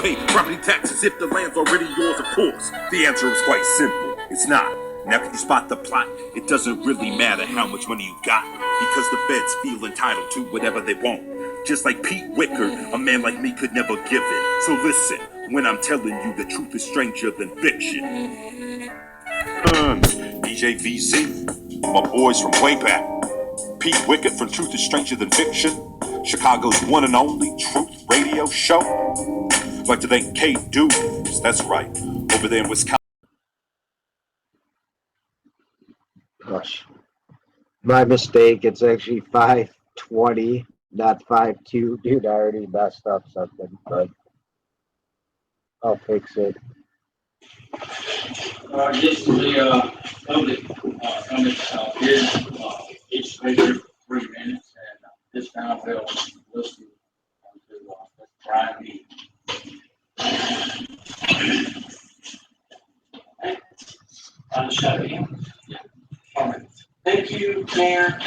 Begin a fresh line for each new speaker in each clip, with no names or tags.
pay property taxes if the land's already yours, of course? The answer is quite simple. It's not. Now can you spot the plot? It doesn't really matter how much money you got, because the feds feel entitled to whatever they want. Just like Pete Wicker, a man like me could never give it. So listen, when I'm telling you the truth is stranger than fiction. DJ VZ, my boys from way back. Pete Wickett from Truth is Stranger Than Fiction, Chicago's one and only truth radio show. I'd like to thank Kate Dubes, that's right, over there in Wisconsin.
Gosh, my mistake. It's actually 5:20, not 5:2. Dude, I already messed up something, but I'll fix it.
Just for the public comment is each speaker 3 minutes, and this time we'll listen to Brian B.
Thank you, Mayor.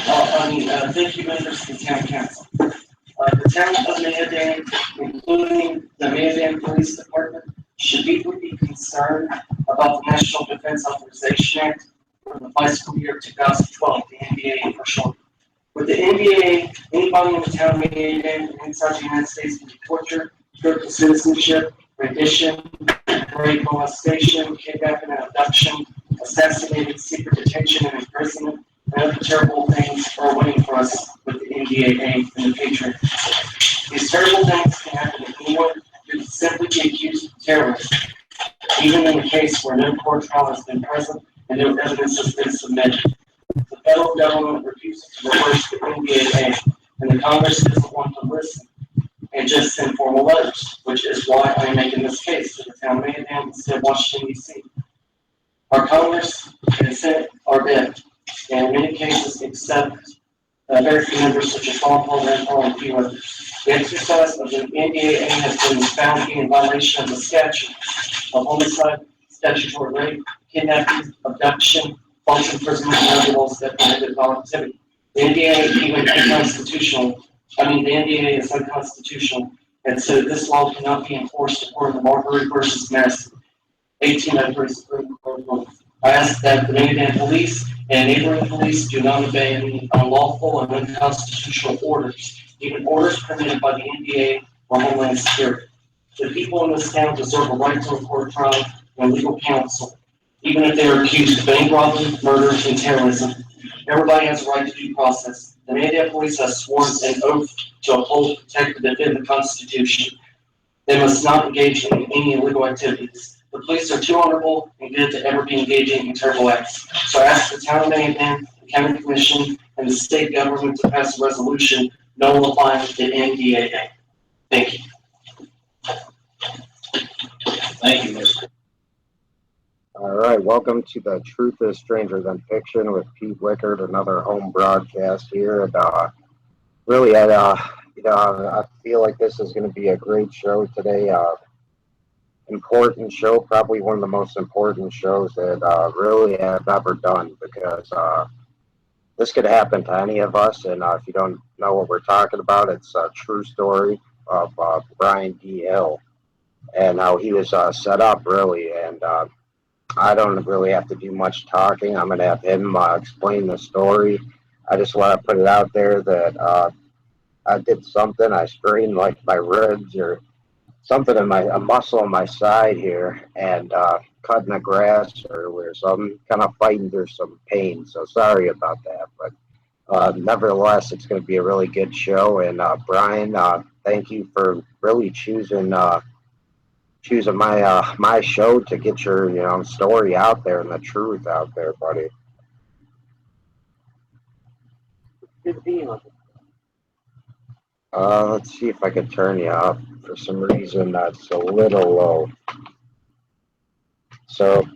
Thank you, members of the Town Council. The Town of Mandan, including the Mandan Police Department, should deeply be concerned about the National Defense Authorization Act for the fiscal year 2012, the NDAA for short. With the NDAA, anybody in the town of Mandan and inside the United States can be tortured, stripped of citizenship, rendition, rape, molestation, kidnapping and abduction, assassinated, secret detention and imprisonment, and other terrible things are waiting for us with the NDAA and the Patriot. These terrible things can happen to anyone who can simply be accused of terrorism, even in the case where no court trial has been present and no evidence has been submitted. The federal government refuses to reverse the NDAA, and the Congress doesn't want to listen and just send formal letters, which is why I am making this case to the town of Mandan instead of Washington, D.C. Our Congress and the Senate are dead, and in many cases, except very few members such as Ron Paul, Rand Paul, and a few others. The exercise of the NDAA has been found to be in violation of the statute of homicide, statutory rape, kidnapping, abduction, false imprisonment, and other laws that prohibit violent activity. The NDAA even unconstitutional. The NDAA is unconstitutional, and so this law cannot be enforced according to Marbury versus Madison, 1803 Supreme Court ruling. I ask that the Mandan Police and neighboring police do not obey any unlawful and unconstitutional orders, even orders permitted by the NDA or Homeland Security. The people in this town deserve a right to a court trial and legal counsel, even if they are accused of bank robbery, murder, and terrorism. Everybody has a right to due process. The Mandan Police has sworn an oath to uphold, protect, and defend the Constitution. They must not engage in any illegal activities. The police are too honorable and good to ever be engaging in terrible acts. So I ask the town of Mandan, the county commission, and the state government to pass a resolution nullifying the NDAA. Thank you.
Thank you, Mr.
All right, welcome to the Truth is Stranger Than Fiction with Pete Wickard, another home broadcast here. And really, I feel like this is going to be a great show today. Important show, probably one of the most important shows that really I've ever done, because this could happen to any of us. And if you don't know what we're talking about, it's a true story of Brian D. Hill and how he was set up, really. And I don't really have to do much talking. I'm going to have him explain the story. I just want to put it out there that I did something. I sprained like my ribs or something in a muscle on my side here, and cutting the grass or where, so I'm kind of fighting through some pain. So sorry about that, but nevertheless, it's going to be a really good show. And Brian, thank you for really choosing my show to get your story out there and the truth out there, buddy.
Good being on.
Let's see if I can turn you up. For some reason, that's a little low. So,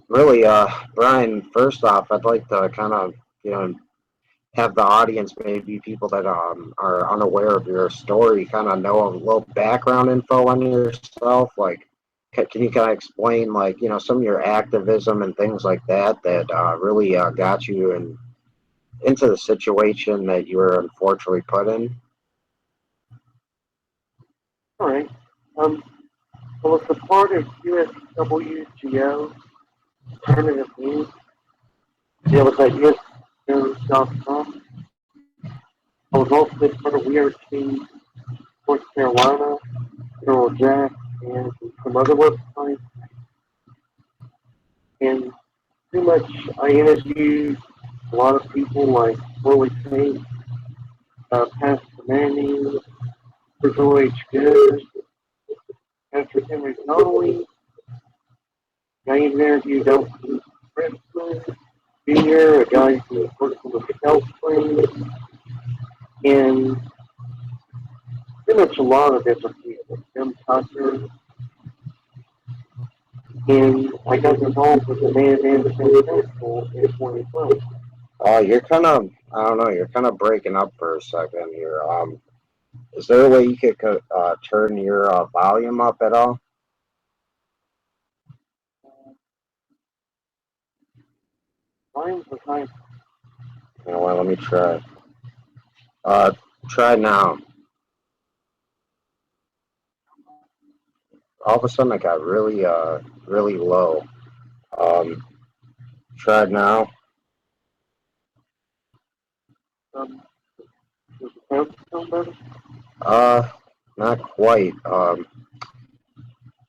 really, Brian, first off, I'd like to kind of, have the audience, maybe people that are unaware of your story, kind of know a little background info on yourself. Like, can you kind of explain, like, some of your activism and things like that really got you into the situation that you were unfortunately put in?
All right.
Um, well, it's a part of USWGO, Alternative News. It was at USWGO.com. I was also part of We Are Team North Carolina, General Jack, and some other websites. And pretty much I interviewed a lot of people like Willie Tate, Pastor Manning, Virgil H. Good, Patrick Henry Connolly. I even interviewed Elton Princeton Jr., a guy who works on the Scout Plane, and pretty much a lot of different people. Jim Tucker, and I got involved with the Man Anderson Council in 2012. You're kind of, I don't know, you're kind of breaking up for a second here. Is there a way you could turn your volume up at all? Volume's fine. You know what, let me try. Try now. All of a sudden, it got really, really low. Try now. Does the sound better? Not quite.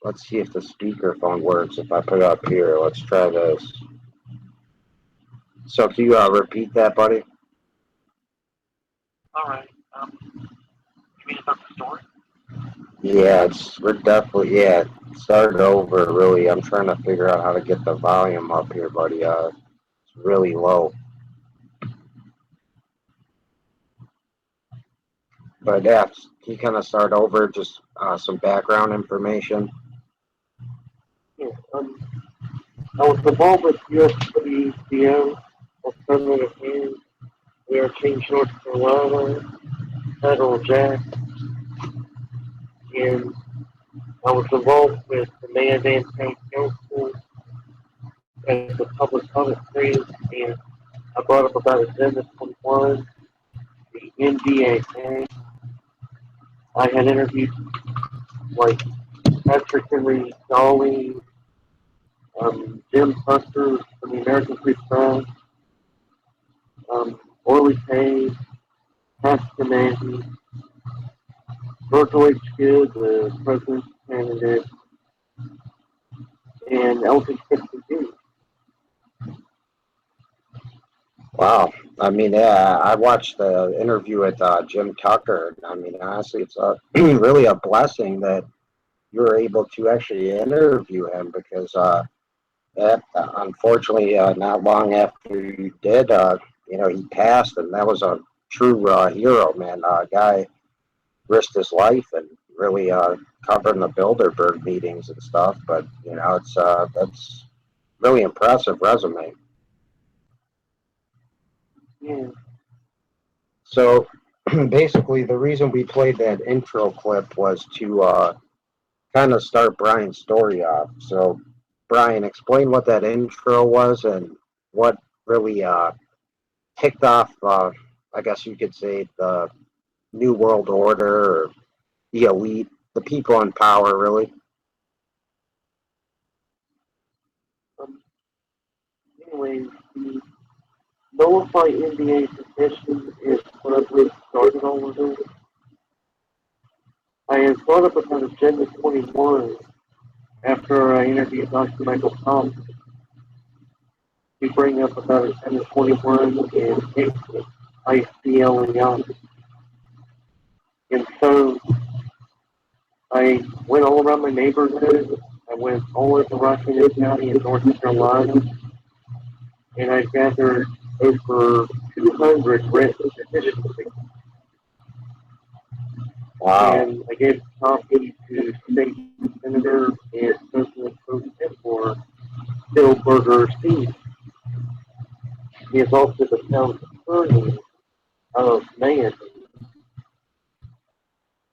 Let's see if the speakerphone works. If I put it up here, let's try this. So can you repeat that, buddy?
All right. You mean about the story?
Yeah, we're definitely, yeah, start over, really. I'm trying to figure out how to get the volume up here, buddy. It's really low. But yeah, can you kind of start over, just some background information? Yeah, I was involved with USWGO, Alternative News, We Are Team North Carolina, Federal Jack, and I was involved with the Mandan County Council as the public comment creator, and I brought up about Agenda 21, the NDAA. I had interviewed like Patrick Henry Dolly, Jim Tucker from the American Free Press, Orly Page, Pastor Mandy, Virgil H. Good, the president's candidate, and Elton Princeton Jr. Wow. I mean, yeah, I watched the interview with Jim Tucker. I mean, honestly, it's really a blessing that you were able to actually interview him because, unfortunately, not long after you did, he passed, and that was a true hero, man. Guy risked his life and really covering the Bilderberg meetings and stuff. But it's that's really impressive resume. Yeah. So basically, the reason we played that intro clip was to kind of start Brian's story off. So, Brian, explain what that intro was and what really kicked off, I guess you could say, the New World Order, or the elite, the people in power, really. Anyways, the Nullify NDA petition is what I believe started all of this. I had brought up about Agenda 21 after I interviewed Dr. Michael Thompson. We bring up about Agenda 21 and ICL and Young. And so I went all around my neighborhood. I went all over Rockingham County in North Carolina, and I gathered over 200 written petitions. Wow. And I gave a copy to State Senator and President Pro Templar Bill Berger Steve. He is also the town attorney of Maine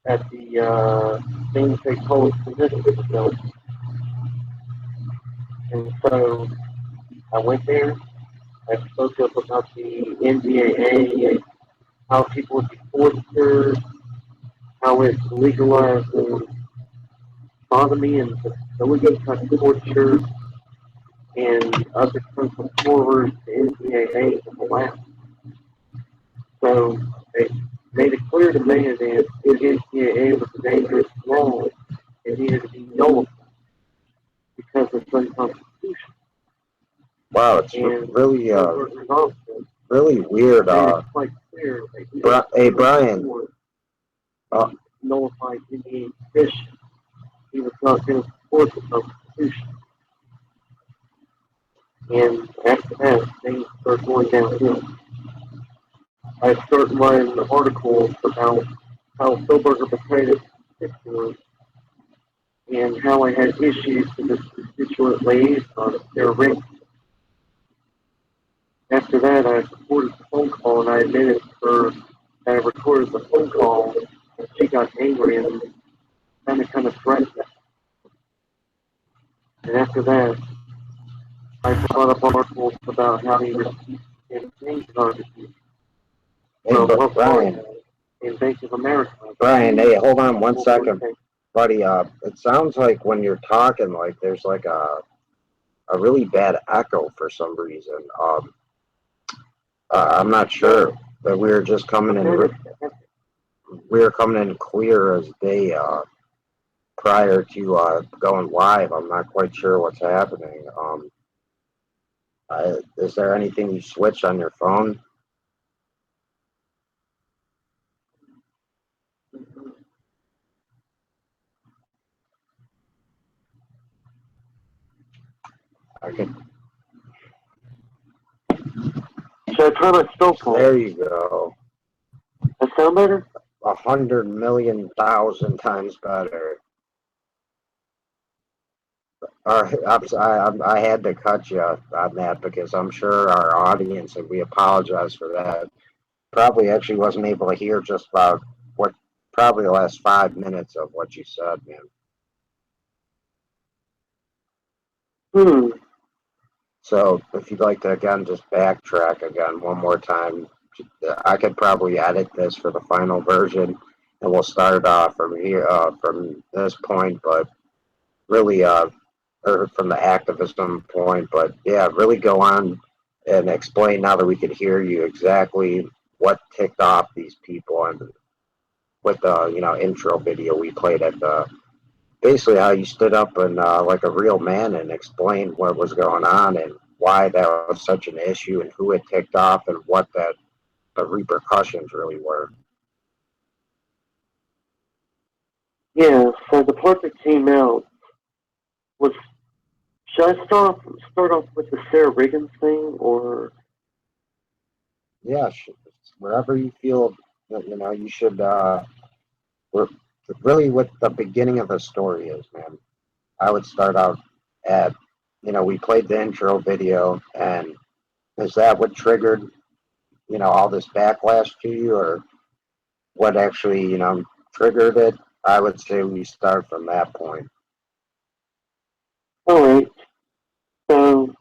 at the Maine State College Position Facility. And so I went there. I spoke up about the NDAA, how people would be forced, how it's legalizing
sodomy and illegal torture and other criminal horrors the NCAA has allowed. So they made it clear to me that the NCAA was a dangerous law and needed to be nullified because it's unconstitutional.
Wow, it's
And
really
also
really weird.
made it quite clear that
Hey Brian,
nullified NCAA petition. He was not going to support the Constitution. And after that, things start going downhill. I start writing articles about how Phil Berger betrayed his constituents and how I had issues with this constituent liaison of their race. After that, I recorded the phone call and I admitted to her that I recorded the phone call and she got angry and kind of threatened me. And after that, I brought up articles about how he received campaign contributions from Wells Fargo and Bank of America.
Brian, hey, hold on 1 second, buddy. It sounds like when you're talking, like there's like a really bad echo for some reason. I'm not sure, but we were just coming in. We were coming in clear as day prior to going live. I'm not quite sure what's happening. Is there anything you switched on your phone? I can.
Should I try my cell phone?
There you go.
That sound better?
100,000,000 times better. I had to cut you on that because I'm sure our audience, and we apologize for that, probably actually wasn't able to hear just about probably the last 5 minutes of what you said, man. So if you'd like to, again, just backtrack again one more time, I could probably edit this for the final version, and we'll start from here, from this point, but really, or from the activism point, but yeah, really go on and explain now that we could hear you exactly what ticked off these people, and with the intro video we played at the basically how you stood up and like a real man and explained what was going on and why that was such an issue and who it ticked off and what the repercussions really were.
Yeah, so the part that came out was, should I start off with the Sarah Riggins thing, or?
Yeah, wherever you feel that, you should, really what the beginning of the story is, man. I would start out at, we played the intro video, and is that what triggered, all this backlash to you, or what actually, triggered it? I would say we start from that point.
All right. So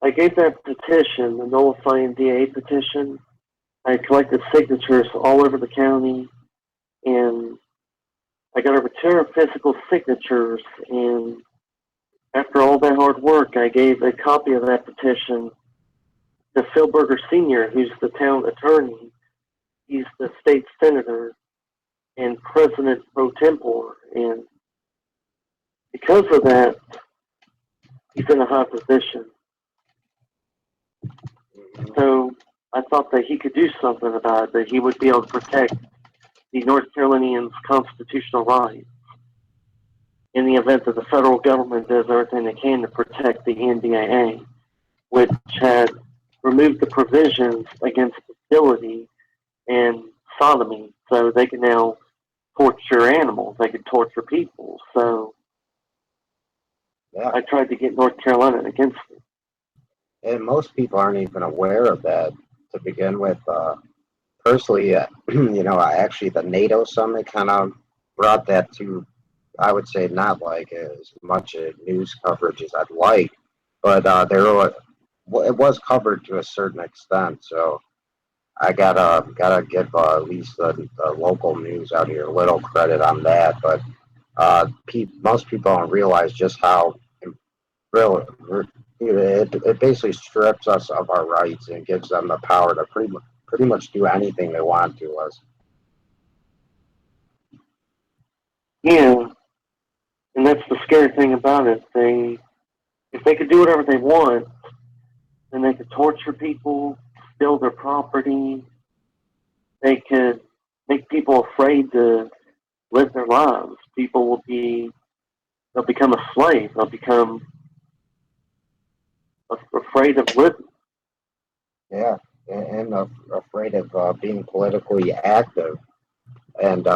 I gave that petition, the nullifying DA petition. I collected signatures all over the county, and I got over 200 physical signatures. And after all that hard work, I gave a copy of that petition to Phil Berger Sr., who's the town attorney. He's the state senator and president pro tempore. And because of that, he's in a high position. So I thought that he could do something about it, that he would be able to protect the North Carolinians' constitutional rights in the event that the federal government does everything they can to protect the NDAA, which had removed the provisions against hostility and sodomy, so they can now torture animals, they could torture people. So
yeah.
I tried to get North Carolina against it.
And most people aren't even aware of that to begin with. Personally, actually the NATO summit kind of brought that to, I would say, not like as much news coverage as I'd like, but it was covered to a certain extent. So I gotta give at least the local news out here a little credit on that. But most people don't realize just how really it basically strips us of our rights and gives them the power to pretty much do anything they want to us.
Yeah, and that's the scary thing about it. If they could do whatever they want, then they could torture people, steal their property. They could make people afraid to live their lives. They'll become a slave. They'll become afraid of living.
Yeah, and afraid of being politically active. And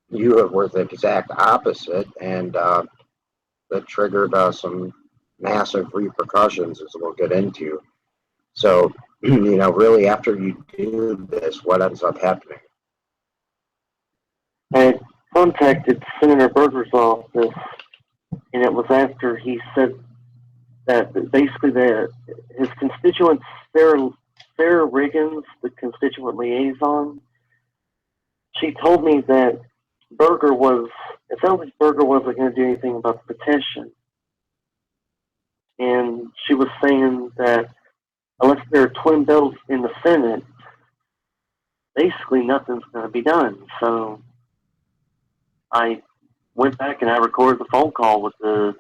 you were the exact opposite, and that triggered some massive repercussions, as we'll get into. So, really, after you do this, what ends up happening?
I had contacted Senator Berger's office, and it was after he said that basically his constituents, Sarah Riggins, the constituent liaison, she told me that it sounds like Berger wasn't going to do anything about the petition. And she was saying that unless there are twin bills in the Senate, basically nothing's going to be done. So I went back and I recorded the phone call with the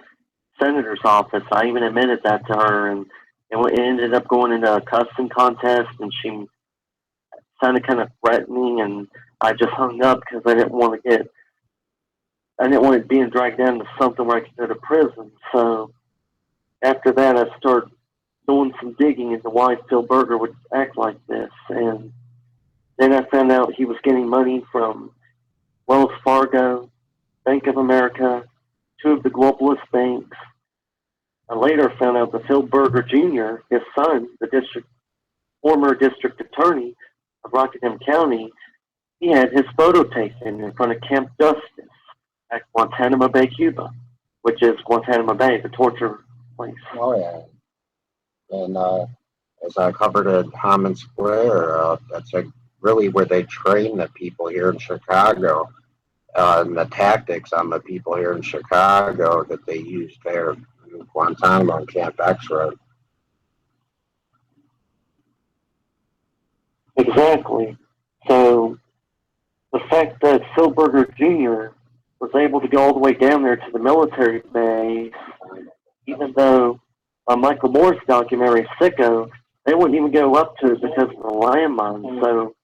senator's office. I even admitted that to her, and it ended up going into a cussing contest, and she sounded kind of threatening, and I just hung up because I didn't want it being dragged down to something where I could go to prison. So after that, I started doing some digging into why Phil Berger would act like this, and then I found out he was getting money from Wells Fargo, Bank of America, two of the globalist banks. I later found out that Phil Berger Jr., his son, the former district attorney of Rockingham County, he had his photo taken in front of Camp Justice at Guantanamo Bay, Cuba, which is Guantanamo Bay, the torture place.
Oh, yeah. And as I covered at Hammond Square, that's really where they train the people here in Chicago, and the tactics on the people here in Chicago that they used there in Guantanamo and Camp X-Ray.
Exactly. So the fact that Phil Berger Jr. was able to go all the way down there to the military base, even though on Michael Moore's documentary, Sicko, they wouldn't even go up to it because of the landmines. So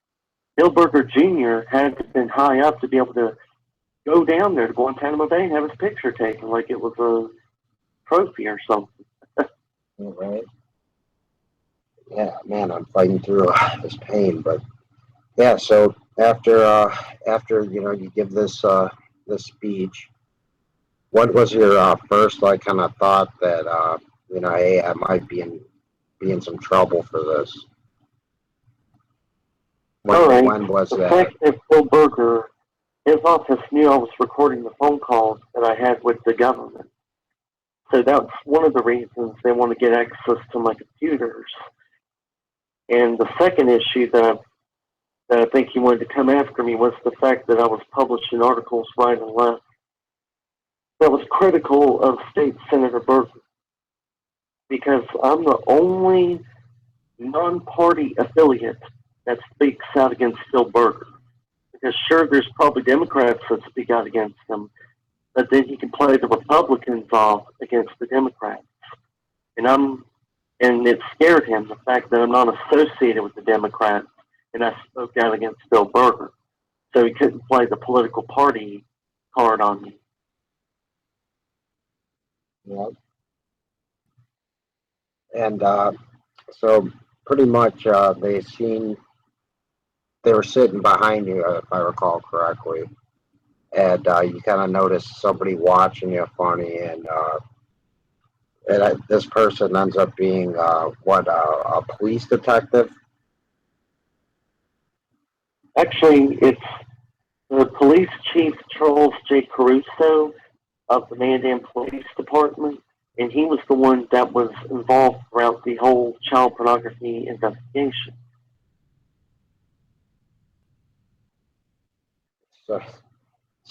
Phil Berger Jr. had to have been high up to be able to go down there to Guantanamo Bay and have his picture taken like it was a trophy or something.
Right? Yeah, man, I'm fighting through this pain, but yeah. So after you give this speech, what was your first kind of thought that hey, I might be in some trouble for this? When was
the
that?
fact that Phil Berger, his office knew I was recording the phone calls that I had with the government. So that's one of the reasons they want to get access to my computers. And the second issue that I think he wanted to come after me was the fact that I was publishing articles right and left that was critical of State Senator Berger, because I'm the only non-party affiliate that speaks out against Phil Berger. Because sure, there's probably Democrats that speak out against him, but then he can play the Republicans off against the Democrats. And it scared him, the fact that I'm not associated with the Democrats, and I spoke out against Phil Berger. So he couldn't play the political party card on me.
Yeah. And so pretty much they were sitting behind you, if I recall correctly, and you kind of noticed somebody watching you funny, and this person ends up being a police detective.
Actually, it's the police chief, Charles J. Caruso, of the Mandan Police Department, and he was the one that was involved throughout the whole child pornography investigation.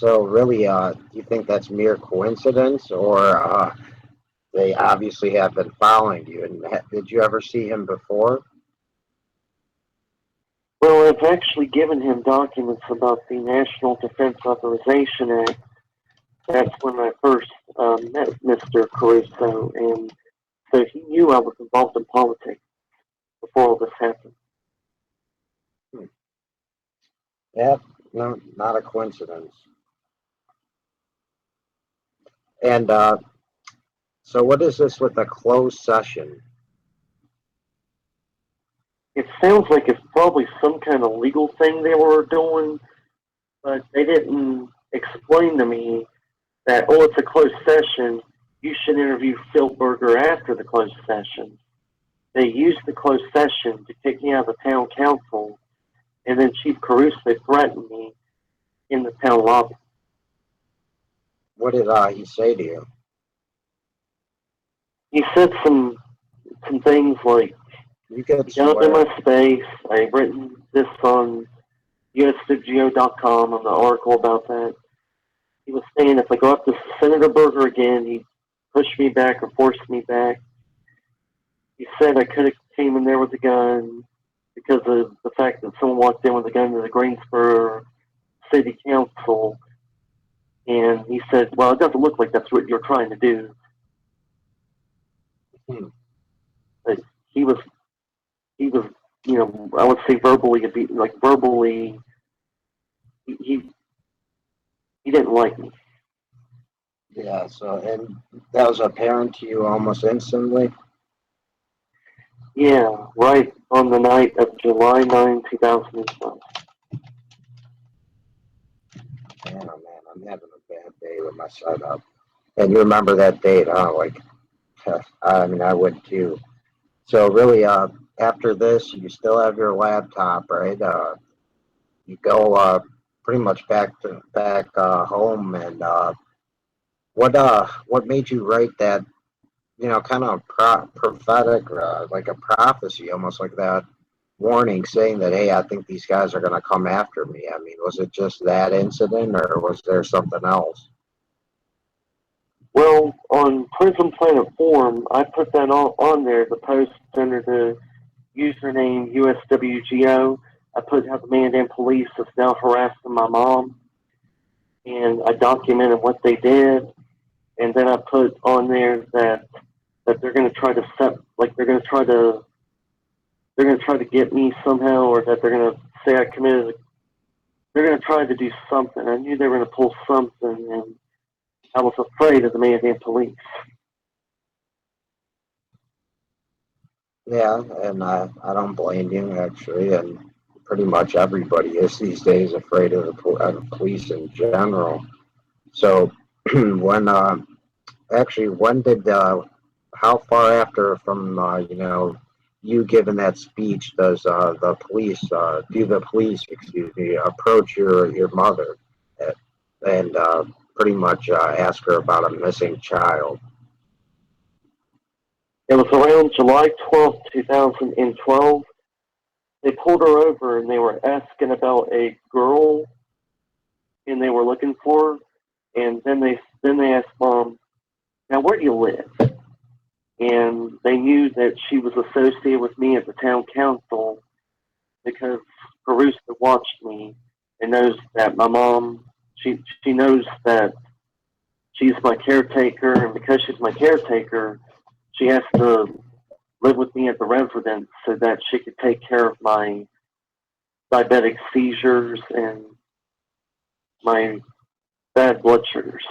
So really, do you think that's mere coincidence, or they obviously have been following you? And did you ever see him before?
Well, I've actually given him documents about the National Defense Authorization Act. That's when I first met Mr. Caruso, and so he knew I was involved in politics before all this happened.
Yeah, no, not a coincidence. And so, what is this with a closed session?
It sounds like it's probably some kind of legal thing they were doing, but they didn't explain to me that, oh, it's a closed session. You should interview Phil Berger after the closed session. They used the closed session to kick me out of the town council, and then Chief Caruso threatened me in the town lobby.
What did he say to you?
He said some things like,
You could
get up in
swear.
my space. I've written this on usfgo.com on the article about that. He was saying if I go up to Senator Berger again, he'd push me back or force me back. He said I could have came in there with a gun because of the fact that someone walked in with a gun to the Greensboro City Council. And he said, well, it doesn't look like that's what you're trying to do. But he was, you know, I would say verbally, he didn't like me.
Yeah, so, and that was apparent to you almost instantly?
Yeah, right on the night of July 9, 2012.
Man, oh man, I'm having a bad day with my setup. And you remember that date, huh? Like, I mean, I would too. So really, after this, you still have your laptop, right? You go pretty much back home, and what made you write that? You know, kind of prophetic, like a prophecy, almost like that warning, saying that, hey, I think these guys are going to come after me. I mean, was it just that incident, or was there something else?
Well, on Prison Planet Forum, I put that on there, the post under the username USWGO. I put how the Mandan police is now harassing my mom, and I documented what they did, and then I put on there that they're going to try to they're going to try to get me somehow, or that they're going to say I committed. They're going to try to do something. I knew they were going to pull something, and I was afraid of the Mandan police.
Yeah, and I don't blame you, actually, and pretty much everybody is these days afraid of the police in general. So, when actually, when did how far after from you giving that speech does the police, excuse me, approach your mother and pretty much ask her about a missing child?
It was around July 12th, 2012. They pulled her over and they were asking about a girl, and they were looking for her. And then they asked Mom, now where do you live? And they knew that she was associated with me at the town council because Caruso watched me and knows that my mom, she knows that she's my caretaker, and because she's my caretaker, she has to live with me at the residence so that she could take care of my diabetic seizures and my bad blood sugars.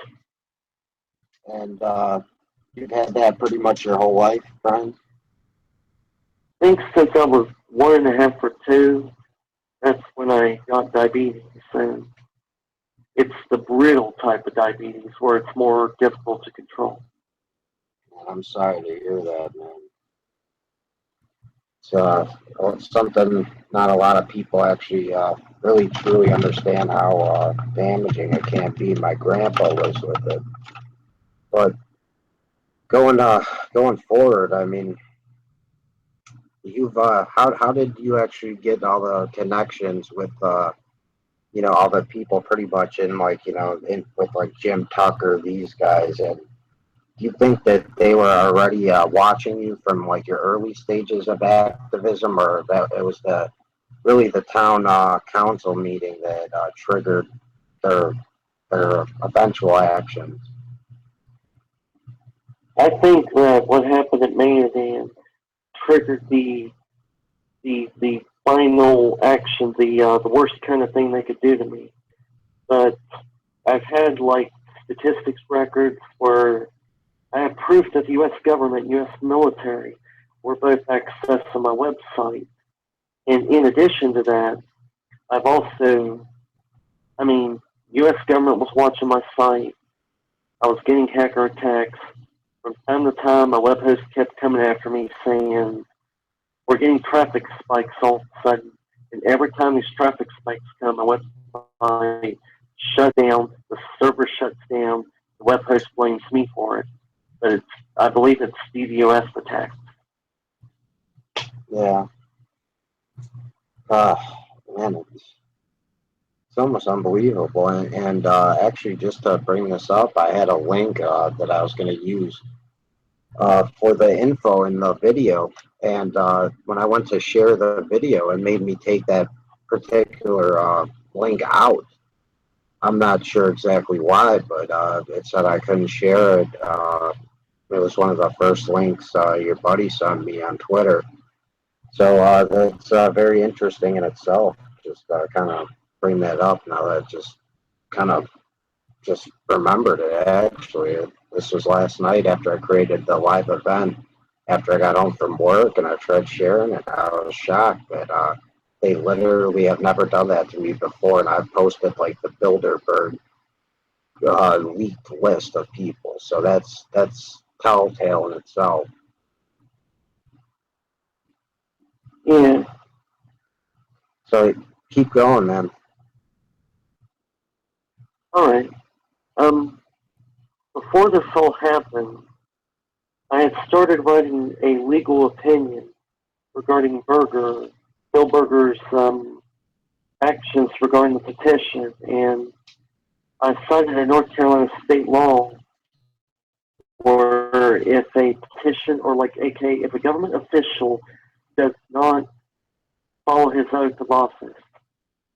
And you've had that pretty much your whole life, Brian?
I think since I was 1.5 or 2, that's when I got diabetes. And it's the brittle type of diabetes where it's more difficult to control.
I'm sorry to hear that, man. It's something not a lot of people actually really truly understand how damaging it can be. My grandpa was with it, but going forward, I mean, you've how did you actually get all the connections with you know, all the people pretty much in like, you know, in with like Jim Tucker, these guys. And do you think that they were already watching you from like your early stages of activism, or that it was the town council meeting that triggered their eventual actions?
I think that what happened at Mayodan triggered the final action, the worst kind of thing they could do to me. But I've had like statistics records where I have proof that the U.S. government, U.S. military, were both accessing my website. And in addition to that, I've also, I mean, U.S. government was watching my site. I was getting hacker attacks. From time to time, my web host kept coming after me saying, we're getting traffic spikes all of a sudden. And every time these traffic spikes come, my website shut down, the server shuts down, the web host blames me for it. But I believe it's DDoS attack.
Yeah. Man, it's almost unbelievable. And actually, just to bring this up, I had a link that I was going to use for the info in the video. And when I went to share the video, it made me take that particular link out. I'm not sure exactly why, but it said I couldn't share it. It was one of the first links your buddy sent me on Twitter. So that's very interesting in itself. Just kind of bring that up now that I just kind of just remembered it. Actually, this was last night after I created the live event. After I got home from work and I tried sharing it, I was shocked that they literally have never done that to me before. And I've posted like the Bilderberg leaked list of people. So that's telltale in itself.
Yeah.
So keep going, man.
All right. Before this all happened, I had started writing a legal opinion regarding Bill Berger's actions regarding the petition, and I cited a North Carolina state law where if a petition, or like AKA, if a government official does not follow his oath of office,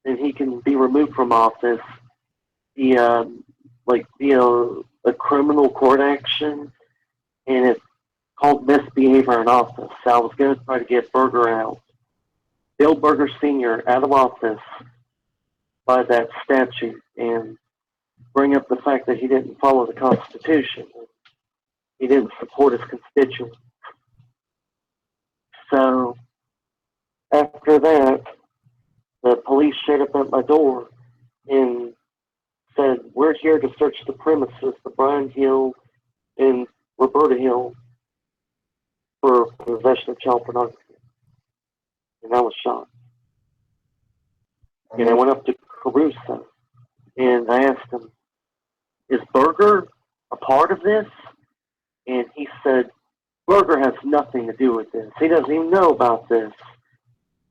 then he can be removed from office via a criminal court action, and it's called misbehavior in office. So I was going to try to get Berger out, Bill Berger Sr. out of office by that statute, and bring up the fact that he didn't follow the Constitution. He didn't support his constituents. So after that, the police showed up at my door and said, we're here to search the premises, the Brian Hill and Roberta Hill, for possession of child pornography. And I was shocked. And I went up to Caruso and I asked him, is Berger a part of this? And he said, Berger has nothing to do with this. He doesn't even know about this.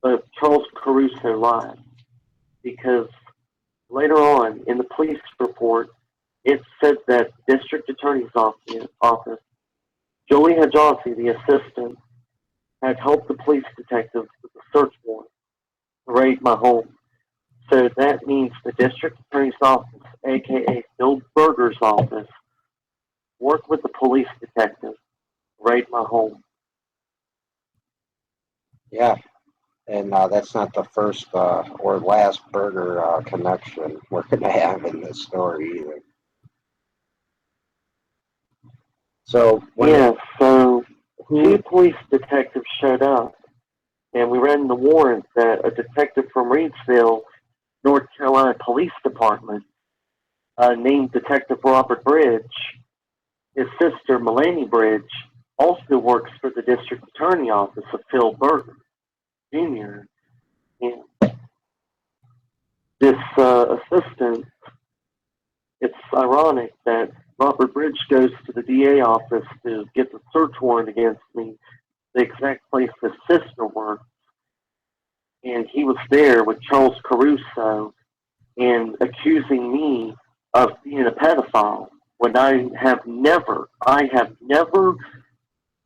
But Charles Caruso lied, because later on in the police report, it said that District Attorney's office, Jolie Hajazi, the assistant, had helped the police detectives with the search warrant to raid my home. So that means the District Attorney's office, aka Bill Berger's office, worked with the police detective to raid my home.
Yeah. And that's not the first or last Berger connection we're going to have in this story either. So,
so two police detectives showed up, and we ran the warrant that a detective from Reidsville, North Carolina Police Department, named Detective Robert Bridge, his sister Melanie Bridge, also works for the District Attorney Office of Phil Berger Jr. And this assistant, it's ironic that Robert Bridge goes to the DA office to get the search warrant against me, the exact place his sister works. And he was there with Charles Caruso and accusing me of being a pedophile when I have never done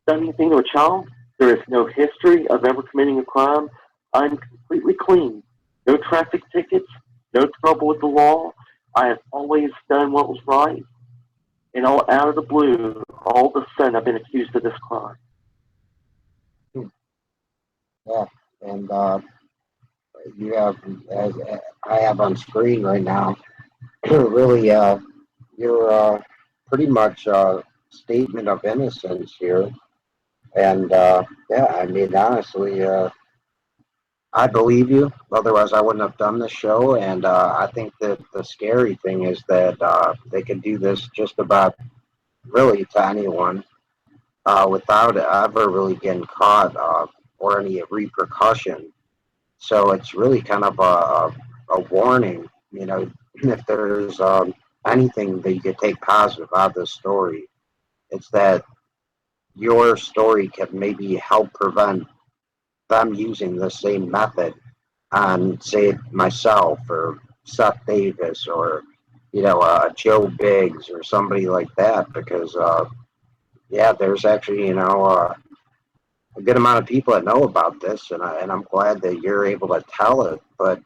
anything to a child. There is no history of ever committing a crime. I'm completely clean. No traffic tickets, no trouble with the law. I have always done what was right. And all out of the blue, all of a sudden, I've been accused of this crime.
Yeah, and you have, as I have on screen right now, really, your pretty much statement of innocence here. And yeah, I mean, honestly, I believe you. Otherwise, I wouldn't have done the show. And I think that the scary thing is that they could do this just about really to anyone without ever really getting caught or any repercussion. So it's really kind of a warning, you know, if there's anything that you could take positive out of this story, it's that your story can maybe help prevent them using the same method on, say, myself or Seth Davis or, you know, Joe Biggs or somebody like that. Because, yeah, there's actually, you know, a good amount of people that know about this, and I'm glad that you're able to tell it. But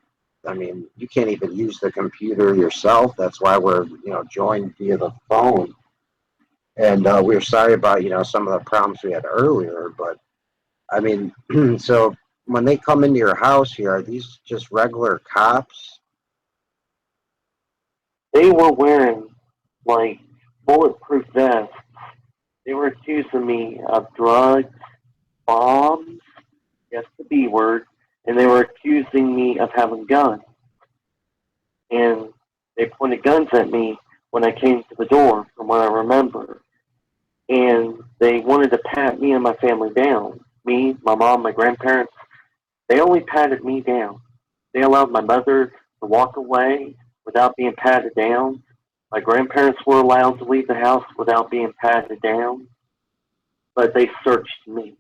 I mean, you can't even use the computer yourself. That's why we're, you know, joined via the phone. And we're sorry about, you know, some of the problems we had earlier. But I mean, so when they come into your house here, are these just regular cops?
They were wearing, like, bulletproof vests. They were accusing me of drugs, bombs, yes, the B word, and they were accusing me of having guns. And they pointed guns at me when I came to the door, from what I remember. And they wanted to pat me and my family down. Me, my mom, my grandparents, they only patted me down. They allowed my mother to walk away without being patted down. My grandparents were allowed to leave the house without being patted down, but they searched me.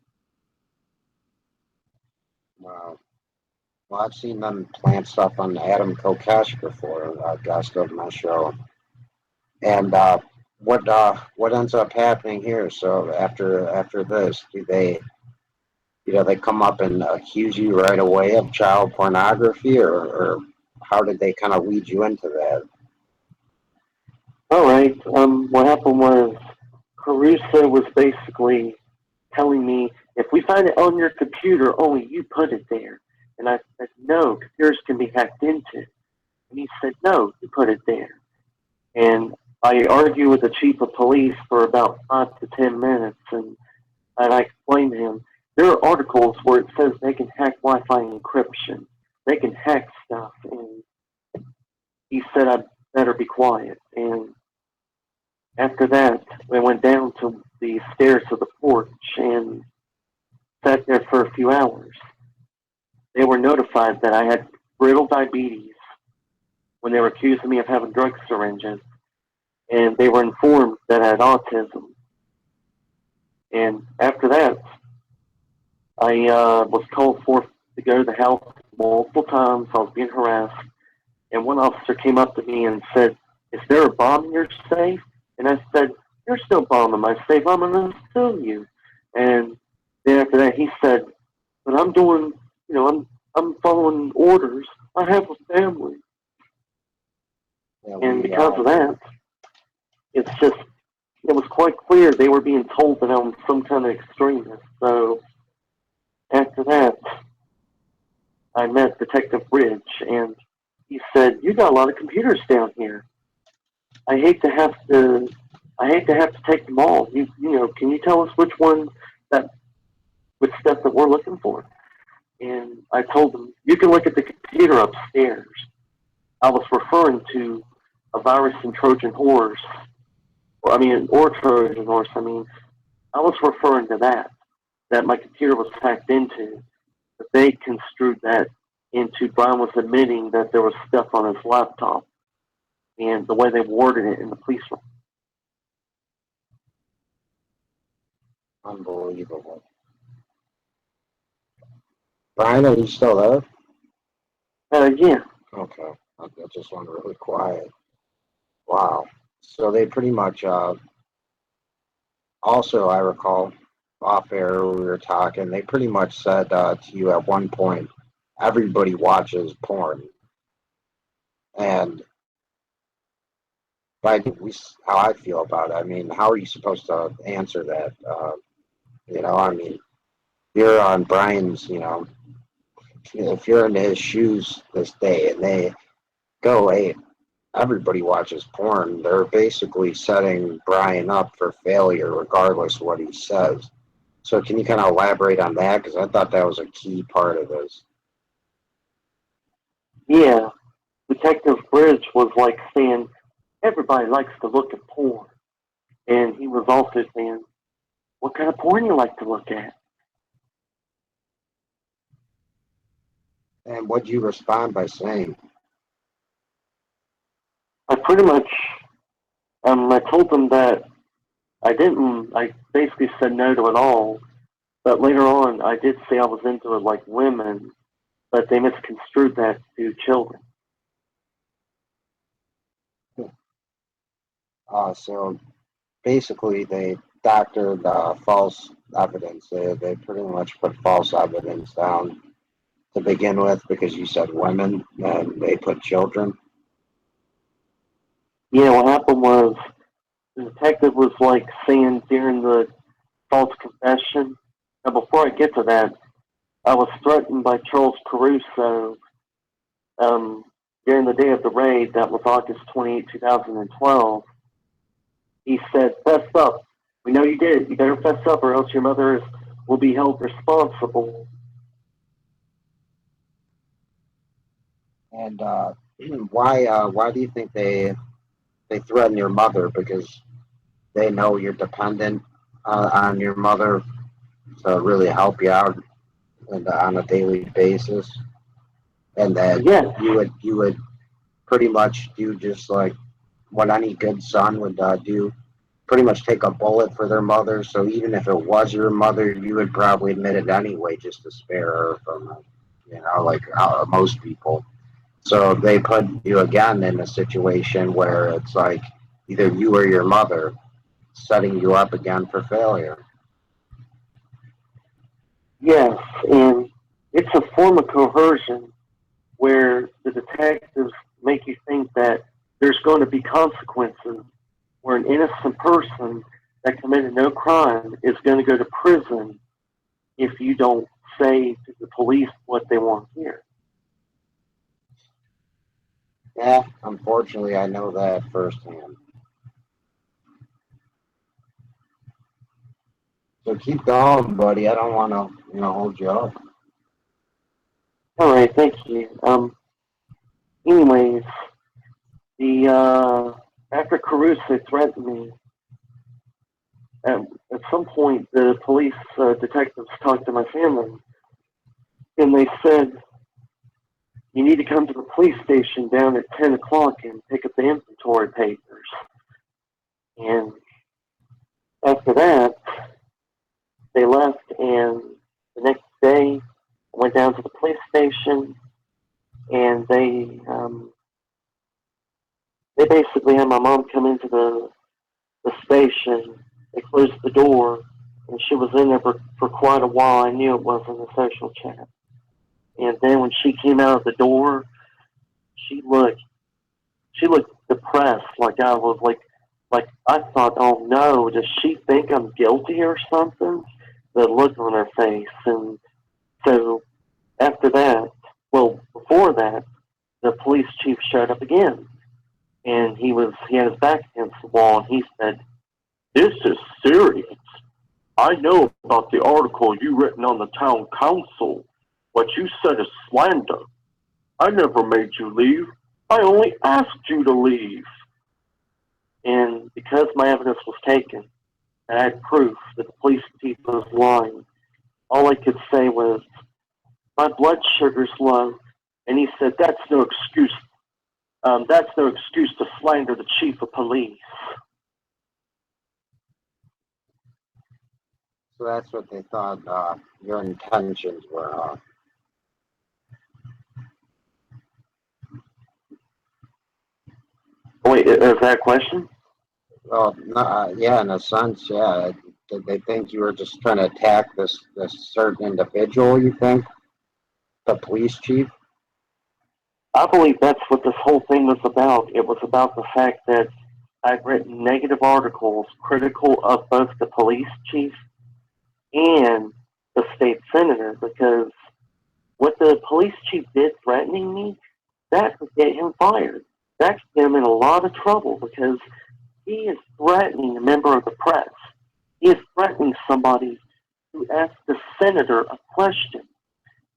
Wow. Well, I've seen them plant stuff on Adam Kokesh before, guest of my show. And what ends up happening here? So after this, do they, you know, they come up and accuse you right away of child pornography, or how did they kind of lead you into that?
All right. What happened was Caruso was basically telling me, if we find it on your computer, only you put it there. And I said, no, computers can be hacked into. And he said, no, you put it there. And I argued with the chief of police for about 5 to 10 minutes, and I explained to him, there are articles where it says they can hack Wi-Fi encryption. They can hack stuff. And he said I'd better be quiet. And after that, we went down to the stairs of the porch and sat there for a few hours. They were notified that I had brittle diabetes when they were accusing me of having drug syringes, and they were informed that I had autism. And after that, I was called forth to go to the house multiple times. I was being harassed, and one officer came up to me and said, "Is there a bomb in your safe?" And I said, "There's no bomb in my safe. I'm going to sue you." And then after that, he said, "But I'm doing, you know, I'm following orders. I have a family."
Yeah,
And because of that, it's just, it was quite clear they were being told that I'm some kind of extremist. So after that, I met Detective Bridge, and he said, "You got a lot of computers down here. I hate to have to take them all. You know, can you tell us which stuff that we're looking for?" And I told him, "You can look at the computer upstairs." I was referring to a virus and Trojan horse, or Trojan horse. I was referring to that my computer was hacked into, but they construed that into Brian was admitting that there was stuff on his laptop, and the way they worded it in the police room.
Unbelievable. Brian, are you still there?
Yeah.
Okay. I just went really quiet. Wow. So they pretty much, also, I recall off air we were talking, they pretty much said to you at one point, everybody watches porn. And how I feel about it, I mean, how are you supposed to answer that? I mean, you're on Brian's, if you're in his shoes this day and they go, hey, everybody watches porn, they're basically setting Brian up for failure regardless of what he says. So can you kind of elaborate on that? Because I thought that was a key part of this.
Yeah, Detective Bridge was like saying, everybody likes to look at porn. And he was also saying, what kind of porn you like to look at?
And what'd you respond by saying?
I pretty much, I told them that I basically said no to it all. But later on, I did say I was into it like women, but they misconstrued that to children.
So basically, they doctored false evidence. They pretty much put false evidence down to begin with because you said women and they put children.
Yeah, what happened was the detective was like saying during the false confession. Now, before I get to that, I was threatened by Charles Caruso during the day of the raid. That was August 28, 2012. He said, "Fess up. We know you did. You better fess up, or else your mother will be held responsible."
And why do you think they threaten your mother? Because they know you're dependent on your mother to really help you out on a daily basis, and that
Yes,
you would pretty much do just like what any good son would do. Pretty much take a bullet for their mother. So even if it was your mother, you would probably admit it anyway, just to spare her from it. Like most people. So they put you again in a situation where it's like either you or your mother setting you up again for failure.
yes, and it's a form of coercion where the detectives make you think that there's going to be consequences, where an innocent person that committed no crime is going to go to prison if you don't say to the police what they want to hear.
Yeah, unfortunately, I know that firsthand. So keep going, buddy. I don't want to, hold you up.
All right, thank you. Anyways, the after Caruso threatened me, at some point the police detectives talked to my family, and they said, "You need to come to the police station down at 10 o'clock and pick up the inventory papers." And after that, they left, and the next day, I went down to the police station, and they basically had my mom come into the station. They closed the door, and she was in there for quite a while. I knew it wasn't a social chat. And then when she came out of the door, she looked depressed, like I was like I thought, oh no, does she think I'm guilty or something? The look on her face. And so after that, well, before that, the police chief showed up again, and he had his back against the wall, and he said, "This is serious. I know about the article you written on the town council. What you said is slander. I never made you leave. I only asked you to leave." And because my evidence was taken, and I had proof that the police chief was lying, all I could say was, "My blood sugar's low." And he said, "That's no excuse. That's no excuse to slander the chief of police."
So that's what they thought your intentions were.
Wait, is that a question?
Well, no, yeah, in a sense, yeah. Did they think you were just trying to attack this certain individual? You think the police chief?
I believe that's what this whole thing was about. It was about the fact that I've written negative articles critical of both the police chief and the state senator, because what the police chief did threatening me, that could get him fired. That could get him in a lot of trouble, because he is threatening a member of the press. He is threatening somebody who asked the senator a question.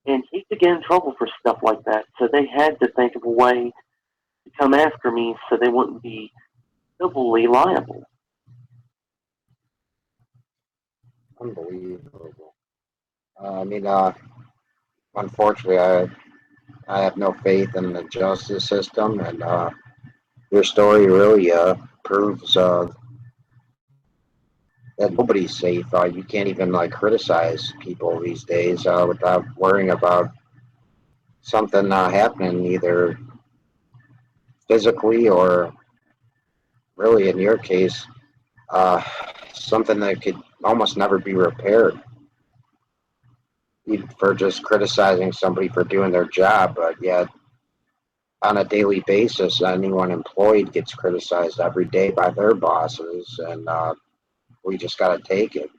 And he could get in trouble for stuff like that. So they had to think of a way to come after me so they wouldn't be civilly liable.
Unbelievable. I mean, unfortunately, I have no faith in the justice system, and your story really proves that nobody's safe. You can't even like criticize people these days without worrying about something happening, either physically or really, in your case, uh, something that could almost never be repaired. Even for just criticizing somebody for doing their job, but yet on a daily basis, anyone employed gets criticized every day by their bosses, and we just got to take it.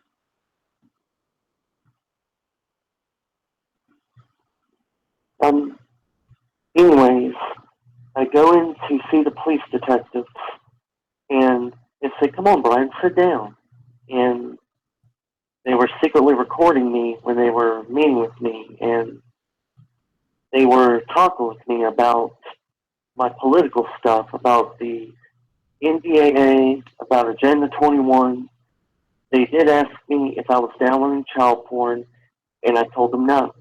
Anyways, I go in to see the police detectives, and they say, "Come on, Brian, sit down." And they were secretly recording me when they were meeting with me, and they were talking with me about my political stuff, about the NDAA, about Agenda 21. They did ask me if I was downloading child porn, and I told them no.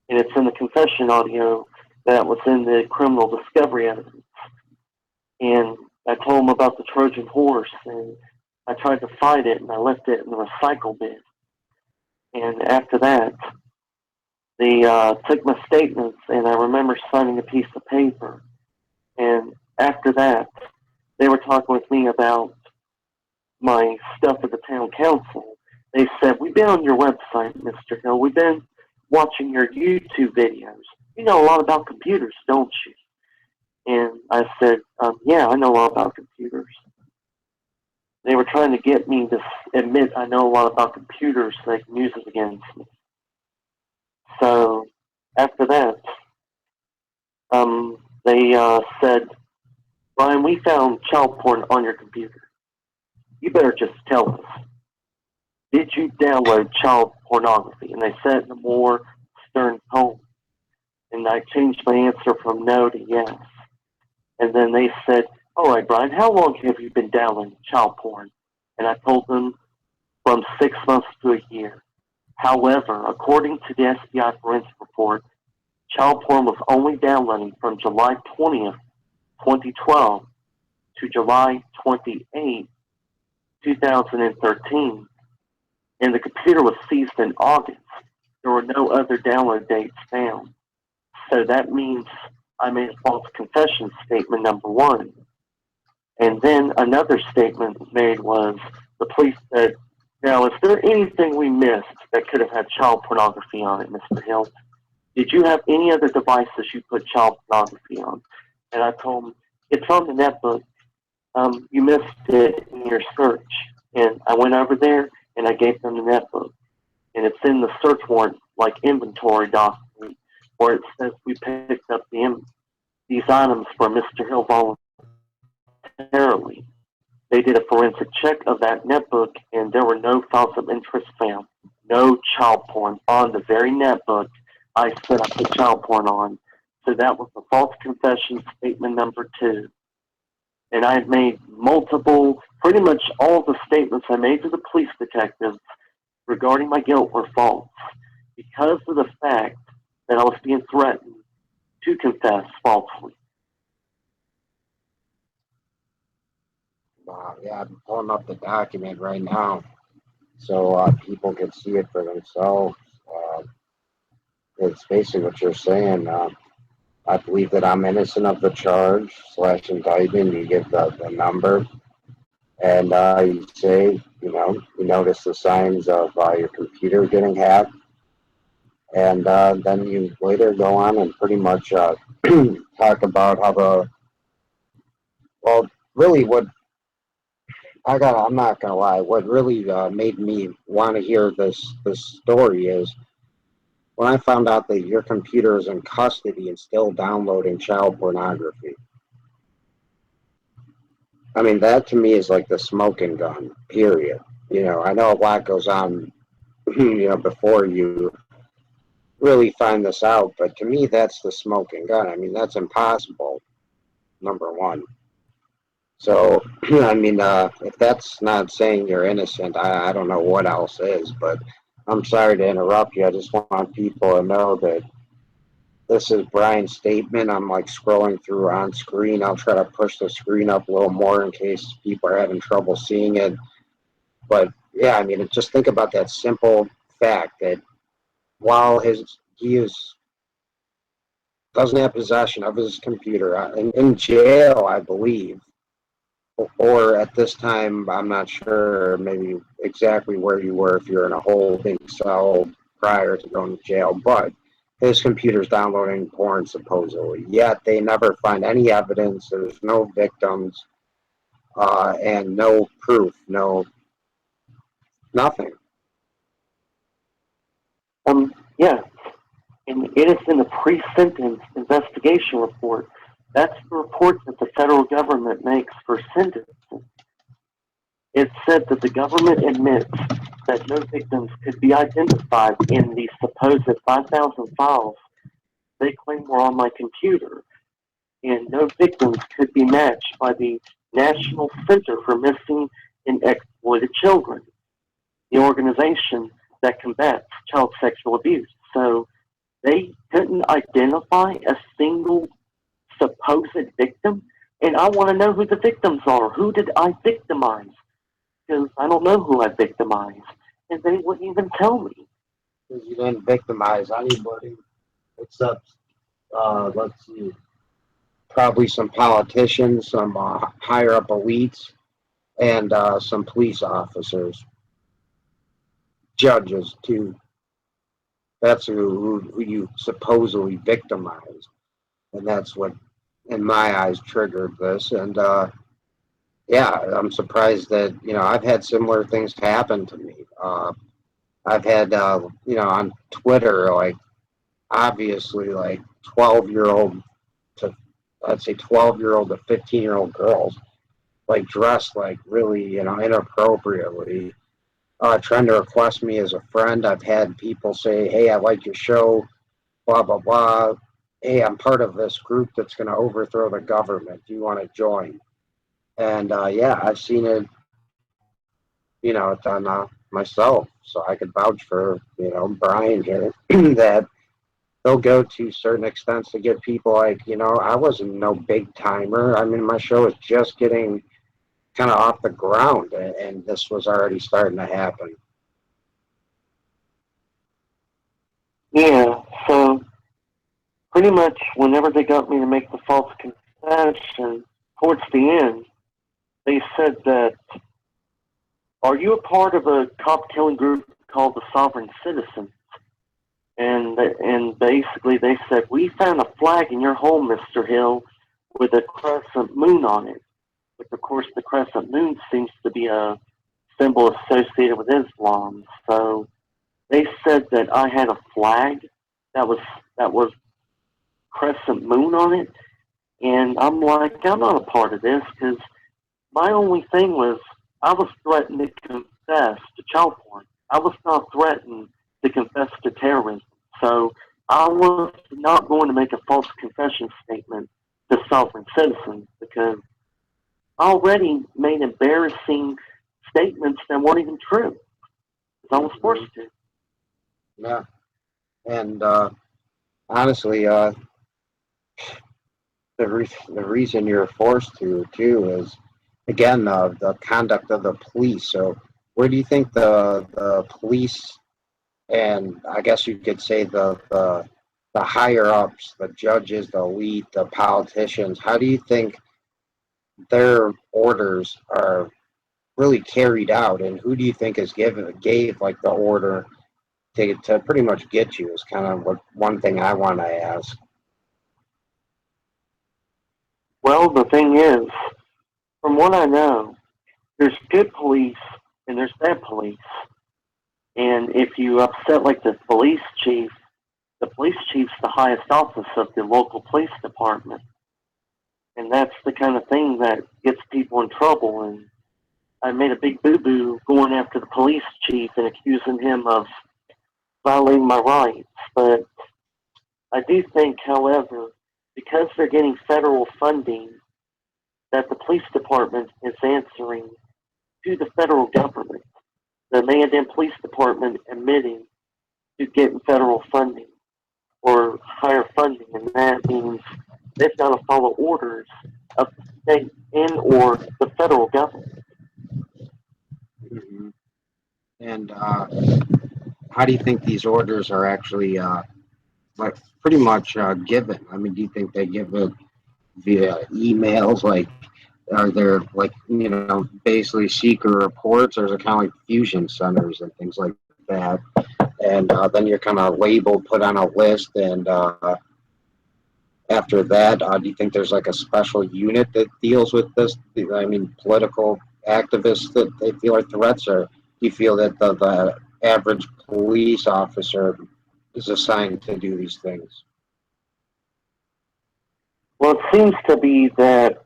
And it's in the confession audio that was in the criminal discovery evidence. And I told them about the Trojan horse, and I tried to fight it, and I left it in the recycle bin. And after that, they took my statements, and I remember signing a piece of paper. And after that, they were talking with me about my stuff at the town council. They said, "We've been on your website, Mr. Hill. We've been watching your YouTube videos. You know a lot about computers, don't you?" And I said, "Yeah, I know a lot about computers." They were trying to get me to admit I know a lot about computers so they can use it against me. So after that, they said, "Brian, we found child porn on your computer. You better just tell us. Did you download child pornography?" And they said it in a more stern tone. And I changed my answer from no to yes. And then they said, "All right, Brian, how long have you been downloading child porn?" And I told them from 6 months to a year. However, according to the SBI forensic report, child porn was only downloading from July 20th, 2012 to July 28th, 2013. And the computer was seized in August. There were no other download dates found. So that means I made a false confession statement, number one. And then another statement made was the police said, "Now, is there anything we missed that could have had child pornography on it, Mr. Hill? Did you have any other devices you put child pornography on?" And I told them, "It's on the netbook. You missed it in your search." And I went over there and I gave them the netbook. And it's in the search warrant, like inventory document, where it says we picked up these items for Mr. Hill voluntarily. They did a forensic check of that netbook, and there were no files of interest found. No child porn on the very netbook I said I put child porn on. So that was the false confession statement number two. And I had made multiple, pretty much all the statements I made to the police detectives regarding my guilt were false because of the fact that I was being threatened to confess falsely.
Yeah, I'm pulling up the document right now so people can see it for themselves. It's basically what you're saying. I believe that I'm innocent of the charge / indictment. You give the number, and you say, you notice the signs of your computer getting hacked, and then you later go on and pretty much talk about how well, really what I'm not gonna lie, what really made me want to hear this story is when I found out that your computer is in custody and still downloading child pornography. I mean, that to me is like the smoking gun, period. I know a lot goes on, before you really find this out, but to me, that's the smoking gun. I mean, that's impossible, number one. So, I mean, if that's not saying you're innocent, I don't know what else is, but I'm sorry to interrupt you. I just want people to know that this is Brian's statement. I'm like scrolling through on screen. I'll try to push the screen up a little more in case people are having trouble seeing it. But yeah, I mean, just think about that simple fact that while he doesn't have possession of his computer in jail, I believe, or at this time, I'm not sure maybe exactly where you were if you're in a holding cell prior to going to jail, but his computer's downloading porn supposedly. Yet they never find any evidence. There's no victims and no proof, nothing.
Yeah, and it is in the pre-sentence investigation report. That's the report that the federal government makes for sentencing. It said that the government admits that no victims could be identified in the supposed 5,000 files they claim were on my computer, and no victims could be matched by the National Center for Missing and Exploited Children, the organization that combats child sexual abuse. So they couldn't identify a single supposed victim, and I want to know who the victims are. Who did I victimize? Because I don't know who I victimized, and they wouldn't even tell me.
Because you didn't victimize anybody except, let's see, probably some politicians, some higher up elites, and some police officers, judges too. That's who you supposedly victimized, and that's what, in my eyes, triggered this. And yeah, I'm surprised that I've had similar things happen to me. I've had on Twitter, like obviously like 12-year-old to, let's say, 12-year-old to 15-year-old girls, like dressed like really inappropriately, trying to request me as a friend. I've had people say, "Hey, I like your show, blah blah blah. Hey, I'm part of this group that's going to overthrow the government. Do you want to join?" And yeah, I've seen it, done myself, so I could vouch for Brian here that they'll go to certain extents to get people like, I wasn't no big timer. I mean, my show was just getting kind of off the ground, and this was already starting to happen.
Yeah, so pretty much whenever they got me to make the false confession, towards the end, they said that, "Are you a part of a cop-killing group called the Sovereign Citizens?" And basically they said, "We found a flag in your home, Mr. Hill, with a crescent moon on it." But of course, the crescent moon seems to be a symbol associated with Islam. So they said that I had a flag that was crescent moon on it, and I'm like, I'm not a part of this, because my only thing was I was threatened to confess to child porn. I was not threatened to confess to terrorism. So I was not going to make a false confession statement to Sovereign Citizens, because I already made embarrassing statements that weren't even true. I was forced to.
Yeah. And honestly, the reason you're forced to too is, again, the conduct of the police. So where do you think the police, and I guess you could say the the higher ups, the judges, the elite, the politicians, how do you think their orders are really carried out, and who do you think gave like the order to pretty much get you? Is kind of what one thing I want to ask.
Well, the thing is, from what I know, there's good police and there's bad police. And if you upset like the police chief's the highest office of the local police department. And that's the kind of thing that gets people in trouble. And I made a big boo-boo going after the police chief and accusing him of violating my rights. But I do think, however, because they're getting federal funding, that the police department is answering to the federal government. The Mandan Police Department admitting to getting federal funding or higher funding, and that means they've got to follow orders of the state and or the federal government.
Mm-hmm. And how do you think these orders are actually like pretty much given? I mean, do you think they give it via emails? Like, are there like basically secret reports, or is it kind of like fusion centers and things like that? And then you're kind of labeled, put on a list, and after that, do you think there's like a special unit that deals with this? I mean, political activists that they feel are threats, or do you feel that the average police officer is assigned to do these things?
Well, it seems to be that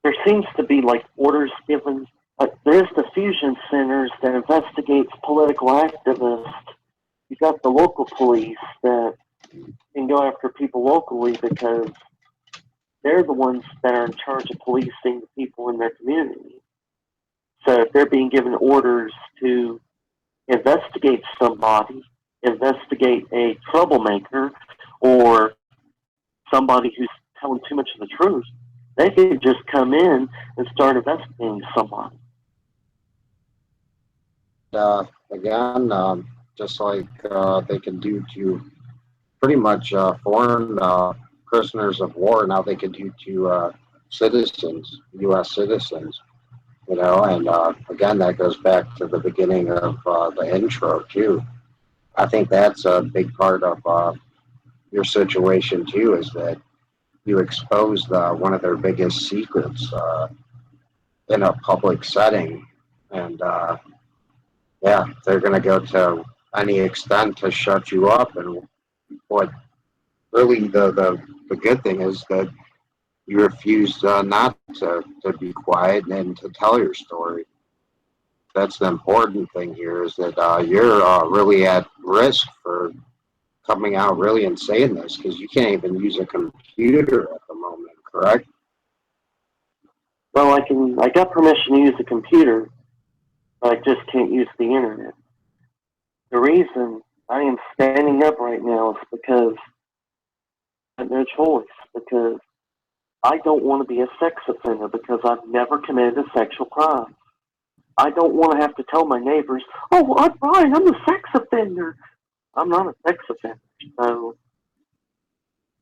there seems to be like orders given. There's the fusion centers that investigates political activists. You got the local police that can go after people locally because they're the ones that are in charge of policing the people in their community. So if they're being given orders to investigate somebody, investigate a troublemaker, or somebody who's telling too much of the truth, they can just come in and start investigating somebody.
Again, just like they can do to pretty much foreign prisoners of war, now they can do to citizens, U.S. citizens. And again, that goes back to the beginning of the intro too. I think that's a big part of your situation too, is that you exposed one of their biggest secrets in a public setting, and yeah, they're going to go to any extent to shut you up. And what really the good thing is that you refuse not to be quiet and to tell your story. That's the important thing here, is that you're really at risk for coming out really and saying this, because you can't even use a computer at the moment, correct?
Well, I got permission to use a computer, but I just can't use the internet. The reason I am standing up right now is because I have no choice, because I don't want to be a sex offender, because I've never committed a sexual crime. I don't want to have to tell my neighbors, oh, I'm Brian, I'm a sex offender. I'm not a sex offender. So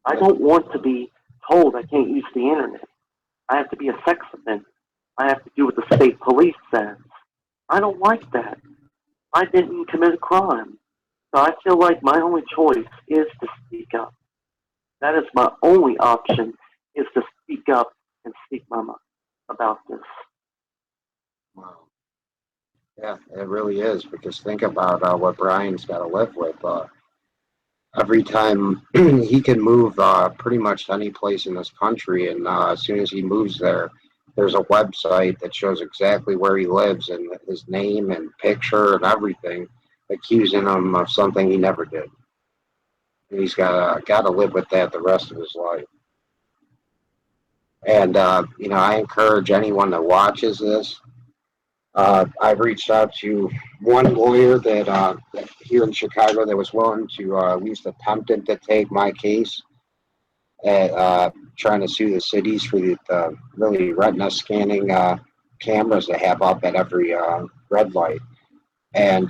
I don't want to be told I can't use the internet. I have to be a sex offender. I have to do what the state police says. I don't like that. I didn't commit a crime. So I feel like my only choice is to speak up. That is my only option, is to speak up and speak my mind about this.
Wow. Yeah, it really is, because think about what Brian's got to live with. Every time he can move pretty much any place in this country, and as soon as he moves there, there's a website that shows exactly where he lives and his name and picture and everything, accusing him of something he never did. And he's got to live with that the rest of his life. And I encourage anyone that watches this. I've reached out to one lawyer that here in Chicago that was willing to at least attempt to take my case, at trying to sue the cities for the really retina scanning cameras they have up at every red light. And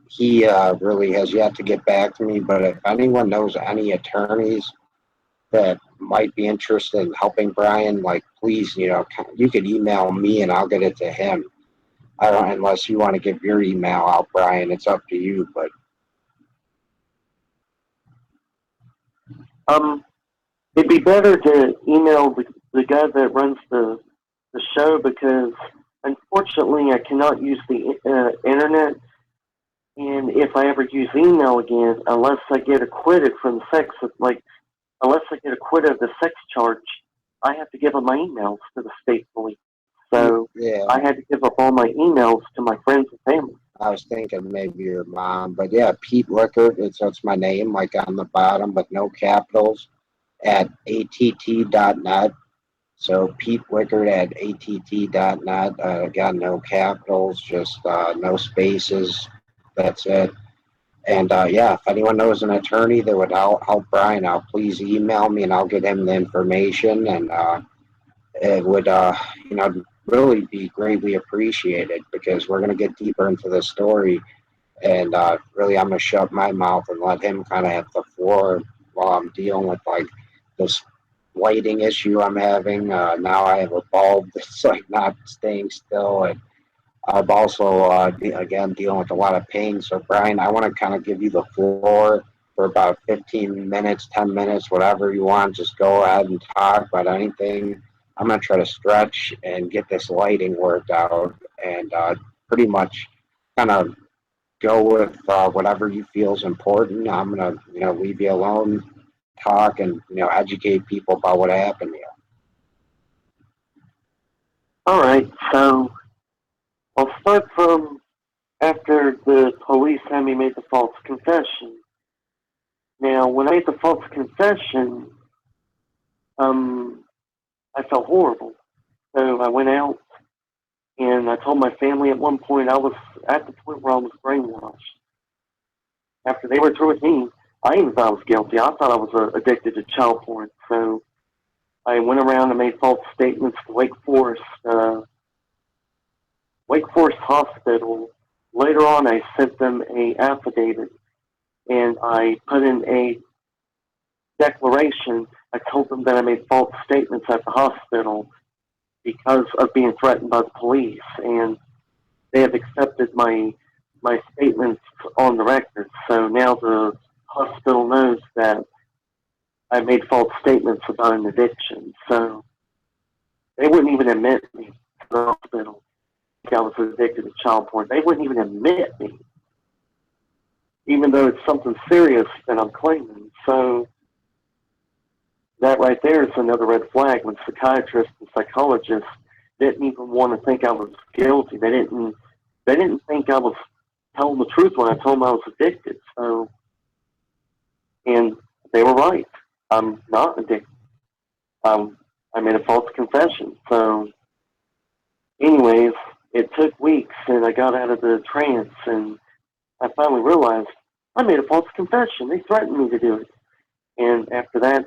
he really has yet to get back to me. But if anyone knows any attorneys that might be interested in helping Brian, like, please, you could email me and I'll get it to him. I don't, unless you want to give your email out, Brian, it's up to you. But
it'd be better to email the guy that runs the show, because unfortunately I cannot use the internet. And if I ever use email again, unless I get acquitted from unless I get acquitted of the sex charge, I have to give up my emails to the state police. So
yeah,
I had to give up all my emails to my friends and family.
I was thinking maybe your mom. But yeah, Pete Lickard, that's my name, like on the bottom, but no capitals, at att.net. So Pete Wickard at att.net. Got no capitals, just no spaces. That's it. And yeah, if anyone knows an attorney that would help Brian out, please email me and I'll get him the information. And it would, really be greatly appreciated, because we're going to get deeper into the story. And really, I'm going to shut my mouth and let him kind of have the floor while I'm dealing with like this lighting issue I'm having. Now I have a bulb that's like not staying still, and I'm also again dealing with a lot of pain. So Brian, I want to kind of give you the floor for about 15 minutes, 10 minutes, whatever you want. Just go ahead and talk about anything. I'm gonna try to stretch and get this lighting worked out, and pretty much kind of go with whatever you feel is important. I'm gonna, leave you alone, talk, and educate people about what happened to you.
All right, so I'll start from after the police had me make the false confession. Now, when I made the false confession, I felt horrible. So I went out and I told my family at one point I was at the point where I was brainwashed. After they were through with me, I even thought I was guilty. I thought I was addicted to child porn. So I went around and made false statements to Wake Forest Hospital. Later on, I sent them a affidavit, and I put in a declaration. I told them that I made false statements at the hospital because of being threatened by the police, and they have accepted my statements on the record. So now the hospital knows that I made false statements about an addiction. So they wouldn't even admit me to the hospital. I was addicted to child porn. They wouldn't even admit me, even though it's something serious that I'm claiming. So that right there is another red flag. When psychiatrists and psychologists didn't even want to think I was guilty. They didn't think I was telling the truth when I told them I was addicted. So, and they were right. I'm not addicted. I made a false confession. So, anyways, it took weeks, and I got out of the trance, and I finally realized I made a false confession. They threatened me to do it. And after that,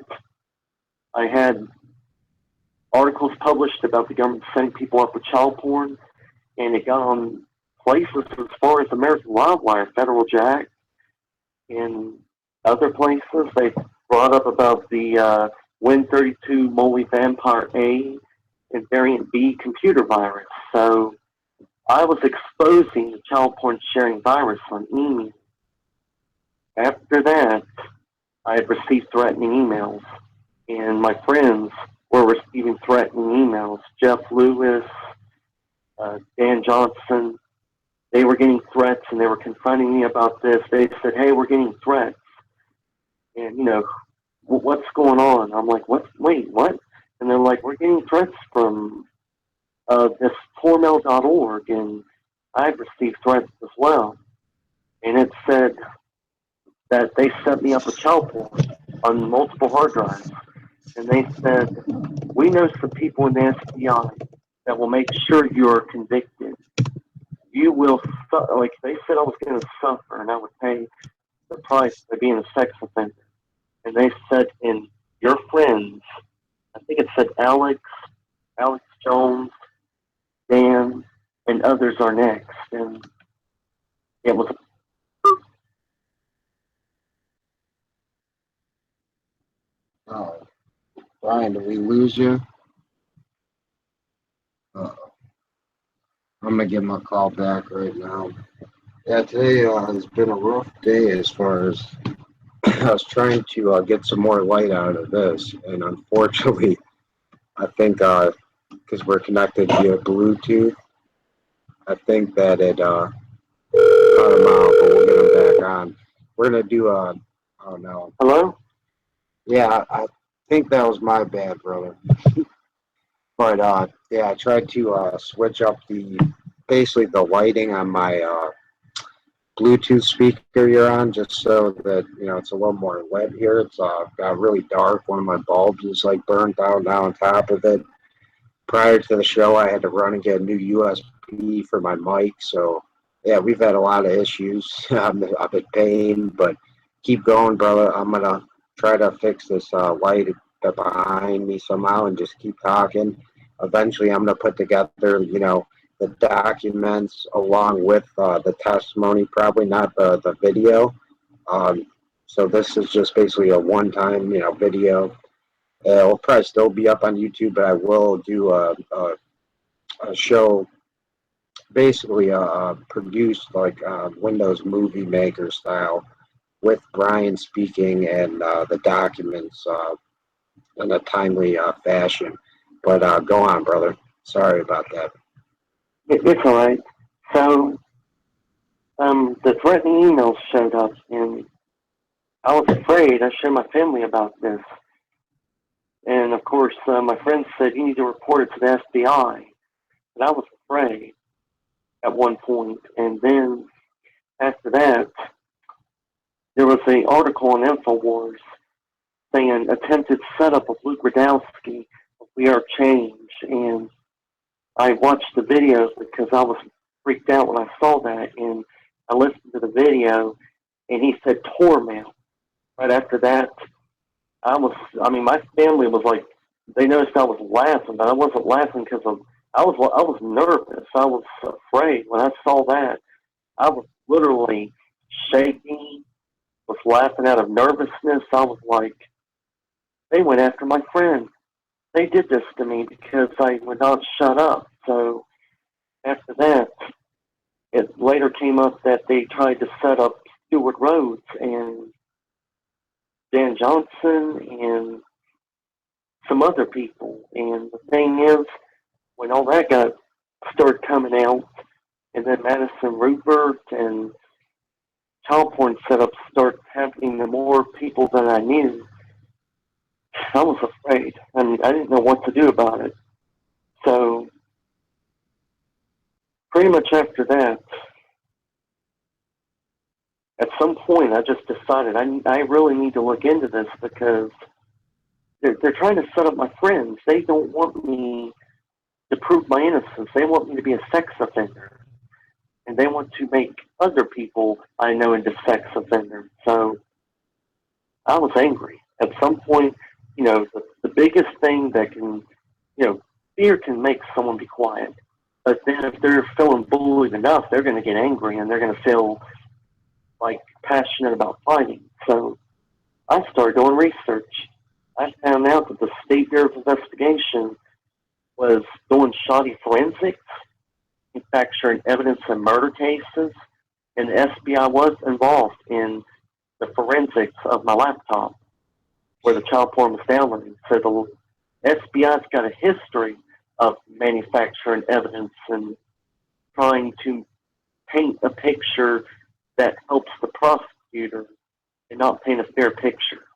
I had articles published about the government setting people up with child porn, and it got on places as far as American Wildlife, Federal Jack, and other places. They brought up about the Win32 Moley Vampire A and Variant B computer virus. So I was exposing the child porn sharing virus on email. After that, I had received threatening emails, and my friends were receiving threatening emails. Jeff Lewis, Dan Johnson, they were getting threats, and they were confronting me about this. They said, "Hey, we're getting threats, and what's going on?" I'm like, "What? Wait, what?" And they're like, "We're getting threats from this Hormel.org, and I've received threats as well." And it said that they set me up with child porn on multiple hard drives. And they said, "We know some people in the FBI that will make sure you're convicted. You will," like they said I was going to suffer, and I would pay the price by being a sex offender. And they said, "In your friends," I think it said Alex Jones, Dan, and others are next. And it was
Ryan, did we lose you? I'm gonna give him a call back right now. Yeah, today has been a rough day as far as I was trying to get some more light out of this, and unfortunately, I think because we're connected via Bluetooth, I think that it cut him out, but we'll get him back on. We're gonna do a. Oh no.
Hello?
Yeah, I think that was my bad, brother. But yeah, I tried to switch up basically the lighting on my Bluetooth speaker you're on, just so that it's a little more lit here. It's got really dark. One of my bulbs is like burnt out now on top of it. Prior to the show, I had to run and get a new USB for my mic. So yeah, we've had a lot of issues. I've been paying, but keep going, brother. I'm gonna try to fix this light behind me somehow and just keep talking. Eventually, I'm gonna put together, the documents along with the testimony, probably not the video. So this is just basically a one-time, video. It'll probably still be up on YouTube, but I will do a show, basically produced like Windows Movie Maker style, with Brian speaking and the documents in a timely fashion. But go on, brother. Sorry about that.
It's all right. So, the threatening emails showed up, and I was afraid. I showed my family about this. And, of course, my friend said, you need to report it to the FBI. And I was afraid at one point. And then, after that, there was an article on InfoWars saying, attempted setup of Luke Radowski, We Are Change. And I watched the videos because I was freaked out when I saw that, and I listened to the video, and he said torment. Right after that, my family was like, they noticed I was laughing, but I wasn't laughing because I was nervous. I was afraid. When I saw that, I was literally shaking, was laughing out of nervousness. I was like, they went after my friend. They did this to me because I would not shut up. So after that, it later came up that they tried to set up Stewart Rhodes and Dan Johnson and some other people. And the thing is, when all that started coming out, and then Madison Rupert and child porn setups start happening to more people than I knew, I was afraid. I mean, I didn't know what to do about it. So, pretty much after that, at some point, I just decided I really need to look into this because they're trying to set up my friends. They don't want me to prove my innocence. They want me to be a sex offender. And they want to make other people I know into sex offenders. So, I was angry. At some point, the biggest thing that can, fear can make someone be quiet. But then if they're feeling bullied enough, they're going to get angry and they're going to feel like passionate about fighting. So I started doing research. I found out that the State Bureau of Investigation was doing shoddy forensics, manufacturing evidence in murder cases, and the FBI was involved in the forensics of my laptop where the child porn was downloaded. So the FBI's got a history of manufacturing evidence and trying to paint a picture that helps the prosecutor and not paint a fair picture.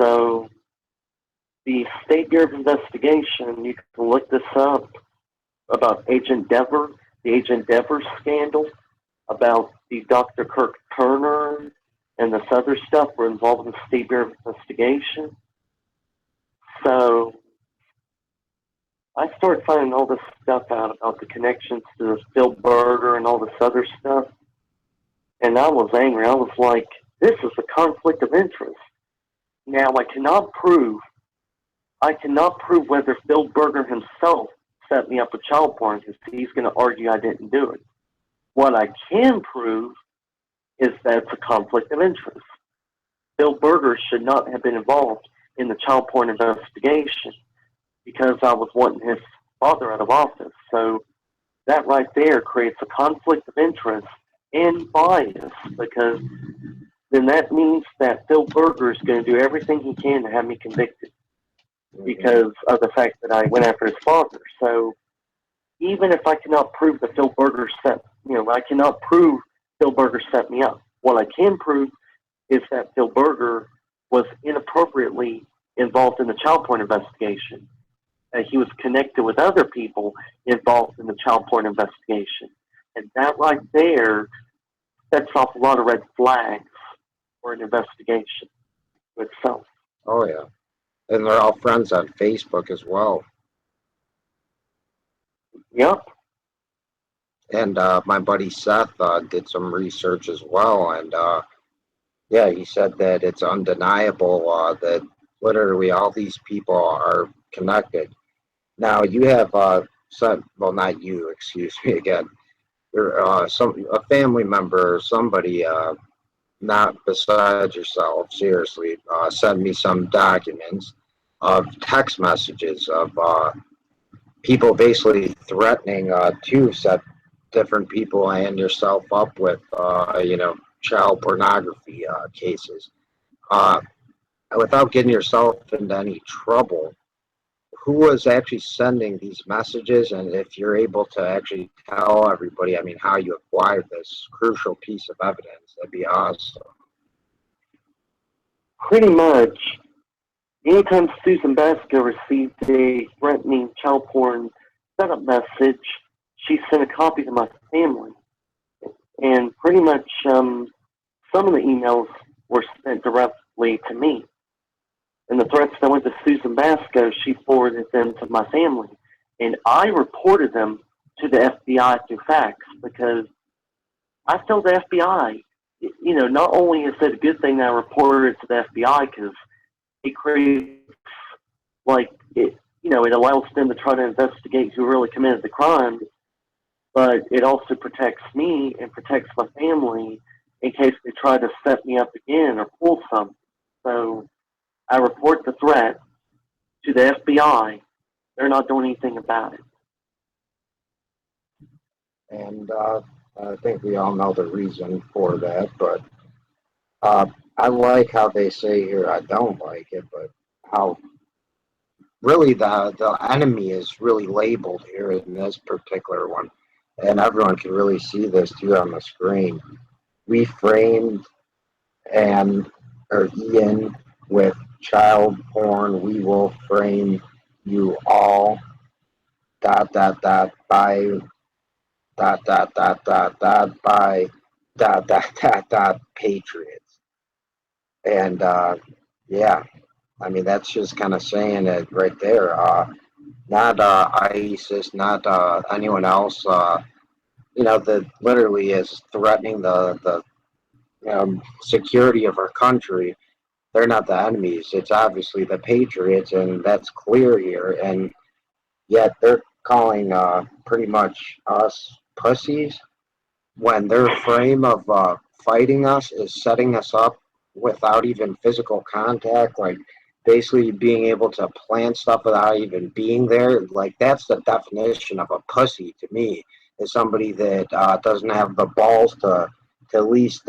So the State Bureau of Investigation, you can look this up, about Agent Dever, the Agent Dever scandal, about the Dr. Kirk Turner and this other stuff were involved in the State Bureau of Investigation. So I started finding all this stuff out about the connections to Phil Berger and all this other stuff. And I was angry. I was like, this is a conflict of interest. Now, I cannot prove whether Phil Berger himself set me up with child porn because he's going to argue I didn't do it. What I can prove is that it's a conflict of interest. Phil Berger should not have been involved in the child porn investigation because I was wanting his father out of office. So that right there creates a conflict of interest and bias, because then that means that Phil Berger is going to do everything he can to have me convicted because of the fact that I went after his father. So even if I cannot prove that Phil Berger I cannot prove Phil Berger set me up. What I can prove is that Phil Berger was inappropriately involved in the child porn investigation. He was connected with other people involved in the child porn investigation. And that right there sets off a lot of red flags for an investigation itself.
Oh yeah, and they're all friends on Facebook as well.
Yep.
And my buddy Seth did some research as well, and yeah, he said that it's undeniable that literally all these people are connected. Now you have some, well, not you, excuse me again. You're a family member or somebody, not besides yourself, seriously, send me some documents of text messages of people basically threatening to set different people and yourself up with, child pornography cases. Uh, Without getting yourself into any trouble, who was actually sending these messages? And if you're able to actually tell everybody, I mean, how you acquired this crucial piece of evidence, that'd be awesome.
Pretty much, anytime Susan Basco received a threatening child porn setup message, she sent a copy to my family. And pretty much some of the emails were sent directly to me. And the threats that went to Susan Basco, she forwarded them to my family. And I reported them to the FBI through fax because I told the FBI, not only is it a good thing that I reported it to the FBI because it creates, it allows them to try to investigate who really committed the crime, but it also protects me and protects my family in case they try to set me up again or pull something. So I report the threat to the FBI. They're not doing anything about it.
And I think we all know the reason for that, but I like how they say here, I don't like it, but how really the enemy is really labeled here in this particular one. And everyone can really see this too on the screen. We framed Ian with child porn. We will frame you all. ... by ... by ... patriots. And yeah, I mean that's just kind of saying it right there. Not ISIS, not anyone else. That literally is threatening the security of our country. They're not the enemies. It's obviously the patriots, and that's clear here. And yet they're calling pretty much us pussies when their frame of fighting us is setting us up without even physical contact, like basically being able to plan stuff without even being there. Like that's the definition of a pussy to me, is somebody that doesn't have the balls to at least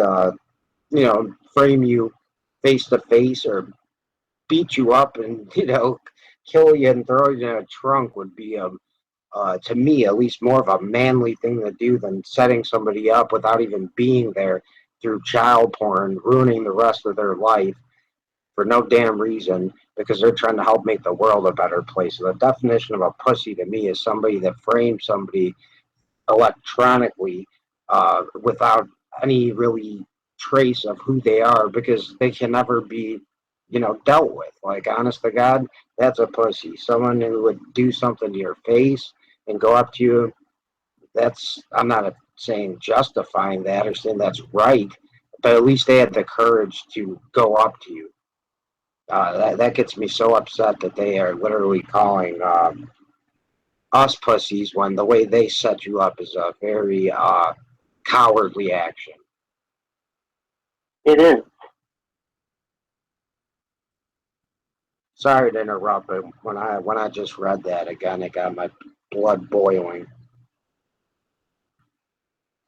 frame you face to face or beat you up and kill you and throw you in a trunk would be to me at least more of a manly thing to do than setting somebody up without even being there through child porn, ruining the rest of their life for no damn reason because they're trying to help make the world a better place. So the definition of a pussy to me is somebody that frames somebody electronically without any really trace of who they are, because they can never be dealt with. Like, honest to God, that's a pussy. Someone who would do something to your face and go up to you, I'm not saying justifying that or saying that's right, but at least they had the courage to go up to you. That gets me so upset that they are literally calling us pussies when the way they set you up is a very cowardly action.
It is.
Sorry to interrupt, but when I just read that again, it got my blood boiling.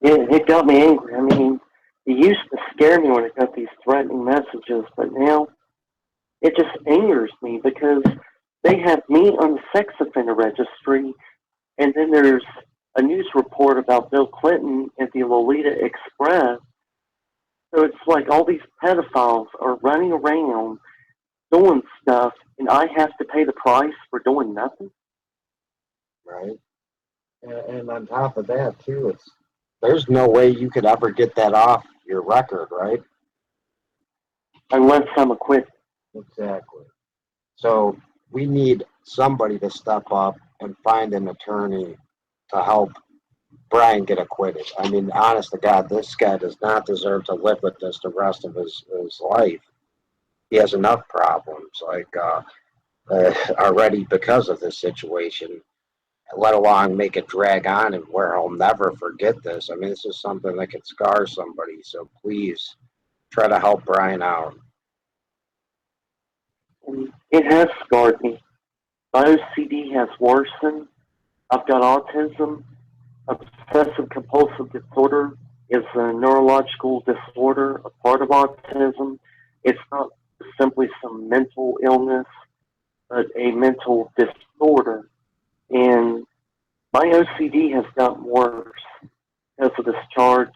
It got me angry. I mean, it used to scare me when it got these threatening messages, but now it just angers me because they have me on the sex offender registry, and then there's a news report about Bill Clinton at the Lolita Express. So it's like all these pedophiles are running around doing stuff, and I have to pay the price for doing nothing.
Right? And on top of that, too, there's no way you could ever get that off your record, right?
Unless I'm acquitted.
Exactly. So we need somebody to step up and find an attorney to help Brian get acquitted. I mean, honest to God, this guy does not deserve to live with this the rest of his life. He has enough problems, already because of this situation, let alone make it drag on and where he'll never forget this. I mean, this is something that could scar somebody. So please try to help Brian out.
And it has scarred me. My OCD has worsened. I've got autism. Obsessive compulsive disorder is a neurological disorder, a part of autism. It's not simply some mental illness, but a mental disorder. And my OCD has gotten worse because of this charge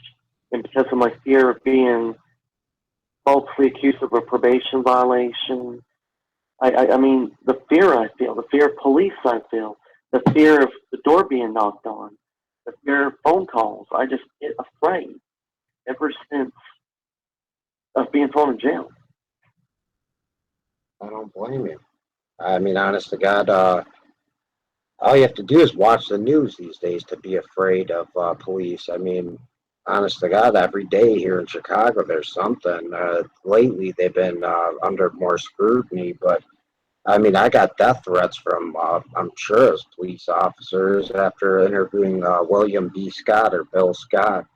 and because of my fear of being falsely accused of a probation violation. I mean, the fear I feel, the fear of police I feel, the fear of the door being knocked on, the fear of phone calls. I just get afraid ever since of being thrown in jail.
I don't blame you. I mean, honest to God, all you have to do is watch the news these days to be afraid of police. I mean, honest to God, every day here in Chicago, there's something. Lately, they've been under more scrutiny, but I mean, I got death threats from, I'm sure, as police officers after interviewing William B. Scott or Bill Scott,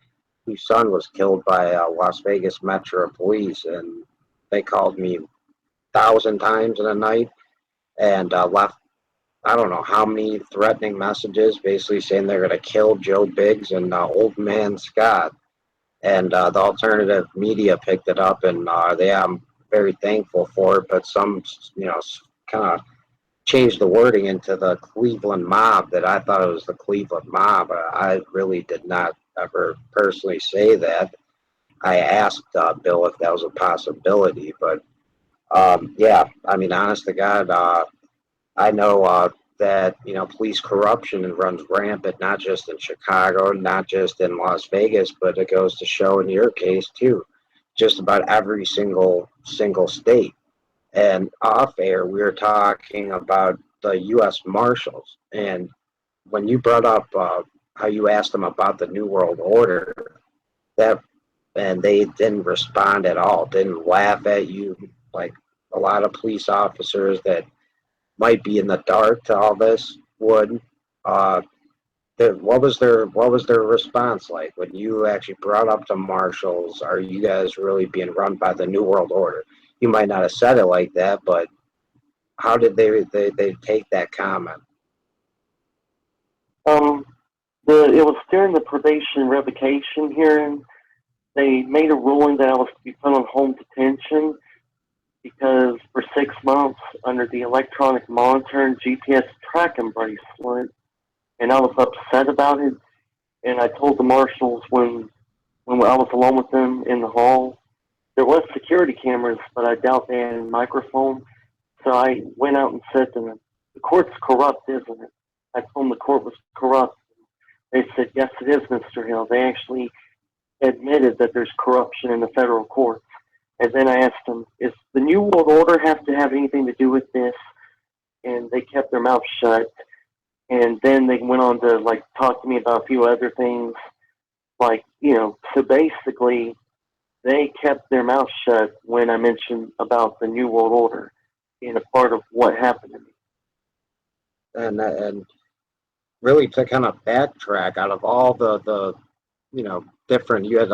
whose son was killed by Las Vegas Metro Police, and they called me 1,000 times in a night and left I don't know how many threatening messages, basically saying they're going to kill Joe Biggs and Old Man Scott. And the alternative media picked it up, and I'm very thankful for it. But some, kind of changed the wording into the Cleveland Mob. That I thought it was the Cleveland Mob. I really did not ever personally say that. I asked Bill if that was a possibility, but yeah, I mean, honest to God. I know that police corruption runs rampant, not just in Chicago, not just in Las Vegas, but it goes to show in your case too, just about every single state. And off air, we were talking about the U.S. Marshals, and when you brought up how you asked them about the New World Order, and they didn't respond at all, didn't laugh at you like a lot of police officers that might be in the dark to all this would. What was their response like when you actually brought up the marshals? Are you guys really being run by the New World Order? You might not have said it like that, but how did they take that comment?
It was during the probation revocation hearing. They made a ruling that I was to be put on home detention because for 6 months under the electronic monitoring GPS tracking bracelet, and I was upset about it. And I told the marshals when I was alone with them in the hall, there was security cameras, but I doubt they had a microphone. So I went out and said to them, "The court's corrupt, isn't it?" I told them the court was corrupt. They said, "Yes, it is, Mr. Hill." They actually admitted that there's corruption in the federal courts. And then I asked them, "Is the New World Order have to have anything to do with this?" And they kept their mouth shut. And then they went on to talk to me about a few other things, so basically they kept their mouth shut when I mentioned about the New World Order being a part of what happened to me.
And really to kind of backtrack, out of all the different, you had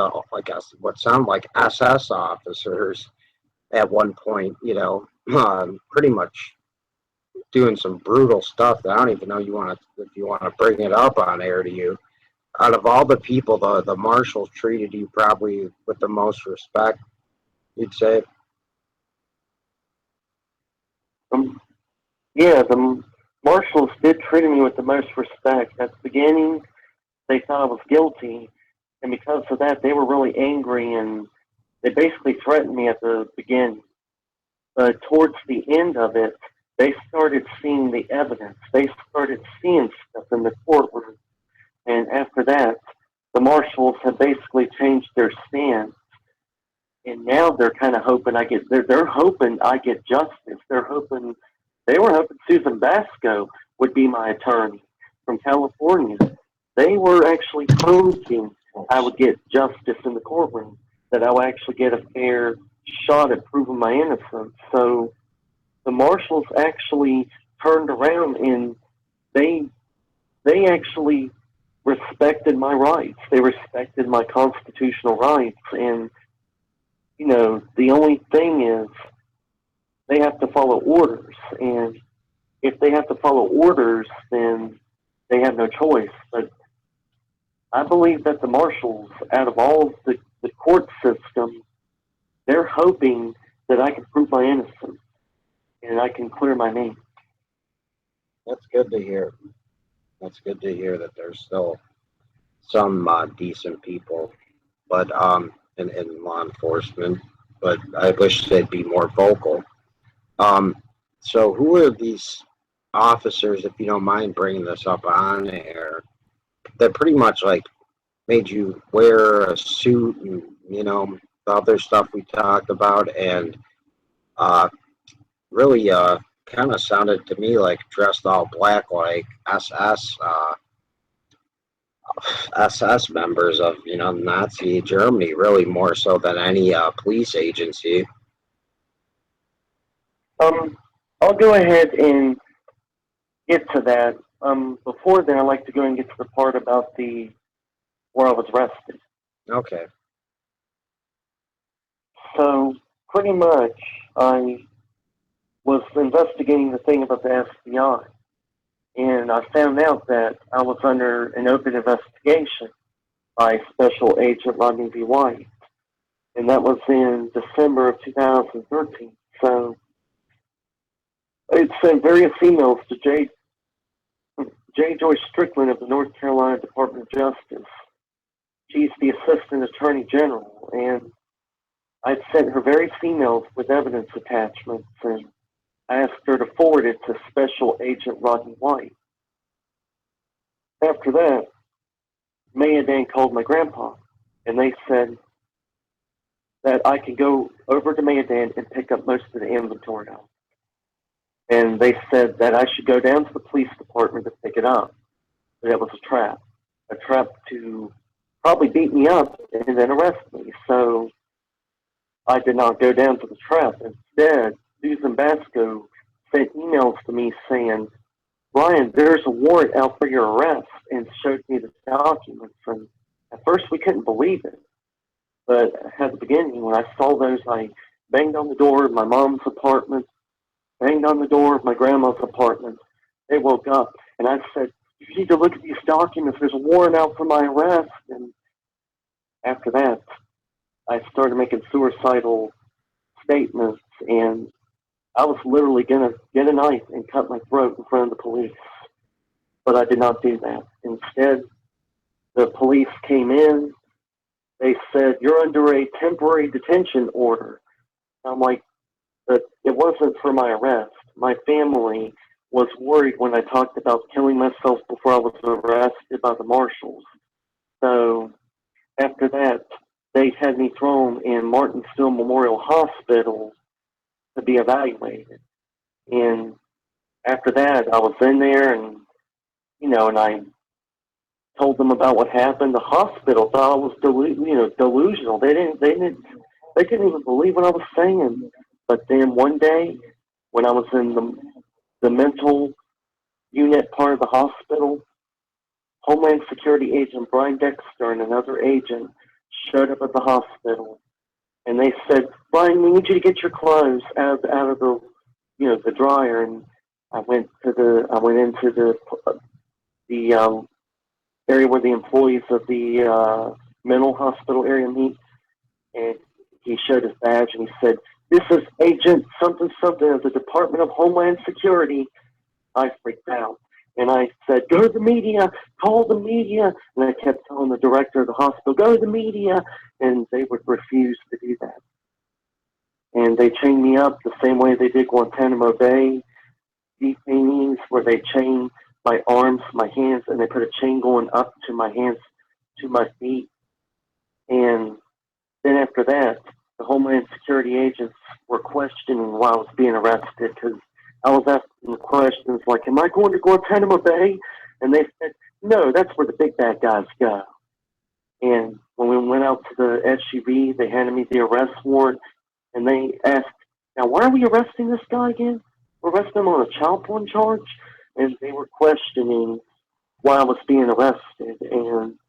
what sound like SS officers at one point, pretty much doing some brutal stuff that I don't even know if you want to bring it up on air to you. Out of all the people, the marshals treated you probably with the most respect, you'd say.
Yeah, the marshals did treat me with the most respect. At the beginning, they thought I was guilty, and because of that, they were really angry, and they basically threatened me at the beginning. But towards the end of it, they started seeing the evidence. They started seeing stuff in the courtroom. And after that, the marshals have basically changed their stance. And now they're kind of hoping they're hoping I get justice. They were hoping Susan Basco would be my attorney from California. They were actually hoping I would get justice in the courtroom, that I would actually get a fair shot at proving my innocence. So the marshals actually turned around and they actually respected my rights. They respected my constitutional rights. And, you know, the only thing is they have to follow orders. And if they have to follow orders, then they have no choice. But I believe that the marshals, out of all the court system, they're hoping that I can prove my innocence and I can clear my name.
That's good to hear. That's good to hear that there's still some decent people, but in law enforcement. But I wish they'd be more vocal. So who are these officers, if you don't mind bringing this up on air, that pretty much like made you wear a suit and, you know, the other stuff we talked about, and really kind of sounded to me like dressed all black, like SS members of, you know, Nazi Germany, really more so than any police agency.
I'll go ahead and get to that. Before then, I'd like to go and get to the part about where I was arrested.
Okay.
So pretty much, I was investigating the thing about the FBI, and I found out that I was under an open investigation by Special Agent Rodney V. White, and that was in December of 2013. So I sent various emails to J. Joyce Strickland of the North Carolina Department of Justice. She's the Assistant Attorney General, and I'd sent her various emails with evidence attachments, and I asked her to forward it to Special Agent Rodney White. After that, Mayadan called my grandpa, and they said that I could go over to Mayadan and pick up most of the inventory out. And they said that I should go down to the police department to pick it up. But it was a trap to probably beat me up and then arrest me. So I did not go down to the trap. Instead, Susan Basco sent emails to me saying, "Ryan, there's a warrant out for your arrest," and showed me the documents. And at first we couldn't believe it. But at the beginning, when I saw those, I banged on the door of my mom's apartment, banged on the door of my grandma's apartment. They woke up, and I said, "You need to look at these documents. There's a warrant out for my arrest." And after that, I started making suicidal statements, and I was literally going to get a knife and cut my throat in front of the police. But I did not do that. Instead, the police came in. They said, "You're under a temporary detention order." I'm like, but it wasn't for my arrest. My family was worried when I talked about killing myself before I was arrested by the marshals. So after that, they had me thrown in Martinsville Memorial Hospital to be evaluated. And after that, I was in there, and and I told them about what happened. The hospital thought I was delusional. They couldn't even believe what I was saying. But then one day, when I was in the mental unit part of the hospital, Homeland Security agent Brian Dexter and another agent showed up at the hospital, and they said, "Brian, we need you to get your clothes out of the dryer." And I went into the area where the employees of the mental hospital area meet, and he showed his badge and he said, "This is Agent something something of the Department of Homeland Security." I freaked out. And I said, "Go to the media, call the media." And I kept telling the director of the hospital, "Go to the media." And they would refuse to do that. And they chained me up the same way they did Guantanamo Bay detainees, where they chain my arms, my hands, and they put a chain going up to my hands, to my feet. And then after that, the Homeland Security agents were questioning why I was being arrested, because I was asking the questions like, "Am I going to Guantanamo Bay?" And they said, "No, that's where the big bad guys go." And when we went out to the SUV, they handed me the arrest warrant, and they asked, "Now, why are we arresting this guy again? We're arresting him on a child porn charge?" And they were questioning why I was being arrested. And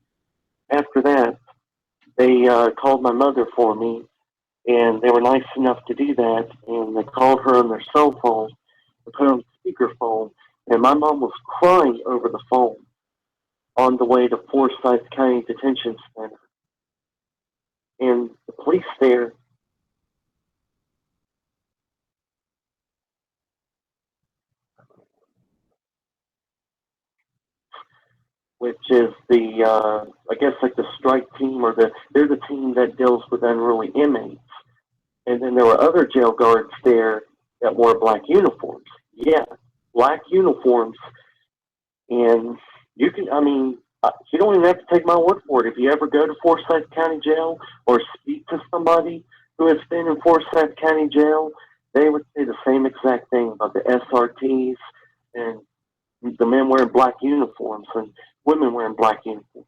after that, they called my mother for me, and they were nice enough to do that. And they called her on their cell phone and put her on speakerphone. And my mom was crying over the phone on the way to Forsyth County Detention Center. And the police there, which is the, I guess like the strike team, or they're the team that deals with unruly inmates. And then there were other jail guards there that wore black uniforms. Yeah, black uniforms. And you can, I mean, you don't even have to take my word for it. If you ever go to Forsyth County Jail or speak to somebody who has been in Forsyth County Jail, they would say the same exact thing about the SRTs and the men wearing black uniforms and women wearing black uniforms.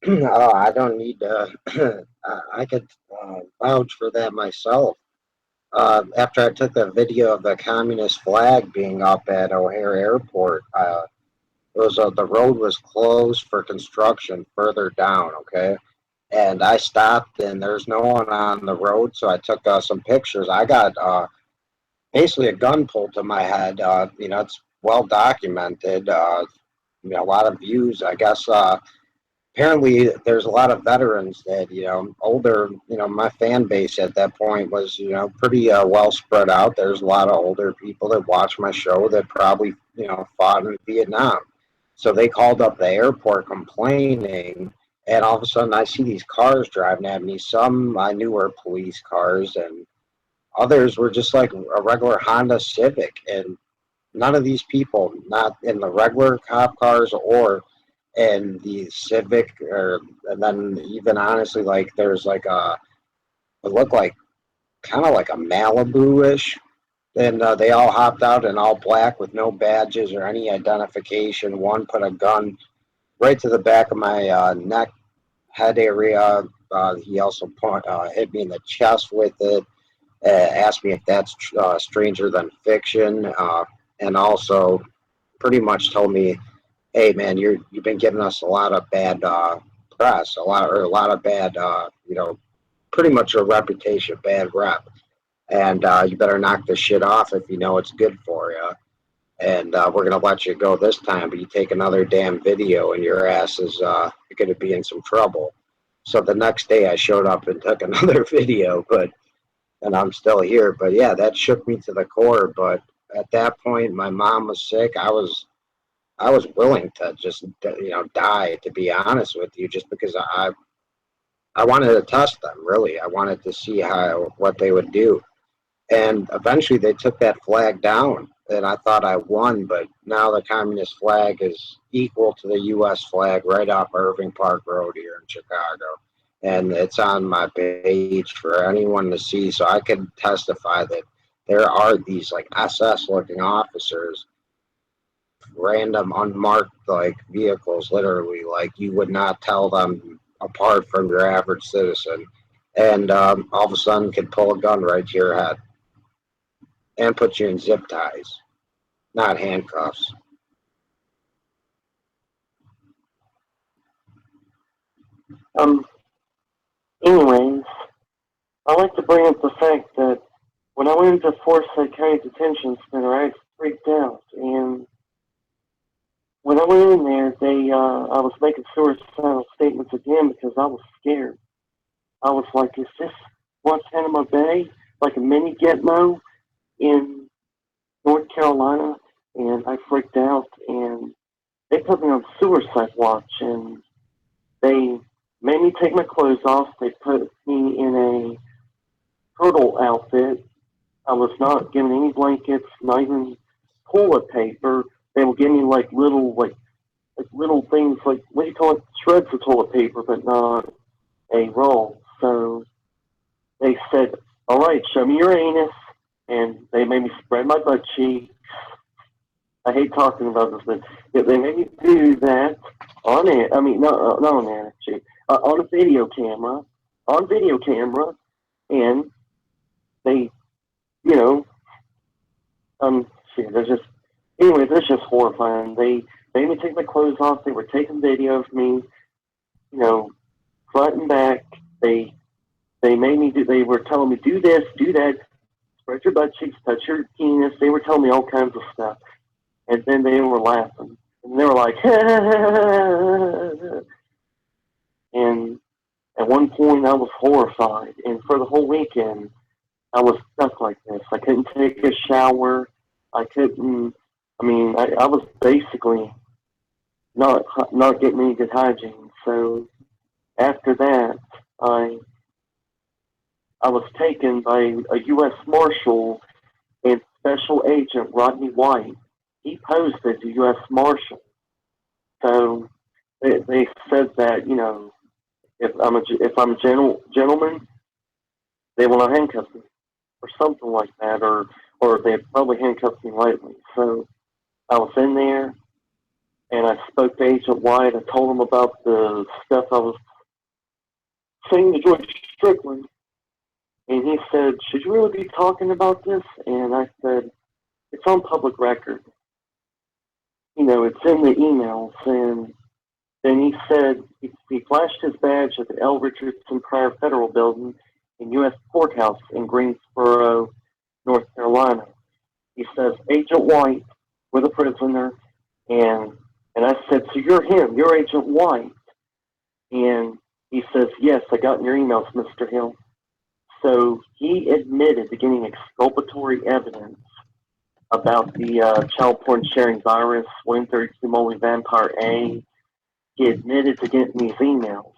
Oh, I don't need to. I could vouch for that myself. After I took the video of the communist flag being up at O'Hare Airport, the road was closed for construction further down. Okay, and I stopped, and there's no one on the road, so I took some pictures. I got basically a gun pulled to my head. It's well documented. A lot of views. I guess apparently there's a lot of veterans that, older, my fan base at that point was, pretty well spread out. There's a lot of older people that watch my show that probably, fought in Vietnam. So they called up the airport complaining, and all of a sudden I see these cars driving at me. Some I knew were police cars, and others were just like a regular Honda Civic. And none of these people, not in the regular cop cars or in the Civic, and then even honestly, like there's like it looked like kind of like a Malibu-ish. And they all hopped out in all black with no badges or any identification. One put a gun right to the back of my neck, head area. He also hit me in the chest with it. Asked me if that's stranger than fiction, and also pretty much told me, "Hey man, you've been giving us a lot of bad press, a lot of bad, pretty much a reputation, bad rep, and you better knock this shit off if you know it's good for you. And we're gonna let you go this time, but you take another damn video, and your ass is you're gonna be in some trouble." So the next day, I showed up and took another video, and I'm still here. But yeah, that shook me to the core. But at that point, my mom was sick. I was willing to just die, to be honest with you, just because I wanted to test them. Really, I wanted to see what they would do. And eventually, they took that flag down, and I thought I won. But now the communist flag is equal to the U.S. flag right off Irving Park Road here in Chicago. And it's on my page for anyone to see, so I can testify that there are these like SS-looking officers, random unmarked like vehicles, literally, like you would not tell them apart from your average citizen, and all of a sudden could pull a gun right to your head and put you in zip ties, not handcuffs.
Anyways, I like to bring up the fact that when I went into Forsyth County Detention Center, I freaked out. And when I went in there, I was making suicidal statements again because I was scared. I was like, is this Guantanamo Bay, like a mini Gitmo in North Carolina? And I freaked out, and they put me on suicide watch, and they made me take my clothes off. They put me in a turtle outfit. I was not given any blankets, not even toilet paper. They will give me like little things, like, what do you call it, shreds of toilet paper, but not a roll. So they said, all right, show me your anus. And they made me spread my butt cheeks. I hate talking about this, but they made me do that on it. I mean, not on air, on a video camera, and they, you know, shit, anyways, it's just horrifying. They made me take my clothes off. They were taking video of me, you know, front and back. They made me do. They were telling me, do this, do that, spread your butt cheeks, touch your penis. They were telling me all kinds of stuff. And then they were laughing. And they were like, and at one point I was horrified. And for the whole weekend, I was stuck like this. I couldn't take a shower. I was basically not getting any good hygiene. So after that, I was taken by a U.S. Marshal and Special Agent Rodney White. He posed as a U.S. Marshal. So they said that, you know, if I'm a gentleman, they will not handcuff me or something like that, or they probably handcuffed me lightly. So I was in there, and I spoke to Agent White. I told him about the stuff I was saying to George Strickland, and he said, should you really be talking about this? And I said, it's on public record. You know, it's in the emails. And then he said, he flashed his badge at the L. Richardson Pryor Federal Building in U.S. Courthouse in Greensboro, North Carolina. He says, Agent White, with a prisoner. And I said, so you're him, you're Agent White. And he says, yes, I got in your emails, Mr. Hill. So he admitted to getting exculpatory evidence about the child porn sharing virus, William 32 Moley Vampire A. He admitted to getting these emails.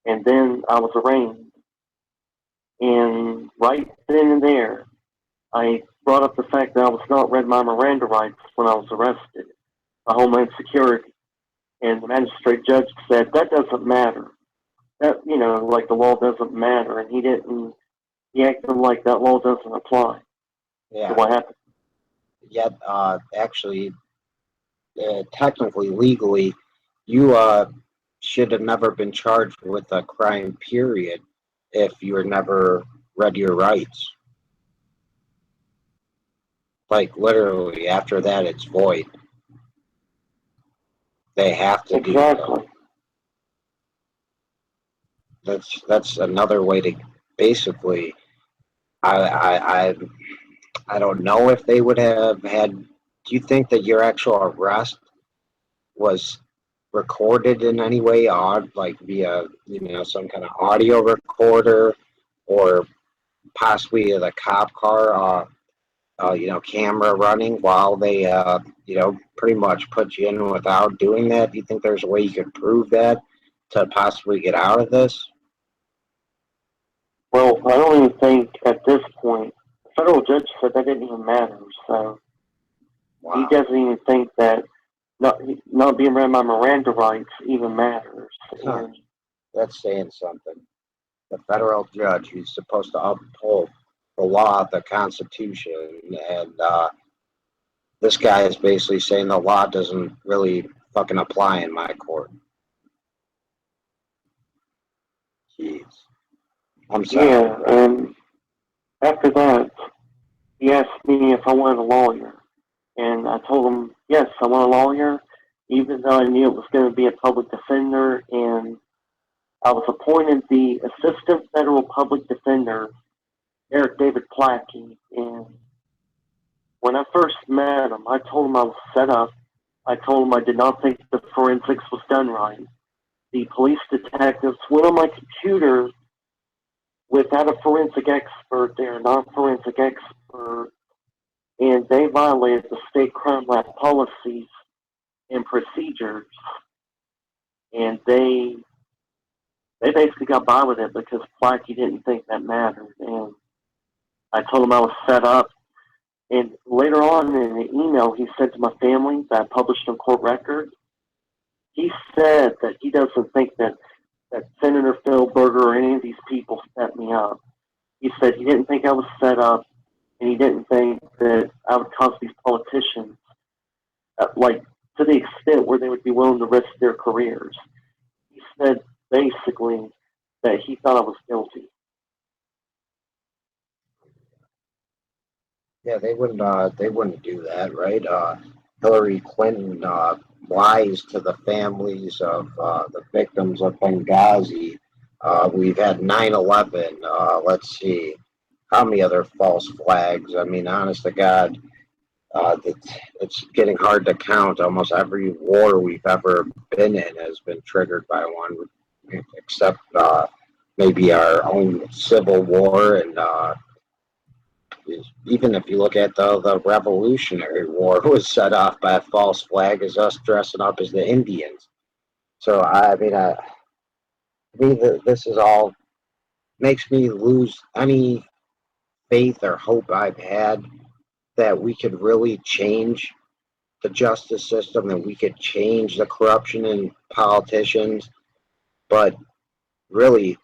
And then I was arraigned. And right then and there, I brought up the fact that I was not read my Miranda rights when I was arrested by Homeland Security. And the magistrate judge said, that doesn't matter. That, you know, like the law doesn't matter. And he acted like that law doesn't apply.
Yeah.
So what happened?
Yet, actually, technically, legally, you should have never been charged with a crime, period, if you were never read your rights. Like, literally, after that, it's void. They have to do
Exactly.
that. That's another way to basically. I don't know if they would have had. Do you think that your actual arrest was recorded in any way, like via, you know, some kind of audio recorder, or possibly the cop car, you know, camera running while they, you know, pretty much put you in without doing that? Do you think there's a way you could prove that to possibly get out of this?
Well, I don't even think at this point, the federal judge said that didn't even matter. So
Wow.
he doesn't even think that not being read my Miranda rights even matters.
Huh.
And
That's saying something. The federal judge who's supposed to uphold the law, the Constitution, and this guy is basically saying the law doesn't really fucking apply in my court. Jeez. I'm sorry.
yeah, and after that, he asked me if I wanted a lawyer. And I told him, yes, I want a lawyer, even though I knew it was going to be a public defender. And I was appointed the Assistant Federal Public Defender, Eric David Plackey. And when I first met him, I told him I was set up. I told him I did not think the forensics was done right. The police detectives went on my computer without a forensic expert. They're not a forensic expert, and they violated the state crime lab policies and procedures. And they basically got by with it because Plackey didn't think that mattered. And I told him I was set up. And later on in an email he sent to my family that I published on court record, he said that he doesn't think that Senator Phil Berger or any of these people set me up. He said he didn't think I was set up, and he didn't think that I would cause these politicians, like, to the extent where they would be willing to risk their careers. He said basically that he thought I was guilty.
Yeah, they wouldn't do that, right? Hillary Clinton lies to the families of the victims of Benghazi. We've had 9/11. Let's see, how many other false flags? I mean, honest to God, it's getting hard to count. Almost every war we've ever been in has been triggered by one, except maybe our own Civil War. And even if you look at the Revolutionary War, it was set off by a false flag as us dressing up as the Indians. So I mean, this is all makes me lose any faith or hope I've had that we could really change the justice system and we could change the corruption in politicians. But really,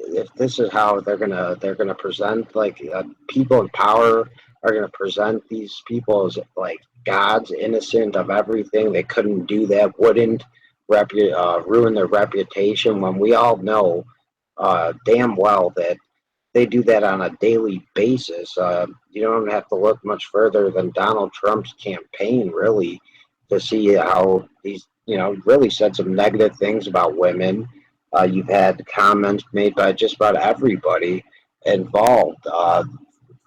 if this is how they're gonna present, like, people in power are gonna present these people as like gods, innocent of everything, they couldn't do that, wouldn't ruin their reputation, when we all know damn well that they do that on a daily basis. You don't have to look much further than Donald Trump's campaign, really, to see how he's, really said some negative things about women. You've had comments made by just about everybody involved,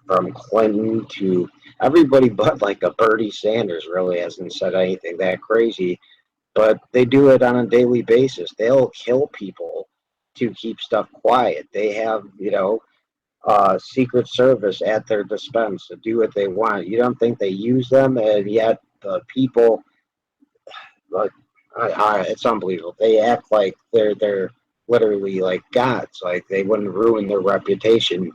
from Clinton to everybody, but like a Bernie Sanders really hasn't said anything that crazy. But they do it on a daily basis. They'll kill people to keep stuff quiet. They have, Secret Service at their dispense to do what they want. You don't think they use them, and yet the people, like, it's unbelievable. They act like they're literally like gods. Like they wouldn't ruin their reputation.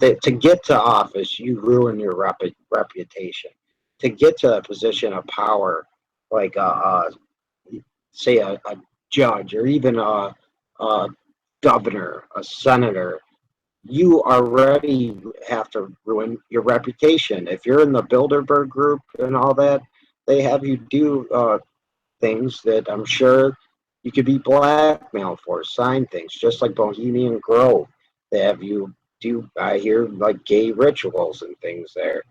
To get to office, you ruin your reputation. To get to a position of power, like say a judge or even a governor, a senator, you already have to ruin your reputation. If you're in the Bilderberg group and all that, they have you do things that I'm sure you could be blackmailed for, sign things, just like Bohemian Grove. They have you do, I hear, like gay rituals and things there,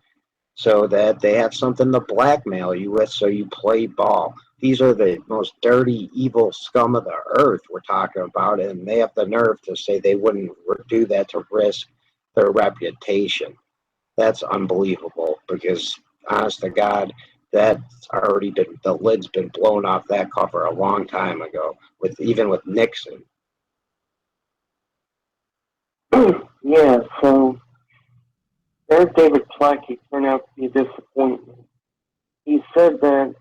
so that they have something to blackmail you with, so you play ball. These are the most dirty, evil scum of the earth we're talking about, and they have the nerve to say they wouldn't do that to risk their reputation. That's unbelievable, because honest to God, that's already been, the lid's been blown off that cover a long time ago, even with Nixon.
Yeah, so Eric David Plackey turned out to be a disappointment. He said that,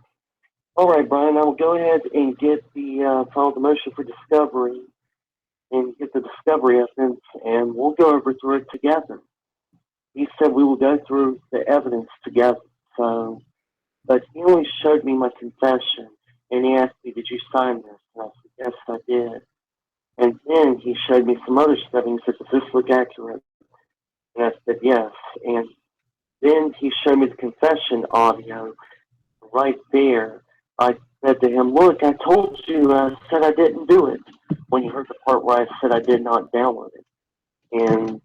all right, Brian, I will go ahead and get file the motion for discovery and get the discovery evidence, and we'll go over through it together. He said we will go through the evidence together. So, but he only showed me my confession, and he asked me, did you sign this? And I said, yes, I did. And then he showed me some other stuff, and he said, does this look accurate? And I said, yes. And then he showed me the confession audio right there. I said to him, look, I told you, I said I didn't do it, when he heard the part where I said I did not download it. And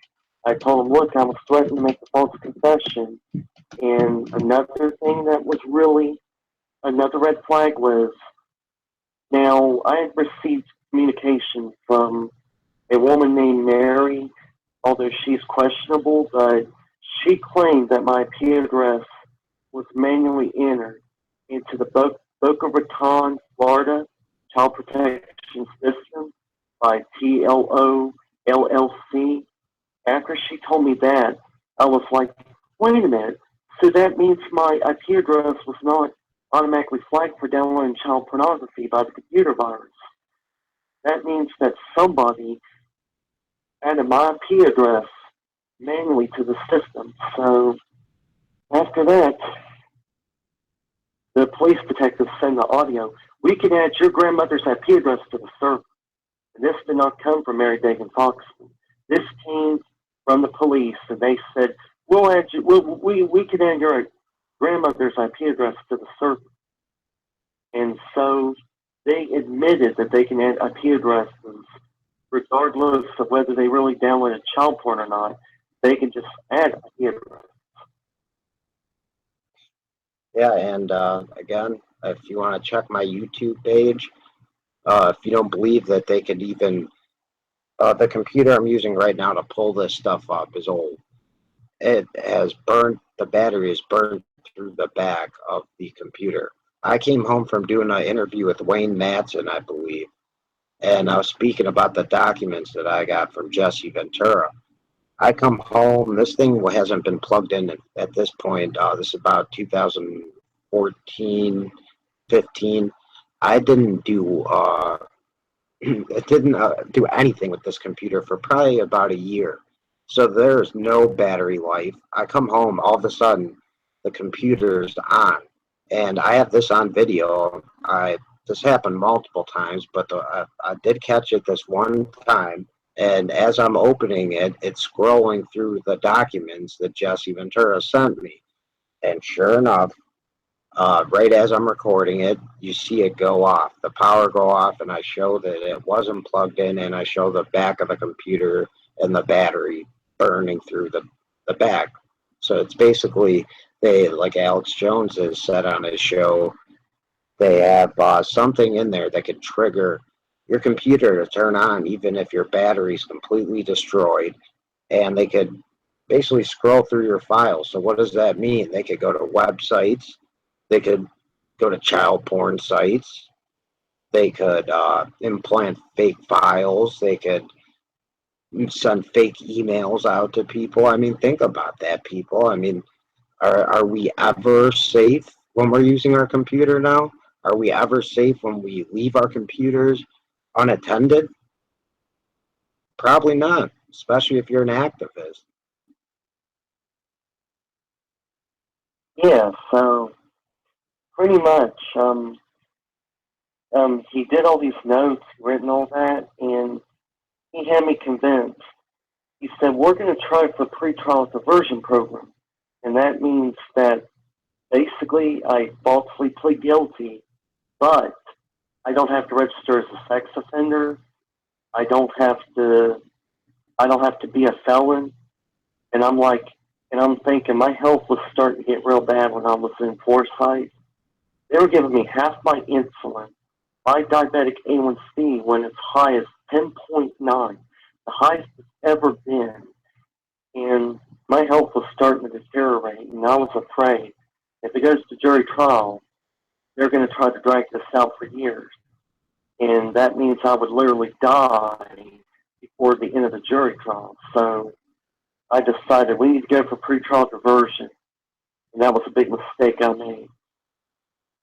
I told him, look, I was threatened to make a false confession. And another thing that was really another red flag was, now I had received communication from a woman named Mary, although she's questionable, but she claimed that my IP address was manually entered into the Boca Raton, Florida Child Protection System by TLO LLC. After she told me that, I was like, wait a minute. So that means my IP address was not automatically flagged for downloading child pornography by the computer virus. That means that somebody added my IP address manually to the system. So after that, the police detectives send the audio. We can add your grandmother's IP address to the server. And this did not come from Mary Dagan Foxman. This came from the police, and they said, we'll add you, we can add your grandmother's IP address to the server. And so they admitted that they can add IP addresses regardless of whether they really downloaded child porn or not. They can just add IP address.
Yeah, and again, if you want to check my YouTube page, if you don't believe that they could even, the computer I'm using right now to pull this stuff up is old. It has burned, the battery is burned through the back of the computer. I came home from doing an interview with Wayne Madsen, I believe, and I was speaking about the documents that I got from Jesse Ventura. I come home, this thing hasn't been plugged in at this point. This is about 2014, 15. I didn't do it didn't do anything with this computer for probably about a year. So there's no battery life. I come home, all of a sudden, the computer's on, and I have this on video. This happened multiple times, but I did catch it this one time. And as I'm opening it, it's scrolling through the documents that Jesse Ventura sent me. And sure enough, right as I'm recording it, you see it go off, the power go off, and I show that it wasn't plugged in, and I show the back of the computer and the battery burning through the back. So it's basically, they, like Alex Jones has said on his show, they have something in there that could trigger your computer to turn on even if your battery's completely destroyed, and they could basically scroll through your files. So what does that mean? They could go to websites, they could go to child porn sites, they could implant fake files, they could send fake emails out to people. I mean, think about that, people. I mean, are we ever safe when we're using our computer now? Are we ever safe when we leave our computers unattended? Probably not, especially if you're an activist.
Yeah, so pretty much, he did all these notes, written all that, and he had me convinced. He said, we're going to try for pretrial diversion program. And that means that basically I falsely plead guilty, but I don't have to register as a sex offender. I don't have to be a felon. And I'm thinking my health was starting to get real bad when I was in Forsyth. They were giving me half my insulin. My diabetic A1C went as high as 10.9, the highest it's ever been. And my health was starting to deteriorate, and I was afraid if it goes to jury trial, they're going to try to drag this out for years. And that means I would literally die before the end of the jury trial. So I decided we need to go for pretrial diversion. And that was a big mistake I made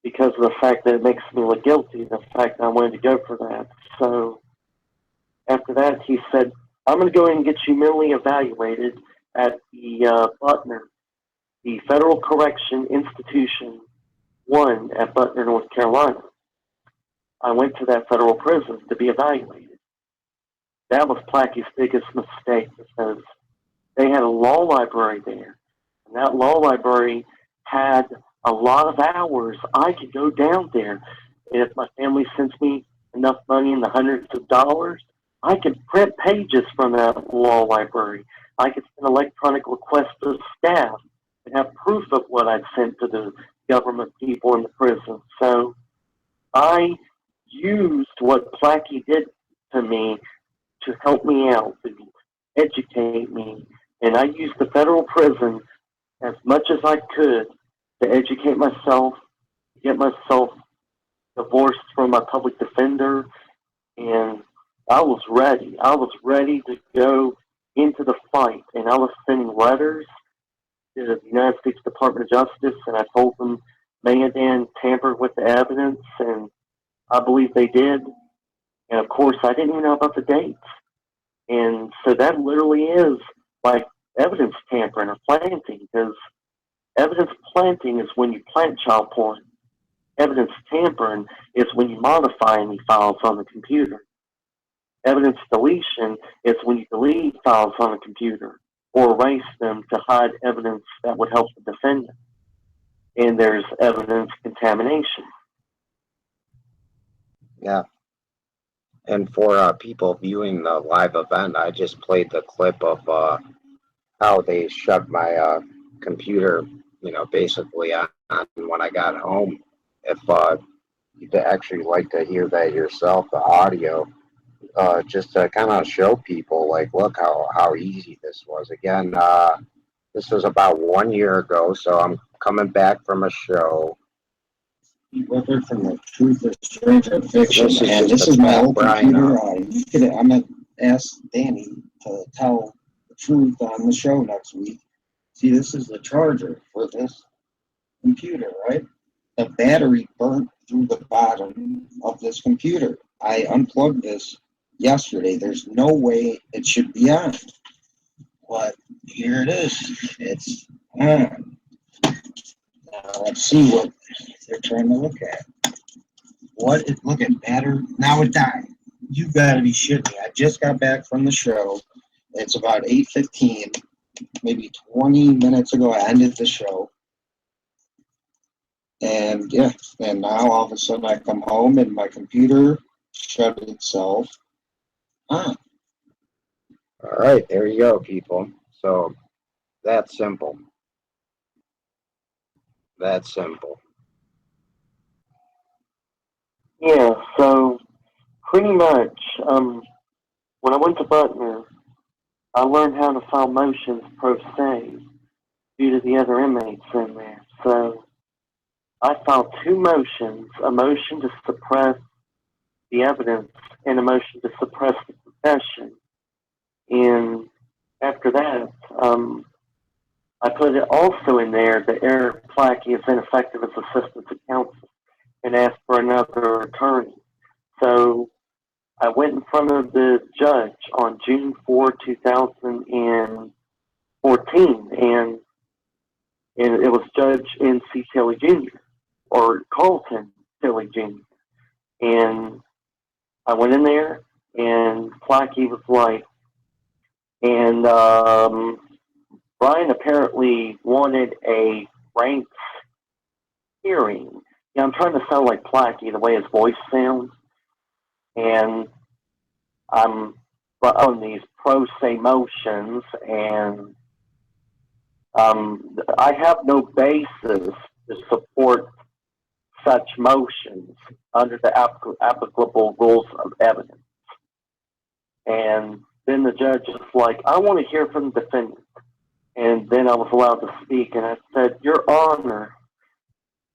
because of the fact that it makes me look guilty, the fact that I wanted to go for that. So after that, he said, I'm going to go in and get you mentally evaluated at the Butner, the Federal Correction Institution 1 at Butner, North Carolina. I went to that federal prison to be evaluated. That was Placky's biggest mistake because they had a law library there. And that law library had a lot of hours. I could go down there. And if my family sends me enough money in the hundreds of dollars, I could print pages from that law library. I could send electronic requests to staff and have proof of what I'd sent to the government people in the prison. So I used what Plackey did to me to help me out, to educate me. And I used the federal prison as much as I could to educate myself, get myself divorced from my public defender, and I was ready. I was ready to go into the fight, and I was sending letters to the United States Department of Justice, and I told them Mayodan tampered with the evidence, and I believe they did. And of course, I didn't even know about the dates. And so that literally is like evidence tampering or planting, because evidence planting is when you plant child porn. Evidence tampering is when you modify any files on the computer. Evidence deletion is when you delete files on a computer or erase them to hide evidence that would help the defendant. And there's evidence contamination.
Yeah. And for people viewing the live event, I just played the clip of how they shut my computer, basically on when I got home. If you'd actually like to hear that yourself, the audio, just to kind of show people, like, look how easy this was. Again, this was about 1 year ago, so I'm coming back from a show.
Weather from the Truth is Stranger than Fiction,
This is
and
just
this
a
is my
Pat
old
Bryan,
computer. I'm gonna ask Danny to tell the truth on the show next week. See, this is the charger for this computer, right? The battery burnt through the bottom of this computer. I unplugged this yesterday. There's no way it should be on, but here it is. It's on. Now let's see what they're trying to look at. Look at batter. Now it died. You gotta be shitting me. I just got back from the show. It's about 8:15, maybe 20 minutes ago I ended the show. And yeah, and now all of a sudden I come home and my computer shut itself on.
All right, there you go, people. So that's simple. That's simple.
Yeah, so pretty much, when I went to Butner, I learned how to file motions pro se due to the other inmates in there. So I filed two motions, a motion to suppress the evidence and a motion to suppress the confession. And after that, I put it also in there that Eric Plackey is ineffective as assistant to counsel and asked for another attorney. So I went in front of the judge on June 4, 2014, and it was Judge N.C. Tilley Jr., or Carlton Tilley Jr. And I went in there, and Plackey was like, and Brian apparently wanted a ranked hearing. Yeah, I'm trying to sound like Plackey, the way his voice sounds. And I'm on these pro se motions, and I have no basis to support such motions under the applicable rules of evidence. And then the judge was like, I want to hear from the defendant. And then I was allowed to speak, and I said, Your Honor,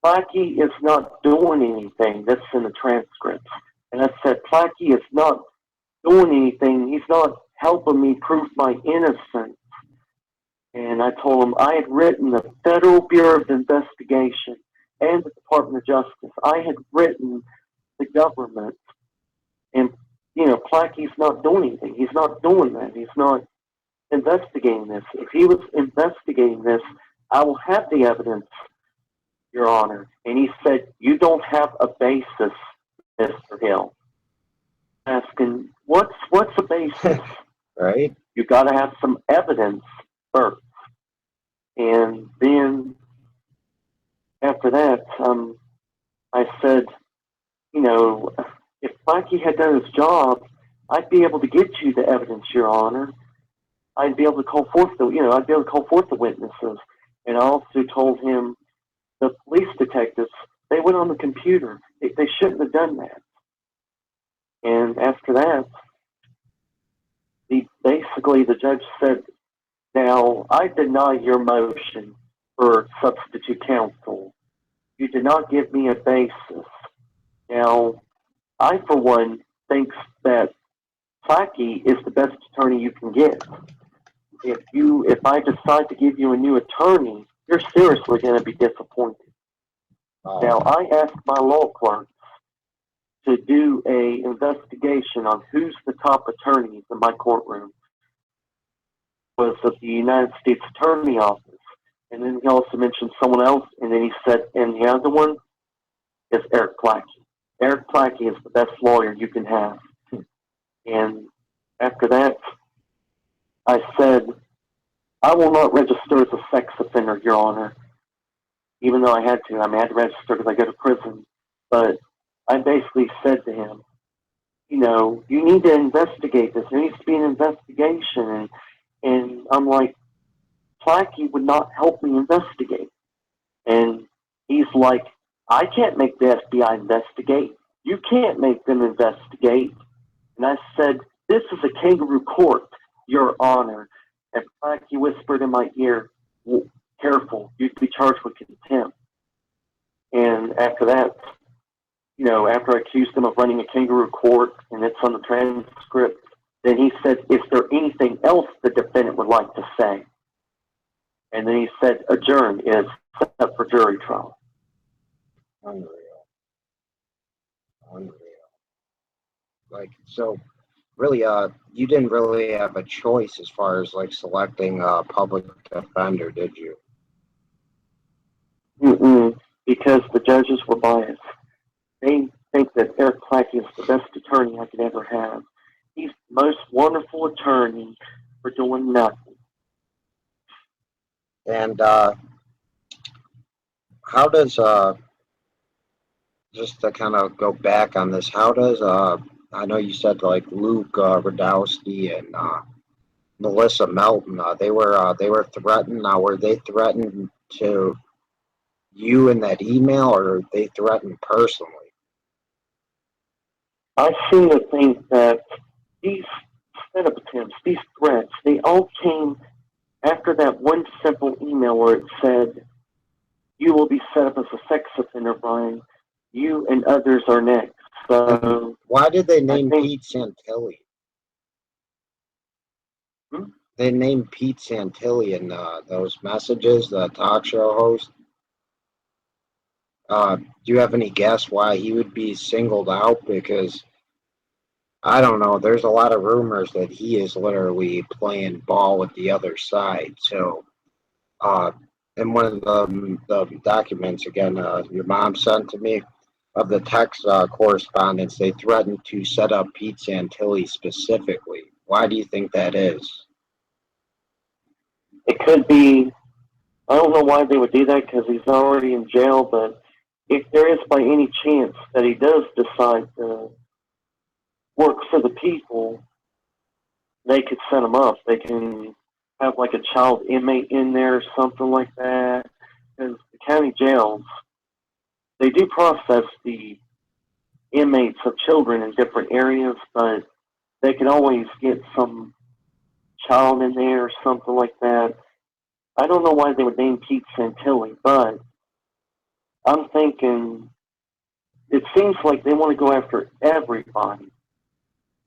Plackey is not doing anything. That's in the transcript. And I said, Plackey is not doing anything. He's not helping me prove my innocence. And I told him I had written the Federal Bureau of Investigation and the Department of Justice. I had written the government. And, Plackey's not doing anything. He's not doing that. He's not investigating this. If he was investigating this, I will have the evidence, Your Honor. And he said, you don't have a basis, Mr. Hill. Asking, what's a basis?
Right?
You got to have some evidence first. And then after that, I said, if Plackey had done his job, I'd be able to get you the evidence, Your Honor. I'd be able to call forth the witnesses. And I also told him the police detectives, they went on the computer. They shouldn't have done that. And after that, the judge said, now, I deny your motion for substitute counsel. You did not give me a basis. Now, I, for one, think that Plackey is the best attorney you can get. If I decide to give you a new attorney, you're seriously going to be disappointed. Now, I asked my law clerk to do a investigation on who's the top attorneys in my courtroom. It was of the United States Attorney Office. And then he also mentioned someone else, and then he said, and the other one is Eric Plackey. Eric Plackey is the best lawyer you can have. And after that, I said, I will not register as a sex offender, Your Honor. Even though I had to. I had to register because I go to prison. But I basically said to him, you know, you need to investigate this. There needs to be an investigation. And I'm like, Plackey would not help me investigate. And he's like, I can't make the FBI investigate. You can't make them investigate. And I said, this is a kangaroo court, Your Honor. And Plackey whispered in my ear, well, careful, you'd be charged with contempt. And after that, you know, after I accused him of running a kangaroo court, and it's on the transcript, then he said, is there anything else the defendant would like to say? And then he said, adjourn is set up for jury trial.
Unreal. Like, so really, you didn't really have a choice as far as like selecting a public defender, did you?
Because the judges were biased. They think that Eric Plackey is the best attorney I could ever have. He's the most wonderful attorney for doing nothing.
And how does just to kind of go back on this, how does I know you said like Luke Radowski and Melissa Melton, they were threatened. Now, were they threatened to you in that email, or were they threatened personally?
I seem to think that these setup attempts, these threats, they all came after that one simple email where it said, you will be set up as a sex offender, Brian. You and others are next. So
why did they name Pete Santilli? They named Pete Santilli in those messages, the talk show host. Do you have any guess why he would be singled out? Because I don't know. There's a lot of rumors that he is literally playing ball with the other side. So, in one of the documents, again, your mom sent to me, of the text correspondence, they threatened to set up Pete Santilli specifically. Why do you think that is?
it could be, I don't know why they would do that because he's already in jail, but if there is by any chance that he does decide to work for the people, they could set him up. They can have like a child inmate in there or something like that. Because the county jails, they do process the inmates of children in different areas, but they can always get some child in there or something like that. I don't know why they would name Pete Santilli, but I'm thinking it seems like they want to go after everybody.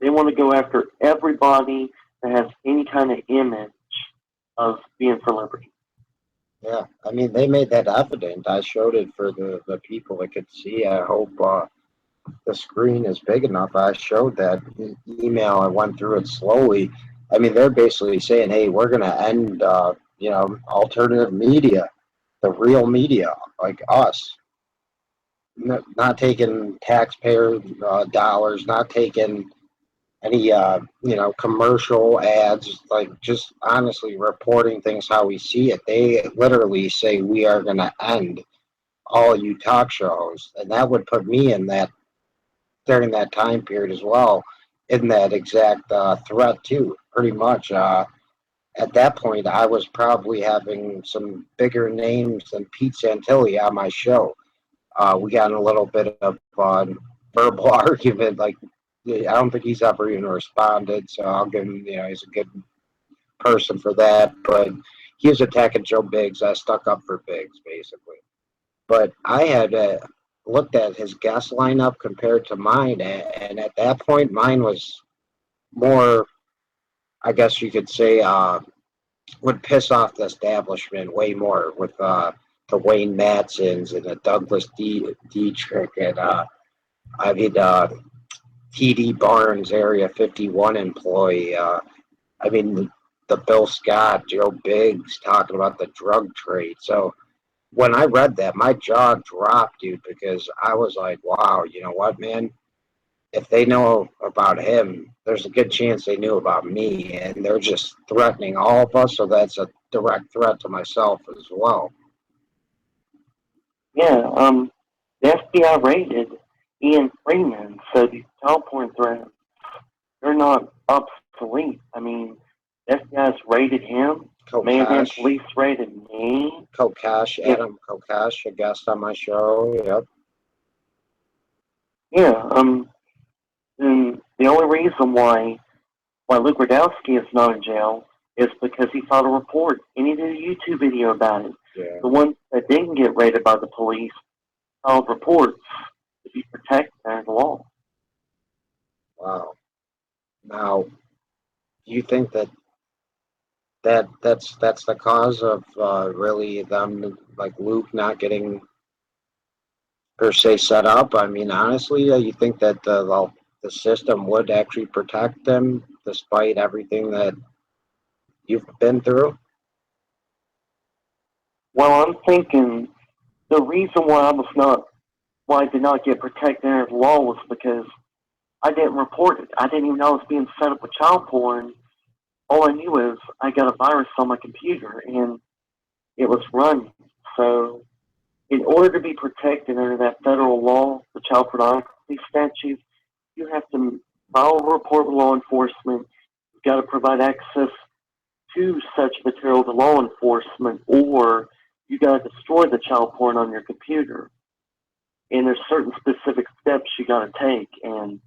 They want to go after everybody that has any kind of image of being for liberty.
Yeah, I mean, they made that evident. I showed it for the people that could see. I hope the screen is big enough. I showed that email. I went through it slowly. I mean, they're basically saying, hey, we're going to end, alternative media, the real media, like us. Not taking taxpayer dollars, not taking any, commercial ads, like just honestly reporting things how we see it. They literally say we are going to end all you talk shows. And that would put me in that, during that time period as well, in that exact threat too, pretty much. At that point, I was probably having some bigger names than Pete Santilli on my show. We got in a little bit of verbal argument, like, I don't think he's ever even responded, so I'll give him, he's a good person for that. But he was attacking Joe Biggs. I stuck up for Biggs, basically. But I had looked at his guest lineup compared to mine, and at that point, mine was more, I guess you could say, would piss off the establishment way more with the Wayne Matsons and the Douglas Dietrich and TD Barnes, Area 51 employee. The Bill Scott, Joe Biggs talking about the drug trade. So when I read that, my jaw dropped, dude, because I was like, wow, you know what, man? If they know about him, there's a good chance they knew about me, and they're just threatening all of us. So that's a direct threat to myself as well.
Yeah, the FBI raided Ian Freeman, so these child porn threats, they're not obsolete. I mean, the FBI's raided him. Mayhem
Kokash,
Police raided me.
Kokash, Adam Kokash, a guest on my show. Yep.
Yeah, and the only reason why Luke Radowski is not in jail is because he filed a report and he did a YouTube video about it.
Yeah.
The ones that didn't get raided by the police filed reports to be protected under the law.
Wow. Now, do you think that's the cause of really them, like Luke, not getting per se set up? I mean, honestly, you think that the system would actually protect them despite everything that you've been through?
Well, I'm thinking the reason why I did not get protected under the law was because I didn't report it. I didn't even know I was being set up with child porn. All I knew is I got a virus on my computer and it was running. So in order to be protected under that federal law, the child pornography statute, you have to file a report with law enforcement. You've got to provide access to such material to law enforcement, or you got to destroy the child porn on your computer. And there's certain specific steps you got to take. And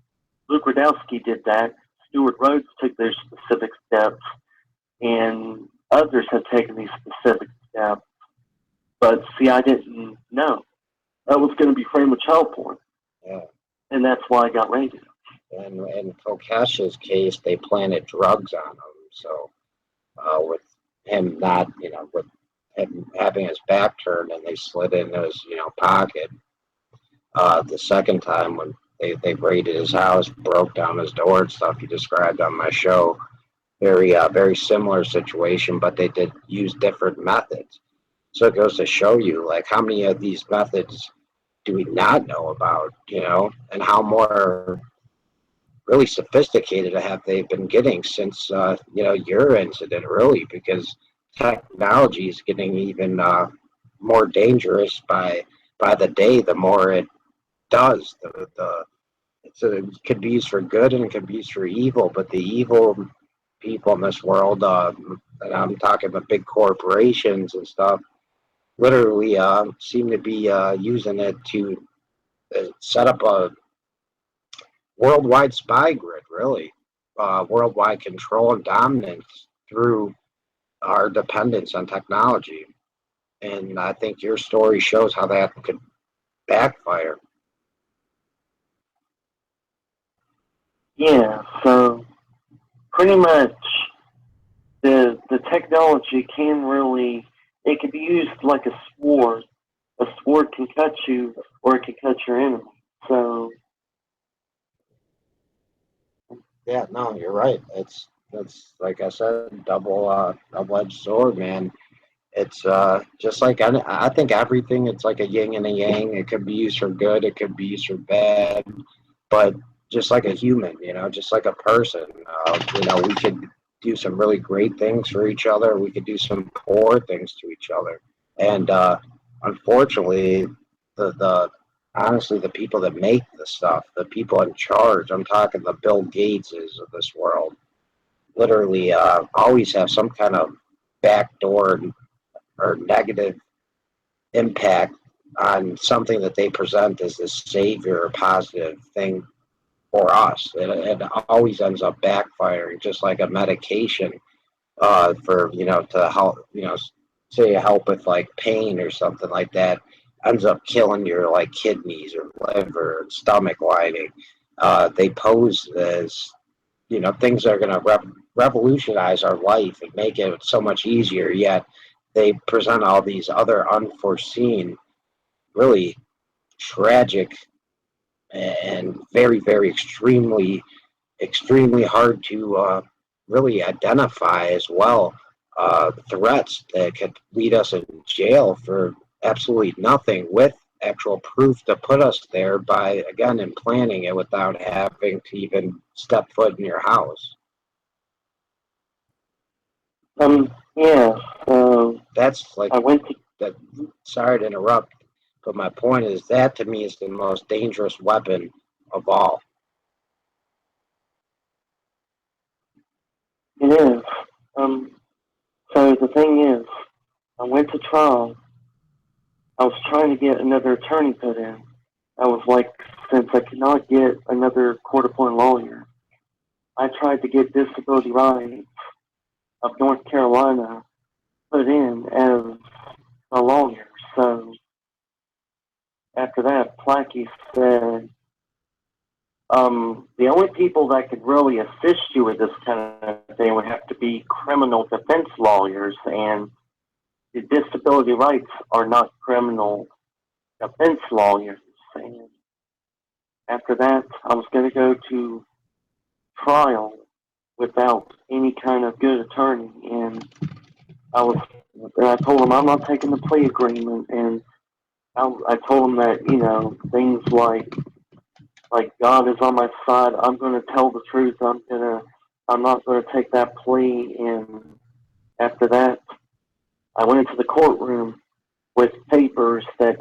Luke Radowski did that. Stuart Rhodes took their specific steps, and others have taken these specific steps. But see, I didn't know that was going to be framed with child porn.
Yeah.
And that's why I got raided.
And in Kokash's case, they planted drugs on him. So with him not, with him having his back turned, and they slid in his, pocket. The second time when they raided his house, broke down his door and stuff, he described on my show. Very similar situation, but they did use different methods. So it goes to show you, like, how many of these methods do we not know about, and how more really sophisticated have they been getting since, your incident, really, because technology is getting even more dangerous by the day, the more it does. It could be used for good and it could be used for evil, but the evil people in this world, and I'm talking about big corporations and stuff, literally seem to be using it to set up a worldwide spy grid, really, worldwide control and dominance through our dependence on technology. And I think your story shows how that could backfire.
Yeah, so pretty much the technology it can be used like a sword. A sword can cut you or it can cut your enemy. So
Yeah, no, you're right. It's like I said, double-edged sword, man. It's just like I think everything. It's like a yin and a yang. It could be used for good. It could be used for bad. But just like a human, just like a person, we could do some really great things for each other. We could do some poor things to each other. And unfortunately, honestly, the people that make the stuff, the people in charge, I'm talking the Bill Gateses of this world, literally always have some kind of backdoor or negative impact on something that they present as this savior or positive thing for us. It always ends up backfiring, just like a medication. for, to help, say help with like pain or something like that, ends up killing your like kidneys or liver and stomach lining. They pose as, things are going to revolutionize our life and make it so much easier, yet they present all these other unforeseen, really tragic and very, very extremely hard to really identify as well. Threats that could lead us in jail for absolutely nothing, with actual proof to put us there by, again, implanting it without having to even step foot in your house.
Yeah,
That's like
I went to,
that. Sorry to interrupt, but my point is that to me is the most dangerous weapon of all.
it is, so the thing is, I went to trial. I was trying to get another attorney put in. I was like, since I could not get another court-appointed lawyer, I tried to get Disability Rights of North Carolina put in as a lawyer. So after that, Plackey said, the only people that could really assist you with this kind of thing would have to be criminal defense lawyers, and the disability rights are not criminal defense lawyers. And after that, I was going to go to trial without any kind of good attorney, and I told him I'm not taking the plea agreement, and I told him that things like God is on my side. I'm going to tell the truth. I'm not going to take that plea. And after that, I went into the courtroom with papers that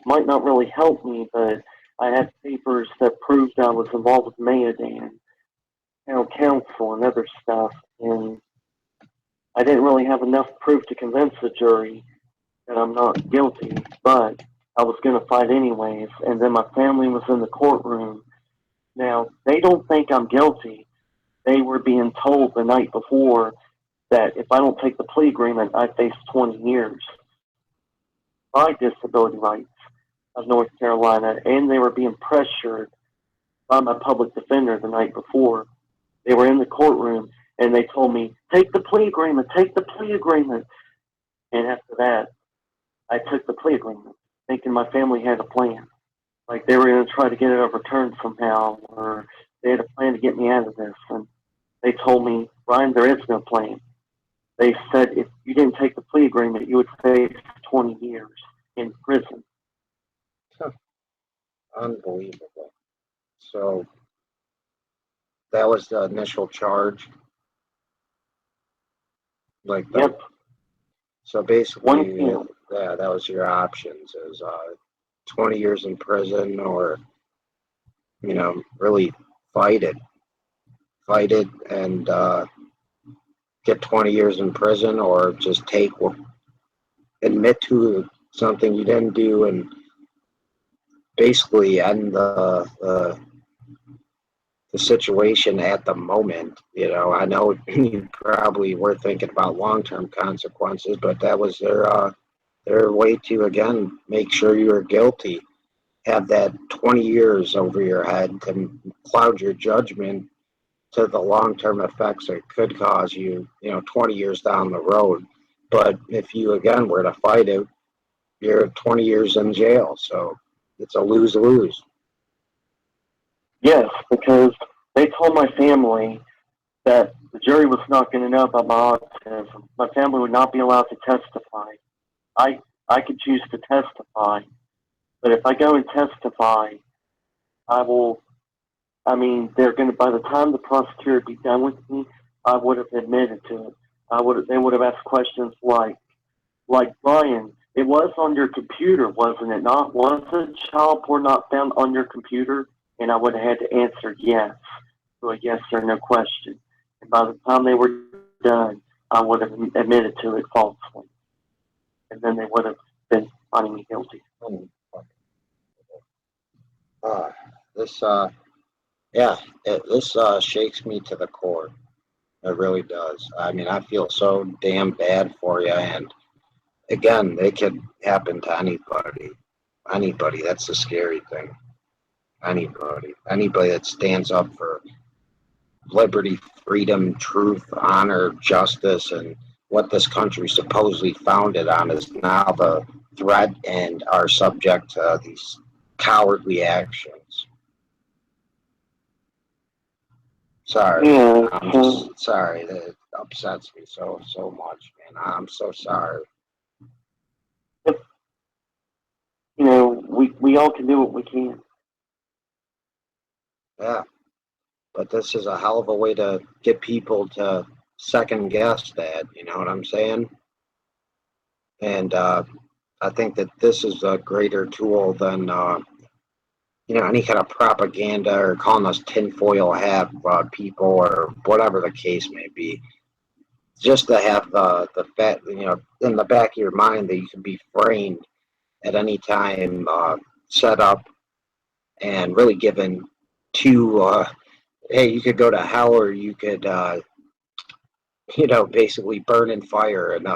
might not really help me, but I had papers that proved I was involved with Mayodan, town council, and other stuff. And I didn't really have enough proof to convince the jury that I'm not guilty, but I was going to fight anyways. And then my family was in the courtroom. Now, they don't think I'm guilty. They were being told the night before that if I don't take the plea agreement, I face 20 years by Disability Rights of North Carolina, and they were being pressured by my public defender the night before. They were in the courtroom, and they told me, take the plea agreement, take the plea agreement. And after that, I took the plea agreement, thinking my family had a plan. Like they were going to try to get it overturned somehow, or they had a plan to get me out of this. And they told me, Ryan, there is no plan. They said if you didn't take the plea agreement, you would face 20 years in prison.
Unbelievable. So that was the initial charge. Like the,
Yep.
So basically,
One count.
yeah, that was your options: is 20 years in prison, or really fight it, and get 20 years in prison, or just admit to something you didn't do, and basically end the situation at the moment. I know you probably were thinking about long-term consequences, but that was their way to, again, make sure you were guilty, have that 20 years over your head to cloud your judgment to the long-term effects it could cause you, 20 years down the road. But if you, again, were to fight it, you're 20 years in jail. So it's a lose-lose.
Yes, because they told my family that the jury was not going to know about my autism. My family would not be allowed to testify. I could choose to testify, but if I go and testify, they're going to, by the time the prosecutor would be done with me, I would have admitted to it. They would have asked questions like, Brian, it was on your computer, wasn't it not? Was the child porn not found on your computer? And I would have had to answer yes to a yes or no question. And by the time they were done, I would have admitted to it falsely. And then they would have been finding me guilty.
This shakes me to the core. It really does. I mean, I feel so damn bad for you. And again, it could happen to anybody. Anybody. That's the scary thing. Anybody. Anybody that stands up for liberty, freedom, truth, honor, justice, and what this country supposedly founded on is now the threat and are subject to these cowardly actions. Sorry.
Yeah,
I'm
so,
just sorry. That it upsets me so much, man. I'm so sorry.
you know, we all can do what we can.
Yeah. But this is a hell of a way to get people to second guess that, you know what I'm saying? And I think that this is a greater tool than any kind of propaganda or calling us tinfoil hat people or whatever the case may be. Just to have the fact, in the back of your mind that you can be framed at any time, set up, and really given to, hey, you could go to hell or you could, basically burn in fire and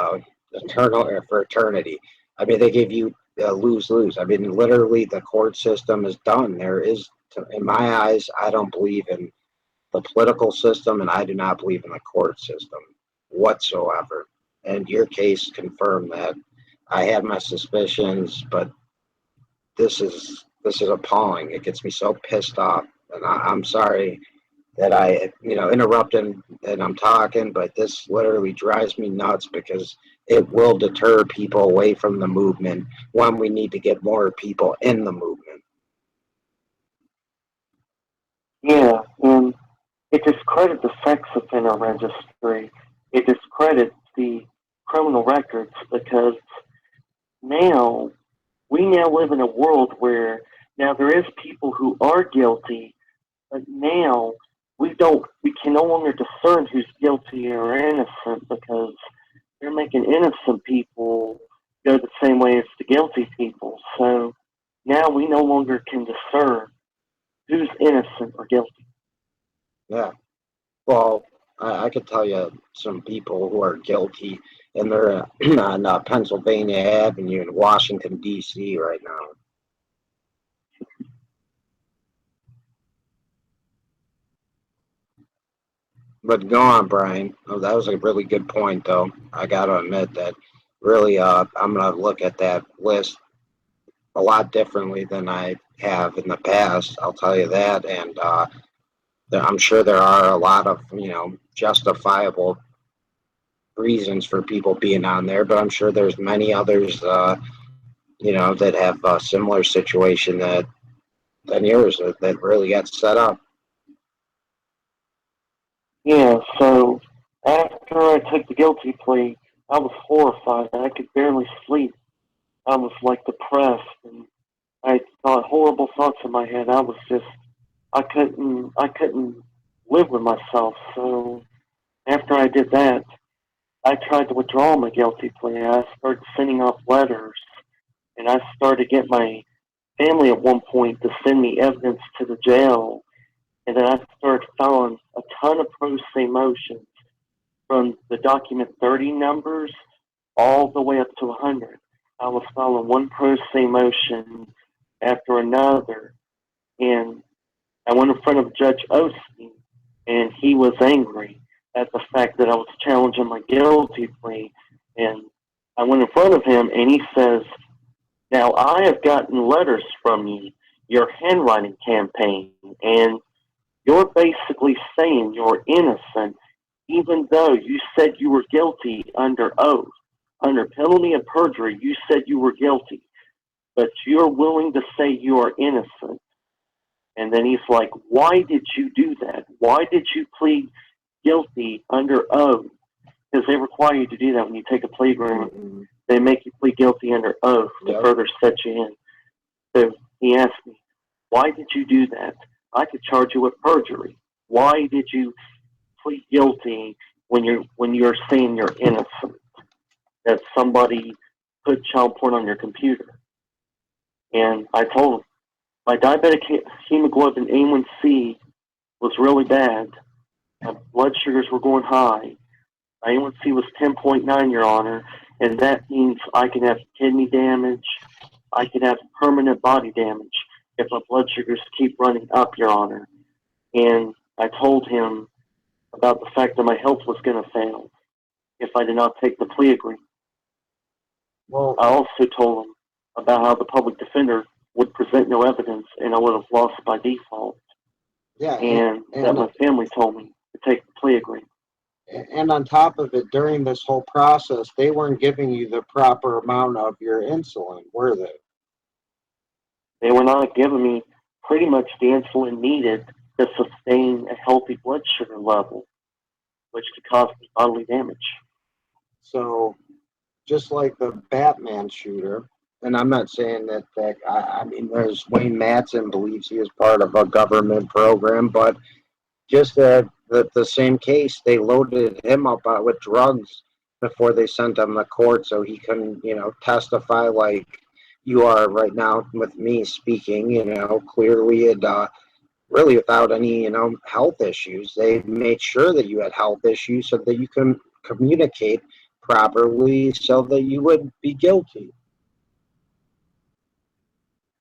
for eternity. I mean, they give you lose-lose. I mean, literally, the court system is done. There is, in my eyes, I don't believe in the political system, and I do not believe in the court system whatsoever. And your case confirmed that. I had my suspicions, but this is appalling. It gets me so pissed off, and I'm sorry that I, interrupted and I'm talking, but this literally drives me nuts because it will deter people away from the movement when we need to get more people in the movement.
Yeah, and it discredits the sex offender registry. It discredits the criminal records because now we now live in a world where now there is people who are guilty, but now we can no longer discern who's guilty or innocent because they're making innocent people go the same way as the guilty people. So now we no longer can discern who's innocent or guilty.
Yeah. Well, I could tell you some people who are guilty, and they're on Pennsylvania Avenue in Washington, D.C. right now. But go on, Brian. Oh, that was a really good point, though. I got to admit that really I'm going to look at that list a lot differently than I have in the past. I'll tell you that. And I'm sure there are a lot of, justifiable reasons for people being on there, but I'm sure there's many others, that have a similar situation than yours that really got set up.
Yeah, so after I took the guilty plea, I was horrified. I could barely sleep. I was like depressed, and I thought horrible thoughts in my head. I couldn't live with myself. So after I did that, I tried to withdraw my guilty plea. I started sending off letters, and I started to get my family at one point to send me evidence to the jail. And then I started filing a ton of pro se motions from the document 30 numbers all the way up to 100. I was filing one pro se motion after another. And I went in front of Judge Osteen, and he was angry at the fact that I was challenging my guilty plea. And I went in front of him, and he says, "Now I have gotten letters from you, your handwriting campaign, and you're basically saying you're innocent, even though you said you were guilty under oath. Under penalty of perjury, you said you were guilty, but you're willing to say you are innocent." And then he's like, "Why did you do that? Why did you plead guilty under oath?" Because they require you to do that when you take a plea agreement. Mm-hmm. They make you plead guilty under oath to further set you in. So he asked me, "Why did you do that? I could charge you with perjury. Why did you plead guilty when you're saying you're innocent? That somebody put child porn on your computer?" And I told him, my diabetic hemoglobin A1C was really bad. My blood sugars were going high. My A1C was 10.9, Your Honor, and that means I can have kidney damage. I can have permanent body damage if my blood sugars keep running up, Your Honor. And I told him about the fact that my health was going to fail if I did not take the plea agreement.
Well,
I also told him about how the public defender would present no evidence and I would have lost by default,
yeah,
and that my family told me to take the plea agreement.
and on top of it, during this whole process, they weren't giving you the proper amount of your insulin, were they?
They were not giving me pretty much the insulin needed to sustain a healthy blood sugar level, which could cause me bodily damage.
So, just like the Batman shooter, and I'm not saying that I mean, there's Wayne Madsen believes he is part of a government program, but just the same case, they loaded him up with drugs before they sent him to court so he can, testify like you are right now with me speaking, clearly and really without any, health issues. They made sure that you had health issues so that you can communicate properly so that you would be guilty.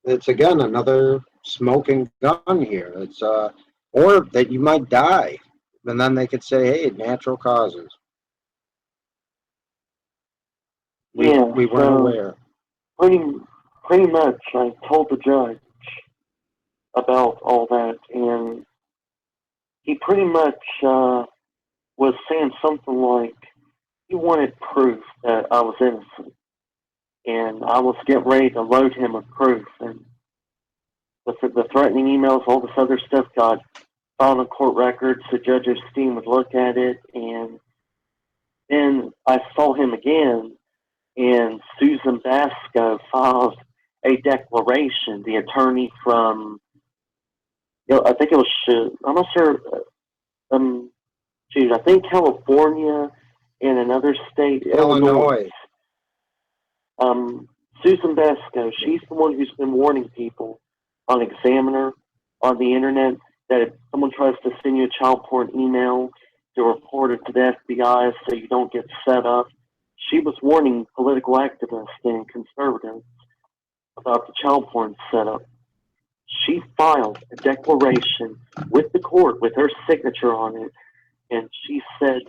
It's again another smoking gun here. It's or that you might die, and then they could say, "Hey, natural causes." We weren't aware.
Pretty much, I told the judge about all that, and he pretty much was saying something like he wanted proof that I was innocent, and I was getting ready to load him with proof, and the threatening emails, all this other stuff got filed on court records, so Judge Osteen would look at it, and then I saw him again, and Susan Basco filed a declaration, the attorney from, I think it was, I'm not sure, I think California and another state,
Illinois.
Susan Basco, she's the one who's been warning people on Examiner, on the internet, that if someone tries to send you a child porn email, to report it to the FBI so you don't get set up. She was warning political activists and conservatives about the child porn setup. She filed a declaration with the court with her signature on it, and she said,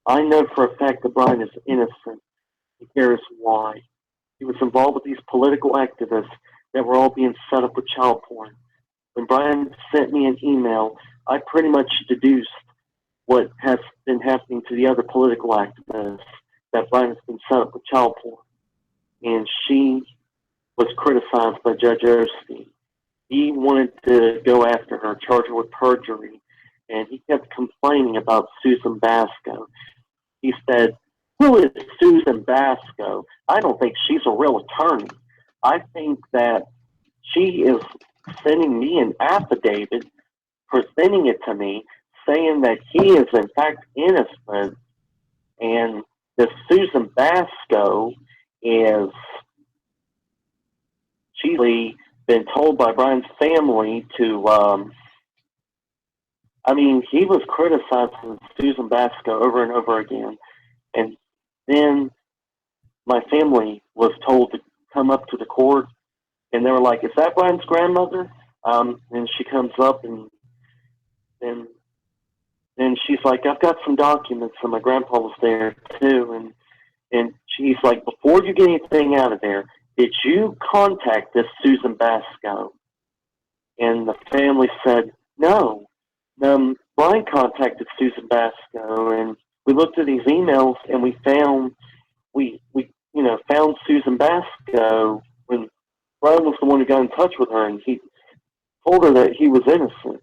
I know for a fact that Brian is innocent. Here's why. He was involved with these political activists that were all being set up with child porn. When Brian sent me an email, I pretty much deduced what has been happening to the other political activists, that Brian has been set up with child porn. And she was criticized by Judge Osteen. He wanted to go after her, charge her with perjury, and he kept complaining about Susan Basco. He said, who is Susan Basco? I don't think she's a real attorney. I think that she is sending me an affidavit, presenting it to me, saying that he is in fact innocent, and this Susan Basco is, she's been told by Brian's family to, he was criticizing Susan Basco over and over again, and then my family was told to come up to the court, and they were like, is that Brian's grandmother? And she comes up, and she's like, I've got some documents, and my grandpa was there too, and she's like, before you get anything out of there, did you contact this Susan Basco? And the family said, no. Brian contacted Susan Basco, and we looked at these emails, and we found Susan Basco when Brian was the one who got in touch with her, and he told her that he was innocent.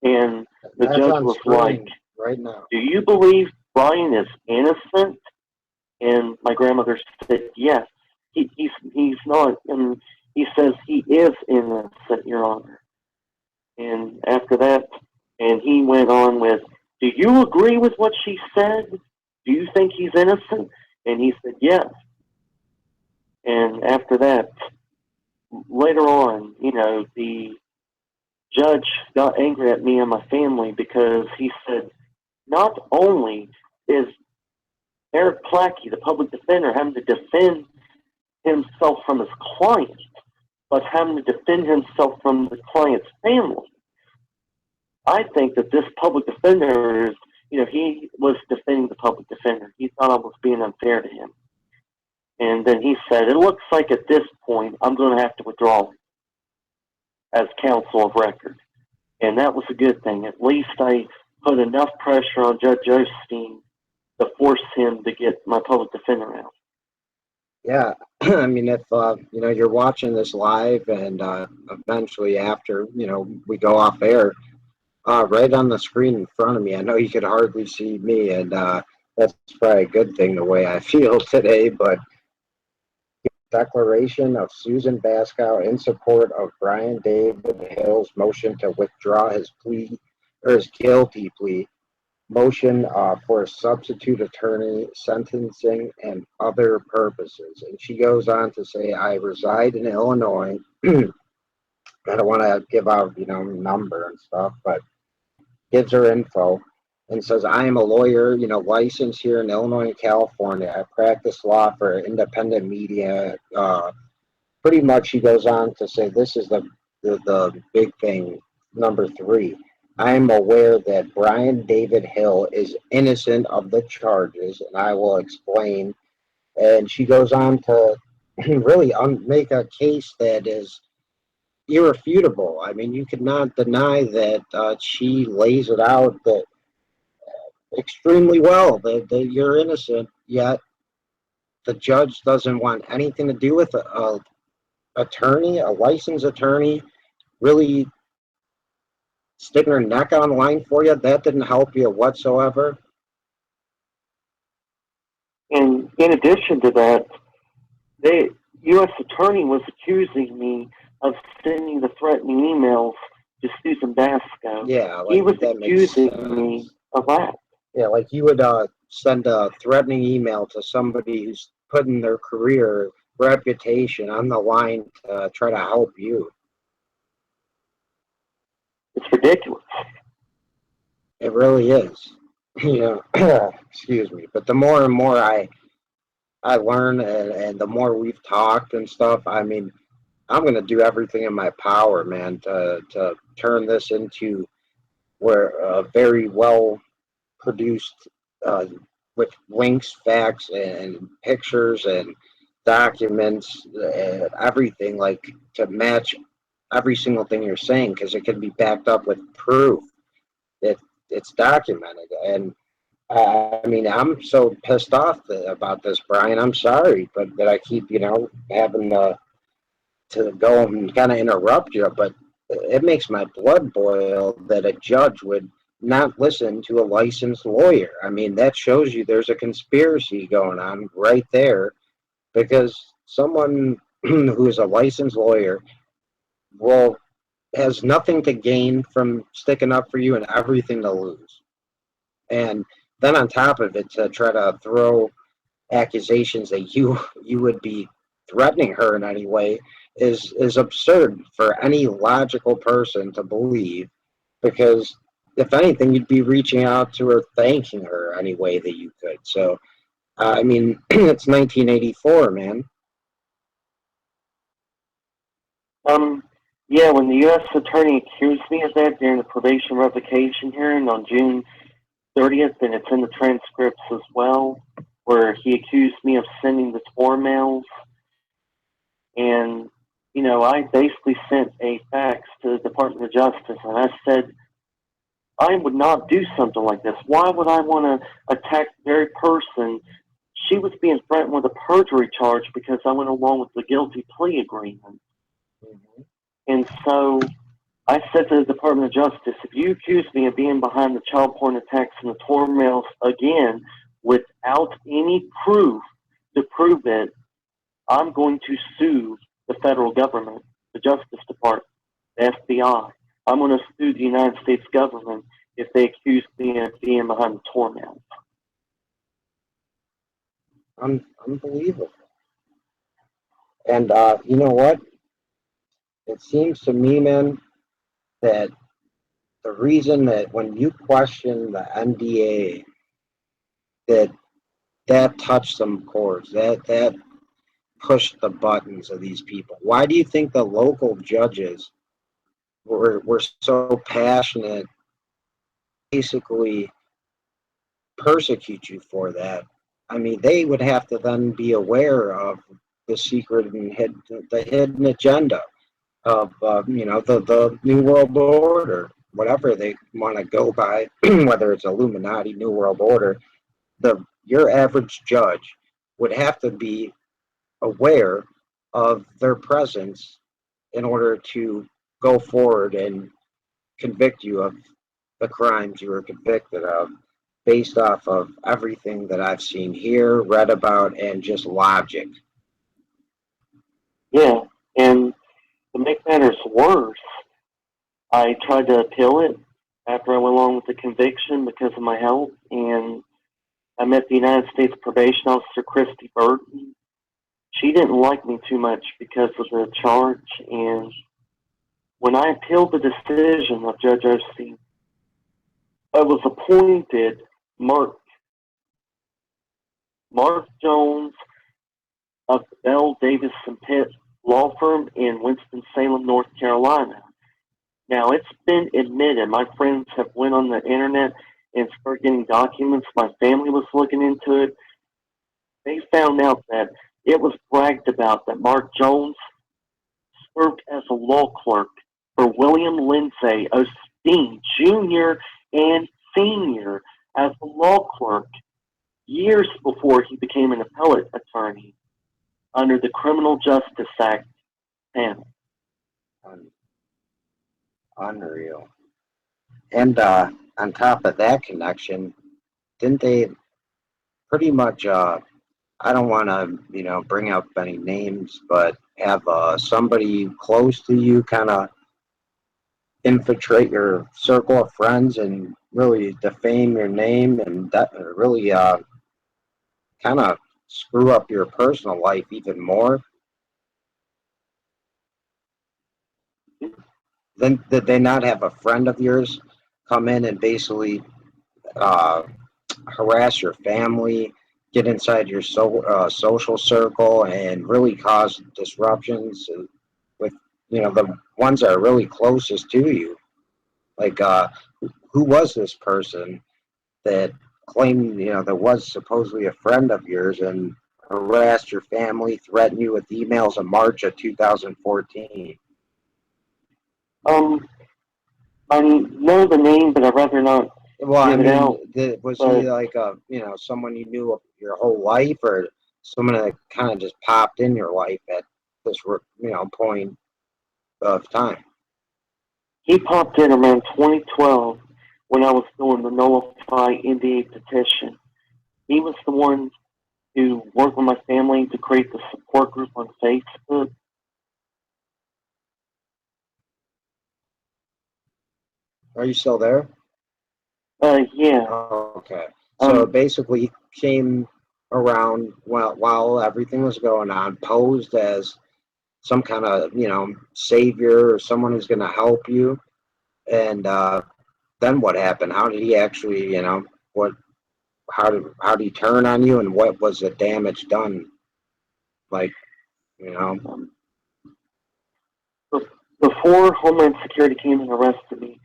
And the judge was like,
right now,
do you believe Brian is innocent? And my grandmother said, yes. He's not. And he says he is innocent, Your Honor. And after that, and he went on with, do you agree with what she said? Do you think he's innocent? And he said, yes. And after that, later on, judge got angry at me and my family because he said, not only is Eric Plackey, the public defender, having to defend himself from his client, but having to defend himself from the client's family. I think that this public defender is, he was defending the public defender. He thought I was being unfair to him. And then he said, it looks like at this point I'm going to have to withdraw as counsel of record. And that was a good thing. At least I put enough pressure on Judge Osteen to force him to get my public defender out.
Yeah, I mean, if you're watching this live, and eventually after we go off air, right on the screen in front of me, I know you could hardly see me, and that's probably a good thing the way I feel today. But declaration of Susan Baskow in support of Brian David Hill's motion to withdraw his plea or his guilty plea. Motion for a substitute attorney, sentencing, and other purposes. And she goes on to say, I reside in Illinois. I don't want to give out, number and stuff, but gives her info and says, I am a lawyer, licensed here in Illinois and California. I practice law for independent media. Pretty much she goes on to say, this is the big thing, number 3. I am aware that Brian David Hill is innocent of the charges, and I will explain. And she goes on to really make a case that is irrefutable. I mean, you could not deny that she lays it out that extremely well, that you're innocent, yet the judge doesn't want anything to do with a attorney, a licensed attorney, really sticking her neck on the line for you. That didn't help you whatsoever.
And in addition to that, the U.S. attorney was accusing me of sending the threatening emails to Susan Baskow.
Yeah,
he was accusing me of that.
Yeah, like you would send a threatening email to somebody who's putting their career, reputation on the line to try to help you.
It's ridiculous.
It really is. Excuse me. But the more and more I learn, and the more we've talked and stuff, I mean, I'm going to do everything in my power, man, to turn this into a very well produced, with links, facts, and pictures and documents, everything, like to match every single thing you're saying, because it can be backed up with proof that it's documented. And I mean, I'm so pissed off about this, Brian. I'm sorry, but that I keep, having to go and kind of interrupt you. But it makes my blood boil that a judge would not listen to a licensed lawyer. I mean, that shows you there's a conspiracy going on right there, because someone who is a licensed lawyer has nothing to gain from sticking up for you and everything to lose. And then on top of it, to try to throw accusations that you would be threatening her in any way is absurd for any logical person to believe, because if anything, you'd be reaching out to her, thanking her any way that you could. So, I mean, it's 1984, man.
Yeah, when the U.S. attorney accused me of that during the probation revocation hearing on June 30th, and it's in the transcripts as well, where he accused me of sending the Tor mails. And, I basically sent a fax to the Department of Justice, and I said, I would not do something like this. Why would I want to attack the very person? She was being threatened with a perjury charge because I went along with the guilty plea agreement.
Mm-hmm.
And so I said to the Department of Justice, if you accuse me of being behind the child porn attacks and the Tor mails again without any proof to prove it, I'm going to sue the federal government, the Justice Department, the FBI. I'm going to sue the United States government if they accuse me of being behind the Tor mails.
Unbelievable. And you know what? It seems to me, man, that the reason that when you question the NDA, that touched some chords, that pushed the buttons of these people. Why do you think the local judges were so passionate, basically persecute you for that? I mean, they would have to then be aware of the secret and the hidden agenda of the New World Order, whatever they want to go by, whether it's Illuminati, New World Order. Your average judge would have to be aware of their presence in order to go forward and convict you of the crimes you were convicted of, based off of everything that I've seen here, read about, and just logic.
Yeah, and to make matters worse, I tried to appeal it after I went along with the conviction because of my health, and I met the United States Probation Officer, Christy Burton. She didn't like me too much because of the charge, and when I appealed the decision of Judge Osteen, I was appointed Mark Jones of the Bell, Davis, and Pitt law firm in Winston-Salem, North Carolina. Now, it's been admitted, my friends have went on the internet and started getting documents. My family was looking into it. They found out that it was bragged about that Mark Jones served as a law clerk for William Lindsay Osteen Jr. and Sr. as a law clerk years before he became an appellate attorney under the Criminal Justice Act panel.
Unreal. And on top of that connection, didn't they pretty much, I don't want to, bring up any names, but have somebody close to you kind of infiltrate your circle of friends and really defame your name and that really kind of screw up your personal life even more? Then did they not have a friend of yours come in and basically harass your family, get inside your social circle, and really cause disruptions with the ones that are really closest to you? Like, who was this person that claimed that was supposedly a friend of yours and harassed your family, threatened you with emails in March of 2014?
I know the name, but I'd rather not.
Well, I
give it out.
mean, was
but-
he like someone you knew your whole life, or someone that kind of just popped in your life at this point of time?
He popped in around 2012 when I was doing the Nullify NDA petition. He was the one who worked with my family to create the support group on Facebook.
Are you still there?
Yeah.
Oh, okay. So basically, he came around while everything was going on, posed as some kind of savior or someone who's going to help you. And then what happened? How did he actually how did he turn on you, and what was the damage done? Like,
Before Homeland Security came and arrested me,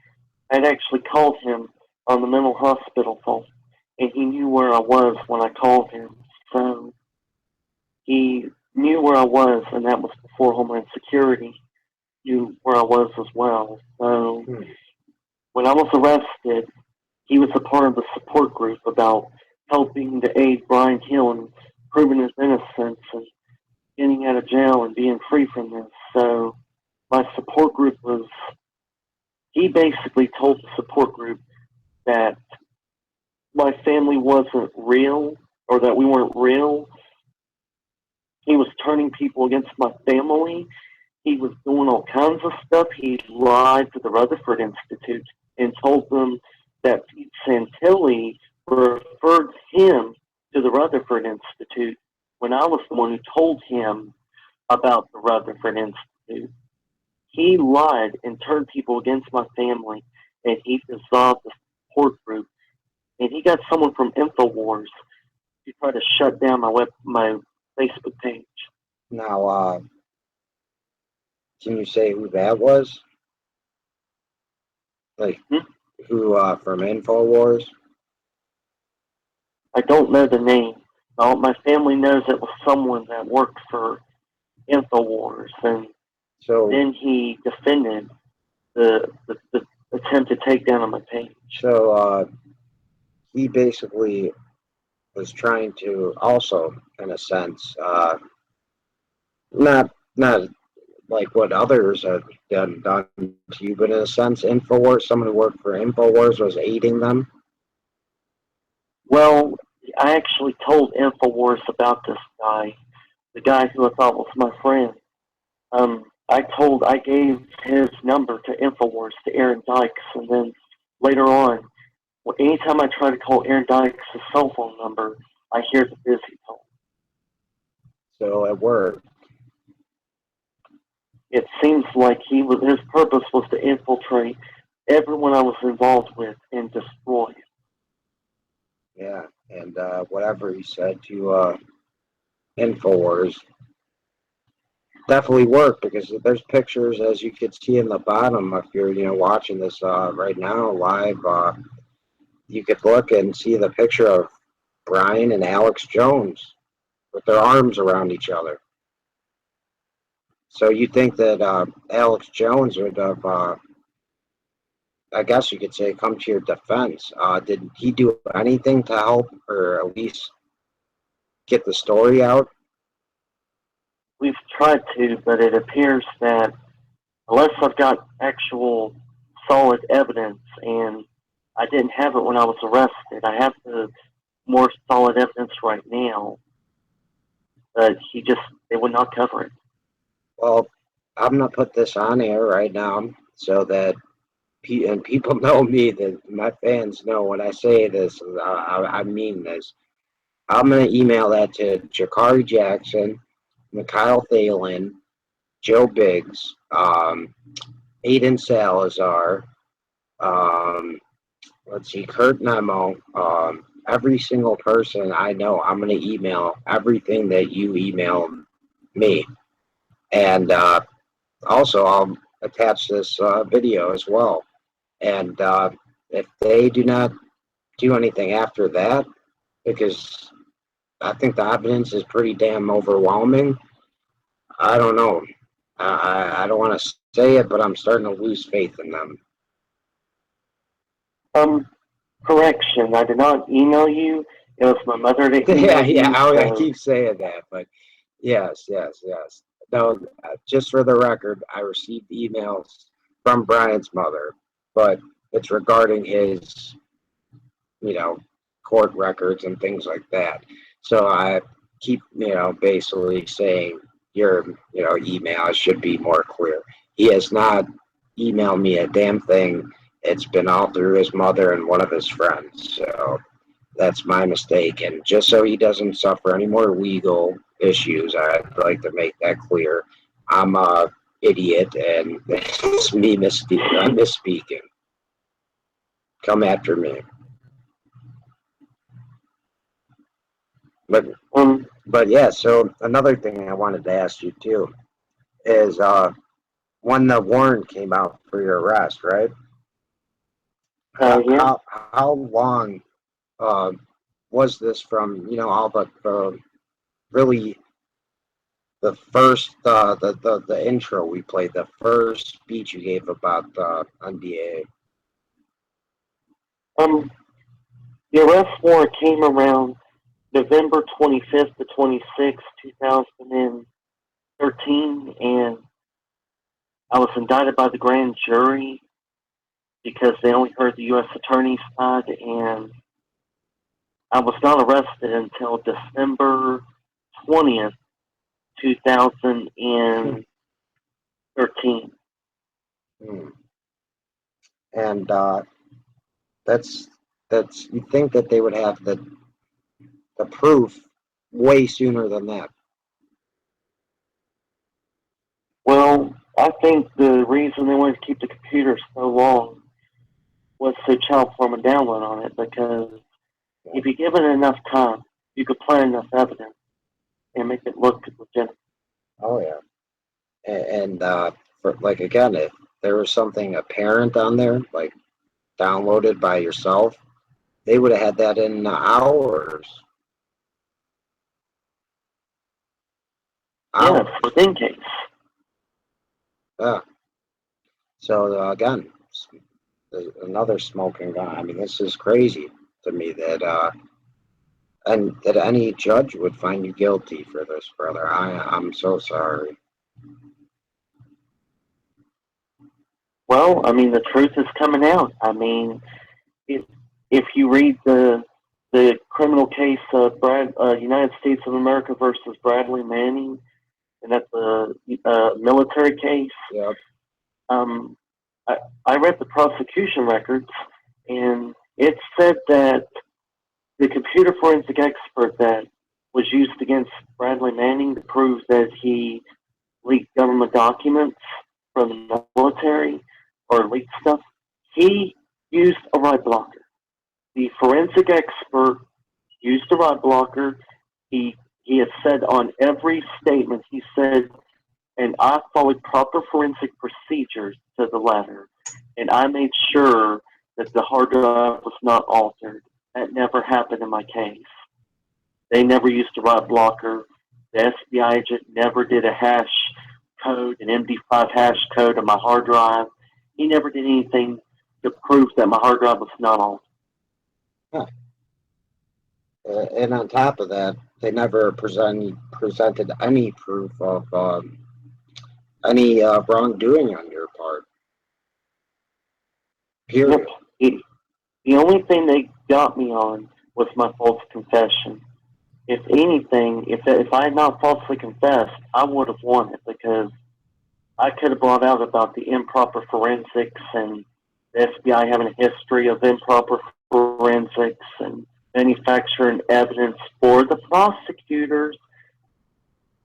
I'd actually called him on the mental hospital phone, and he knew where I was when I called him. So he knew where I was, and that was before Homeland Security knew where I was as well. So when I was arrested, he was a part of the support group about helping to aid Brian Hill in proving his innocence and getting out of jail and being free from this. So my support group he basically told the support group that my family wasn't real, or that we weren't real. He was turning people against my family. He was doing all kinds of stuff. He lied to the Rutherford Institute and told them that Pete Santilli referred him to the Rutherford Institute when I was the one who told him about the Rutherford Institute. he lied and turned people against my family, and he dissolved the support group. And he got someone from InfoWars to try to shut down my Facebook page.
Now, can you say who that was? Like, who from InfoWars?
I don't know the name. My family knows it was someone that worked for InfoWars, and
So,
then he defended the attempt to take down on my page.
so he basically was trying to also, in a sense, not like what others have done to you, but in a sense, InfoWars, someone who worked for InfoWars was aiding them.
Well, I actually told InfoWars about this guy, the guy who I thought was my friend. I gave his number to InfoWars, to Aaron Dykes, and then later on, anytime I try to call Aaron Dykes' cell phone number, I hear the busy tone.
So it worked.
It seems like his purpose was to infiltrate everyone I was involved with and destroy it.
Yeah, and whatever he said to InfoWars definitely worked, because there's pictures, as you could see in the bottom, if you're watching this right now live, you could look and see the picture of Brian and Alex Jones with their arms around each other. So you think that Alex Jones would have, I guess you could say, come to your defense? Did he do anything to help, or at least get the story out?
We've tried to, but it appears that unless I've got actual solid evidence, and I didn't have it when I was arrested, I have the more solid evidence right now, but they would not cover it.
Well, I'm going to put this on air right now so that people know me, that my fans know when I say this, I mean this. I'm going to email that to Jakari Jackson, Mikhail Thalen, Joe Biggs, Aiden Salazar, Kurt Nemo, every single person I know. I'm going to email everything that you emailed me. And also, I'll attach this video as well. And if they do not do anything after that, because I think the evidence is pretty damn overwhelming, I don't know. I don't want to say it, but I'm starting to lose faith in them.
Correction, I did not email you. It was my mother that emailed you.
I keep saying that, but yes. No, just for the record, I received emails from Brian's mother, but it's regarding his, court records and things like that. So I keep, basically saying your, email should be more clear. He has not emailed me a damn thing. It's been all through his mother and one of his friends. So that's my mistake. And just so he doesn't suffer any more legal issues, I'd like to make that clear. I'm a idiot, and it's me I'm misspeaking. Come after me. But yeah, so another thing I wanted to ask you too is when the warrant came out for your arrest, right?
Yeah.
How long was this from, all the really the first the intro we played, the first speech you gave about NDA?
The arrest warrant came around November 25th to 26th, 2013, and I was indicted by the grand jury because they only heard the U.S. Attorney's side, and I was not arrested until December 20th, 2013.
And that's you think that they would have the proof way sooner than that?
Well, I think the reason they wanted to keep the computer so long was so child porn would download on it, because if you give it enough time, you could plant enough evidence and make it look legitimate.
Oh yeah. And for like again, if there was something apparent on there, like downloaded by yourself, they would have had that in hours.
Yeah,
Hours.
it's in case.
Yeah. So again, another smoking gun. I mean, this is crazy to me that and that any judge would find you guilty for this, brother. I'm so sorry.
Well, I mean, the truth is coming out. I mean, if you read the criminal case of United States of America versus Bradley Manning, and that's a military case.
Yep.
I read the prosecution records, and it said that the computer forensic expert that was used against Bradley Manning to prove that he leaked government documents from the military or leaked stuff, he used a write blocker. The forensic expert used a write blocker. He has said on every statement, he said, and I followed proper forensic procedures to the letter, and I made sure that the hard drive was not altered. That never happened in my case. They never used a write blocker. The FBI agent never did a hash code, an MD5 hash code on my hard drive. He never did anything to prove that my hard drive was not altered.
Huh. And on top of that, they never presented any proof of any wrongdoing on your part. Period.
The only thing they got me on was my false confession. If anything, if I had not falsely confessed, I would have won it, because I could have brought out about the improper forensics and the FBI having a history of improper forensics and manufacturing evidence for the prosecutors.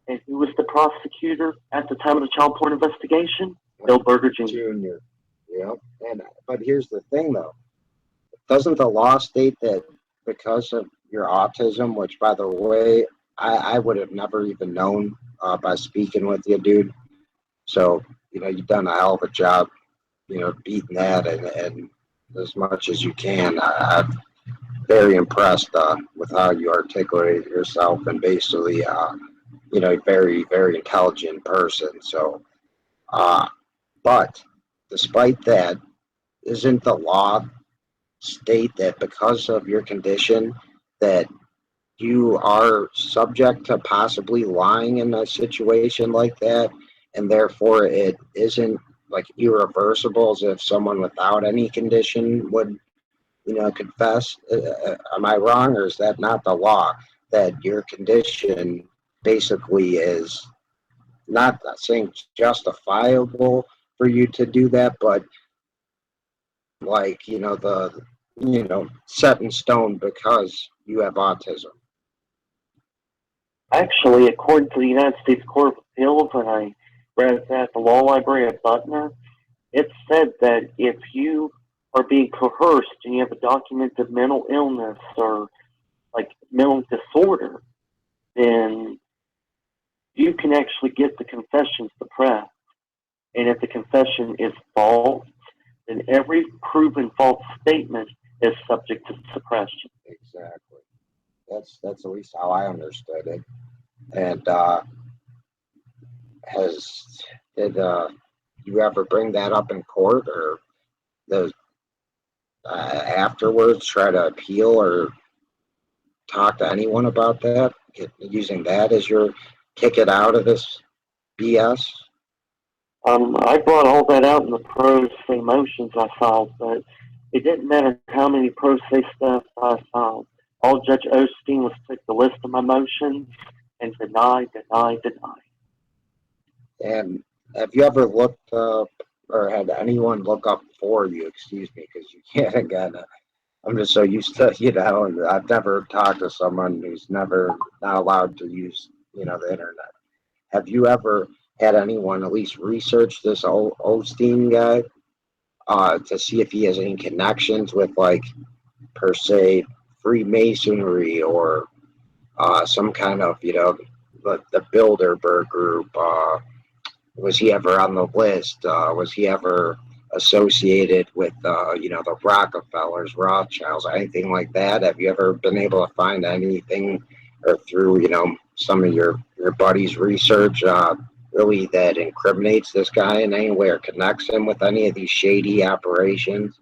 And who was the prosecutor at the time of the child porn investigation? Bill Berger Jr.
Junior. Yeah. And but here's the thing, though. Doesn't the law state that because of your autism, which, by the way, I would have never even known by speaking with you, dude. So, you've done a hell of a job, beating that and as much as you can. I'm very impressed with how you articulate yourself, and basically, very, very intelligent person. So, but despite that, isn't the law state that because of your condition that you are subject to possibly lying in a situation like that, and therefore it isn't like irreversible as if someone without any condition would confess? Am I wrong, or is that not the law, that your condition basically is not saying justifiable for you to do that, but like set in stone because you have autism?
Actually, according to the United States Court of Appeals, and I read that at the law library at Butner, it said that if you are being coerced and you have a documented mental illness or like mental disorder, then you can actually get the confession suppressed. And if the confession is false, then every proven false statement is subject to suppression.
Exactly. That's at least how I understood it. And did you ever bring that up in court, or afterwards try to appeal or talk to anyone about that, using that as your ticket out of this BS?
I brought all that out in the pro se motions I filed, but it didn't matter how many pro se stuff I filed. All Judge Osteen was to take the list of my motions and deny.
And have you ever looked up, or had anyone look up for you, excuse me, because you can't, again, I'm just so used to, and I've never talked to someone who's not allowed to use, the internet. Have you ever had anyone at least research this Osteen guy to see if he has any connections with, like, per se, Freemasonry or some kind of, the Bilderberg group. Was he ever on the list? Was he ever associated with, the Rockefellers, Rothschilds, anything like that? Have you ever been able to find anything, or through, some of your buddies' research, really that incriminates this guy in any way or connects him with any of these shady operations?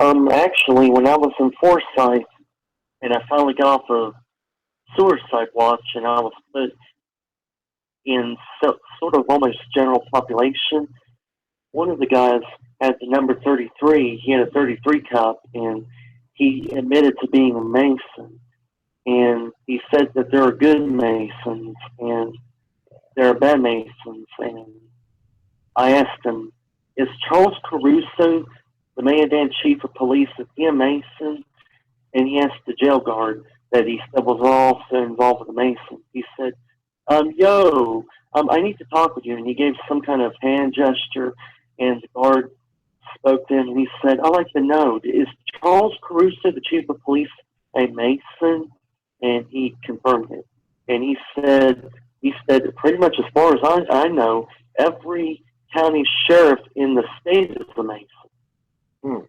Actually, when I was in Forsyth, and I finally got off of suicide watch, and I was put in sort of almost general population. One of the guys had the number 33. He had a 33 cup, and he admitted to being a Mason. And he said that there are good Masons and there are bad Masons. And I asked him, is Charles Caruso, the Mandan chief of police, is he a Mason? And he asked the jail guard that he said was also involved with the Mason. He said, I need to talk with you. And he gave some kind of hand gesture, and the guard spoke to him, and he said, I'd like to know, is Charles Caruso, the chief of police, a Mason? And he confirmed it. And he said pretty much as far as I know, every county sheriff in the state is a Mason.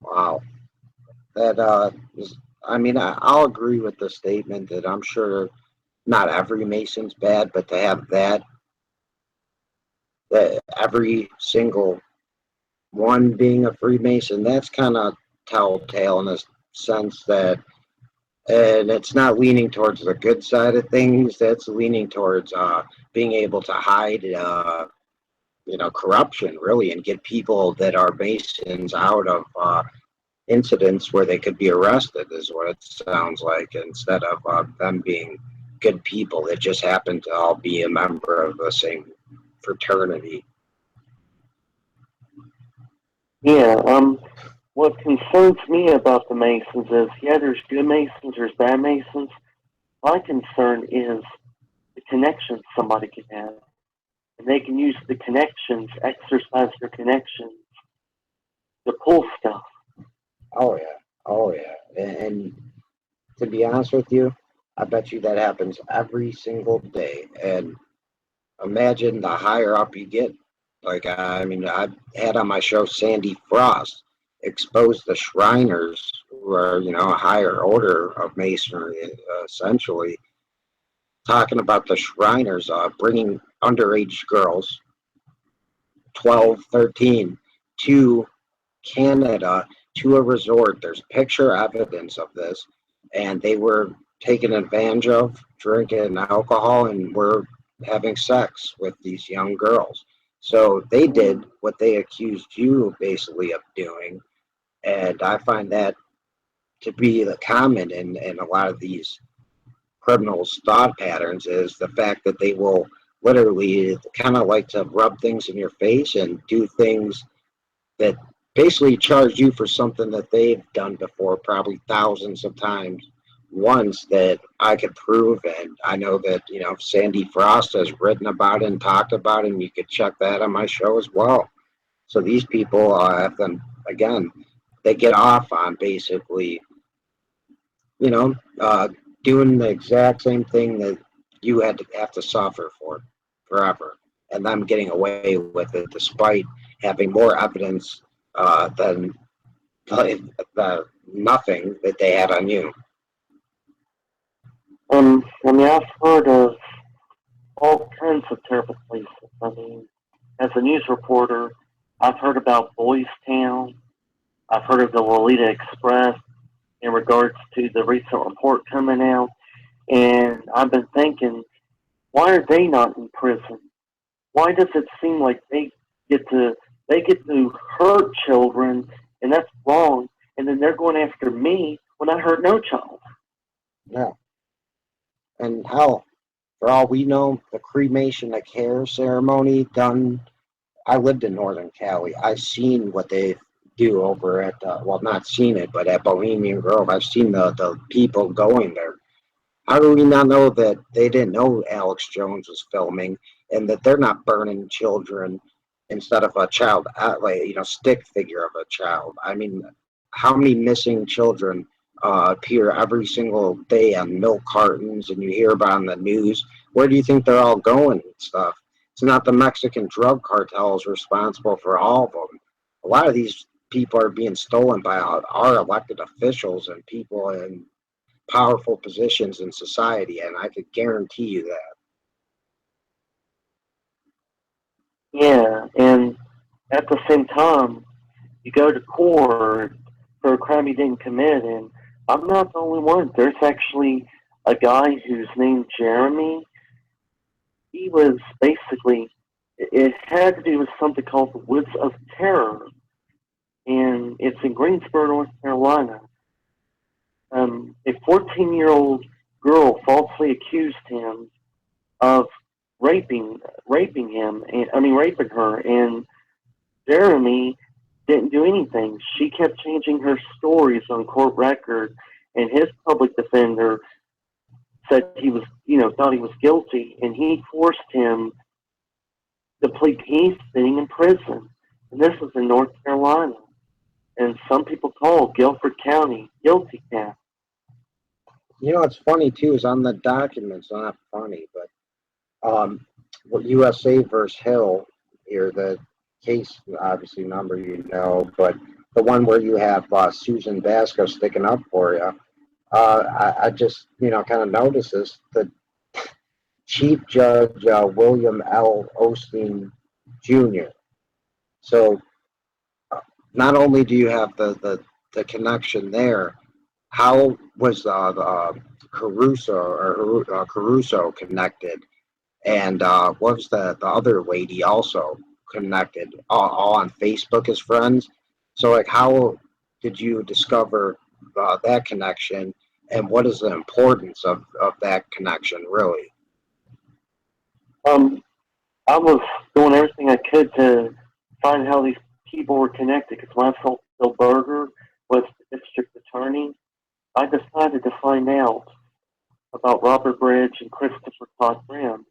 Wow. That I'll agree with the statement that I'm sure not every Mason's bad, but to have that every single one being a Freemason, that's kind of telltale in a sense that, and it's not leaning towards the good side of things. That's leaning towards being able to hide, corruption, really, and get people that are Masons out of incidents where they could be arrested, is what it sounds like, instead of them being good people that just happen to all be a member of the same fraternity.
Yeah, what concerns me about the Masons is, yeah, there's good Masons, there's bad Masons. My concern is the connections somebody can have. And they can use the connections, exercise their connections to pull stuff.
Oh yeah. And to be honest with you, I bet you that happens every single day. And imagine the higher up you get. Like, I had on my show Sandy Frost expose the Shriners, who are, a higher order of Masonry, essentially, talking about the Shriners bringing underage girls, 12, 13, to Canada, to a resort. There's picture evidence of this, and they were taken advantage of, drinking alcohol, and were having sex with these young girls. So they did what they accused you basically of doing, and I find that to be the common in a lot of these criminals' thought patterns, is the fact that they will literally kind of like to rub things in your face and do things that basically charge you for something that they've done before, probably thousands of times, once, that I could prove. And I know that, Sandy Frost has written about it and talked about it, and you could check that on my show as well. So these people have them, again, they get off on basically, doing the exact same thing that you had to have to suffer for forever, and them getting away with it despite having more evidence than the nothing that they had on you.
I've heard of all kinds of terrible places. As a news reporter, I've heard about Boys Town. I've heard of the Lolita Express in regards to the recent report coming out. And I've been thinking, why are they not in prison? Why does it seem like they get to hurt children, and that's wrong, and then they're going after me when I hurt no child?
Yeah. And hell, for all we know, the cremation, the care ceremony done, I lived in Northern Cali. I've seen what they do over at, not seen it, but at Bohemian Grove. I've seen the people going there. How do we not know that they didn't know Alex Jones was filming and that they're not burning children instead of a child, like, stick figure of a child? I mean, how many missing children appear every single day on milk cartons and you hear about on the news? Where do you think they're all going and stuff? It's not the Mexican drug cartels responsible for all of them. A lot of these people are being stolen by our elected officials and people in powerful positions in society, and I could guarantee you that.
Yeah, and at the same time, you go to court for a crime you didn't commit, and I'm not the only one. There's actually a guy who's named Jeremy. He was basically, it had to do with something called the Woods of Terror, and it's in Greensboro, North Carolina. A 14-year-old girl falsely accused him of raping him, and raping her, and Jeremy didn't do anything. She kept changing her stories on court record, and his public defender said he was, thought he was guilty, and he forced him to plead. He's sitting in prison, and this is in North Carolina, and some people call Guilford County guilty county.
What's funny too is on the documents, not funny, but what USA versus Hill here, the case obviously number, but the one where you have Susan Vasco sticking up for you, I just kind of noticed this. The Chief Judge William L. Osteen Jr. So not only do you have the connection there, how was the Caruso connected? And what was the other lady also connected? All on Facebook as friends. So, like, how did you discover that connection? And what is the importance of that connection, really?
I was doing everything I could to find how these people were connected, because when I saw Bill Berger was the district attorney, I decided to find out about Robert Bridge and Christopher Todd Graham.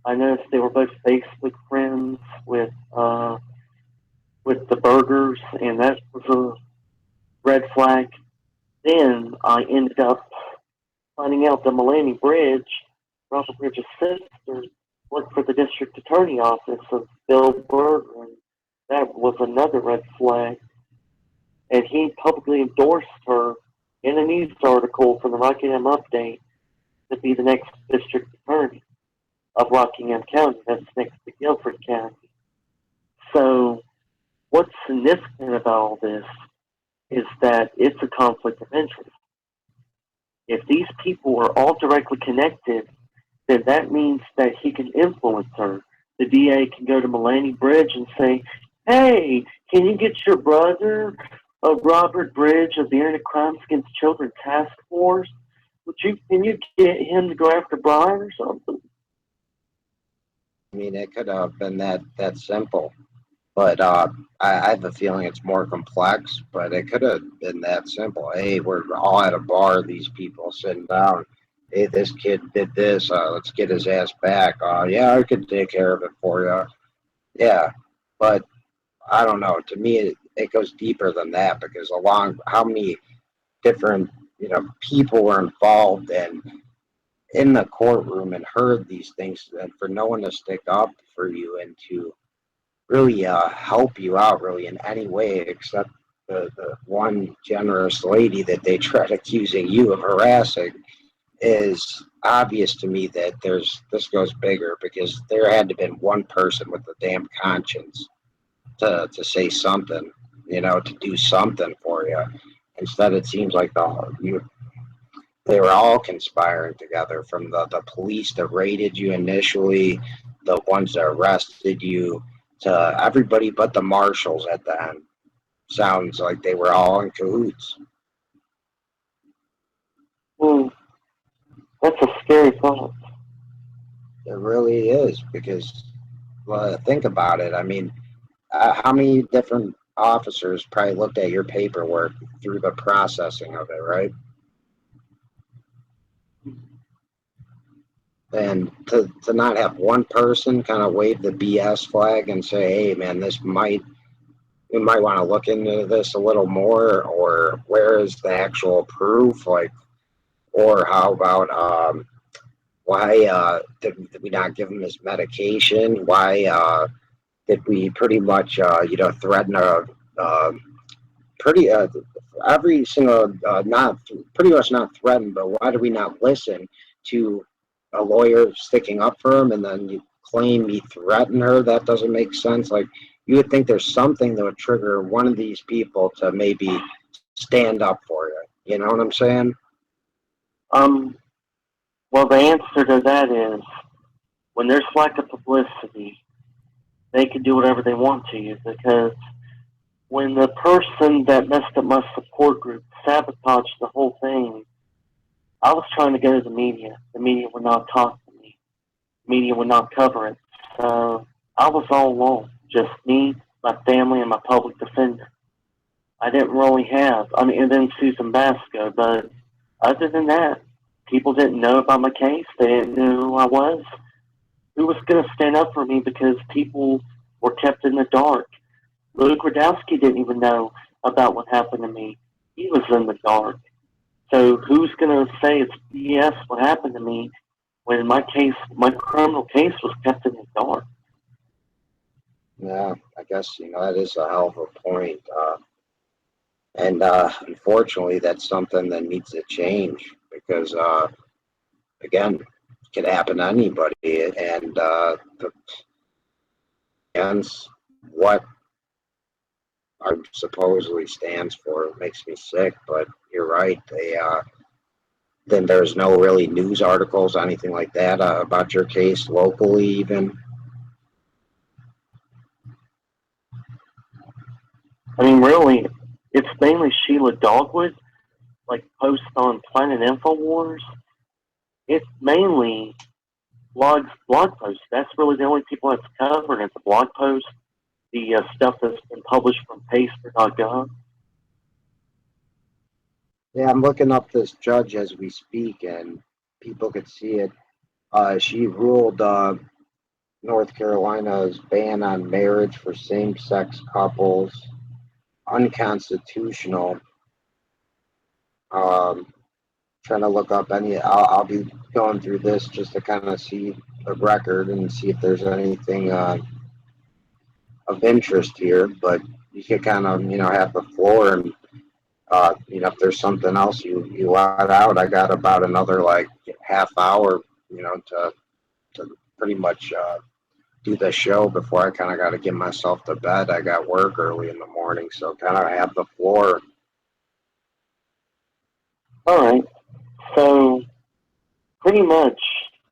I noticed they were both Facebook friends with the Bergers, and that was a red flag. Then I ended up finding out that Melanie Bridge, Robert Bridge's sister, worked for the district attorney office of Bill Berger. And that was another red flag. And he publicly endorsed her in a news article from the Rockingham Update to be the next district attorney of Rockingham County. That's next to Guilford County. So what's significant about all this is that it's a conflict of interest. If these people are all directly connected, then that means that he can influence her. The DA can go to Melanie Bridge and say, hey, can you get your brother, Robert Bridge of the Internet Crimes Against Children Task Force? Can you get him to go after Brian or something?
I mean, it could have been that simple, but I have a feeling it's more complex. But it could have been that simple. Hey, we're all at a bar. These people sitting down. Hey, this kid did this. Let's get his ass back. Yeah, I could take care of it for you. Yeah, but I don't know. To me, it goes deeper than that, because how many different people were involved and in the courtroom and heard these things, and for no one to stick up for you and to really help you out really in any way, except the one generous lady that they tried accusing you of harassing, is obvious to me that this goes bigger, because there had to have been one person with a damn conscience to say something, to do something for you. Instead, it seems like they were all conspiring together, from the police that raided you initially, the ones that arrested you, to everybody but the marshals at the end. Sounds like they were all in cahoots.
Well, that's a scary thought.
It really is, because think about it. I mean, how many different officers probably looked at your paperwork through the processing of it, right? And to not have one person kind of wave the BS flag and say, hey, man, we might want to look into this a little more, or where is the actual proof? Like, or how about, why did we not give him his medication? Why did we pretty much, threaten pretty every single not pretty much not threatened, but why do we not listen to a lawyer sticking up for him, and then you claim he threatened her? That doesn't make sense. Like, you would think there's something that would trigger one of these people to maybe stand up for you. You know what I'm saying?
Well, the answer to that is when there's lack of publicity, they can do whatever they want to you, because when the person that messed up my support group sabotaged the whole thing, I was trying to go to the media. The media would not talk to me. The media would not cover it. So I was all alone, just me, my family, and my public defender. I didn't really have, and then Susan Basco, but other than that, people didn't know about my case. They didn't know who I was. Who was going to stand up for me, because people were kept in the dark. Luke Radowski didn't even know about what happened to me. He was in the dark. So who's going to say it's BS what happened to me when my criminal case was kept in the dark?
Yeah, I guess, that is a hell of a point. And unfortunately, that's something that needs to change, because, again, it could happen to anybody. And what our supposedly stands for, it makes me sick. But you're right. Then there's no really news articles, anything like that about your case locally, even.
Really, it's mainly Sheila Dogwood, like posts on Planet InfoWars. It's mainly blog posts. That's really the only people that's covered. It's the blog posts, the stuff that's been published from pacer.gov.
Yeah, I'm looking up this judge as we speak, and people could see it. She ruled North Carolina's ban on marriage for same-sex couples unconstitutional. Trying to look up I'll be going through this just to kind of see the record and see if there's anything of interest here. But you can kind of, have the floor, and if there's something else you let out, I got about another like half hour, to pretty much do the show before I kind of got to get myself to bed. I got work early in the morning, so kind of have the floor.
All right. So pretty much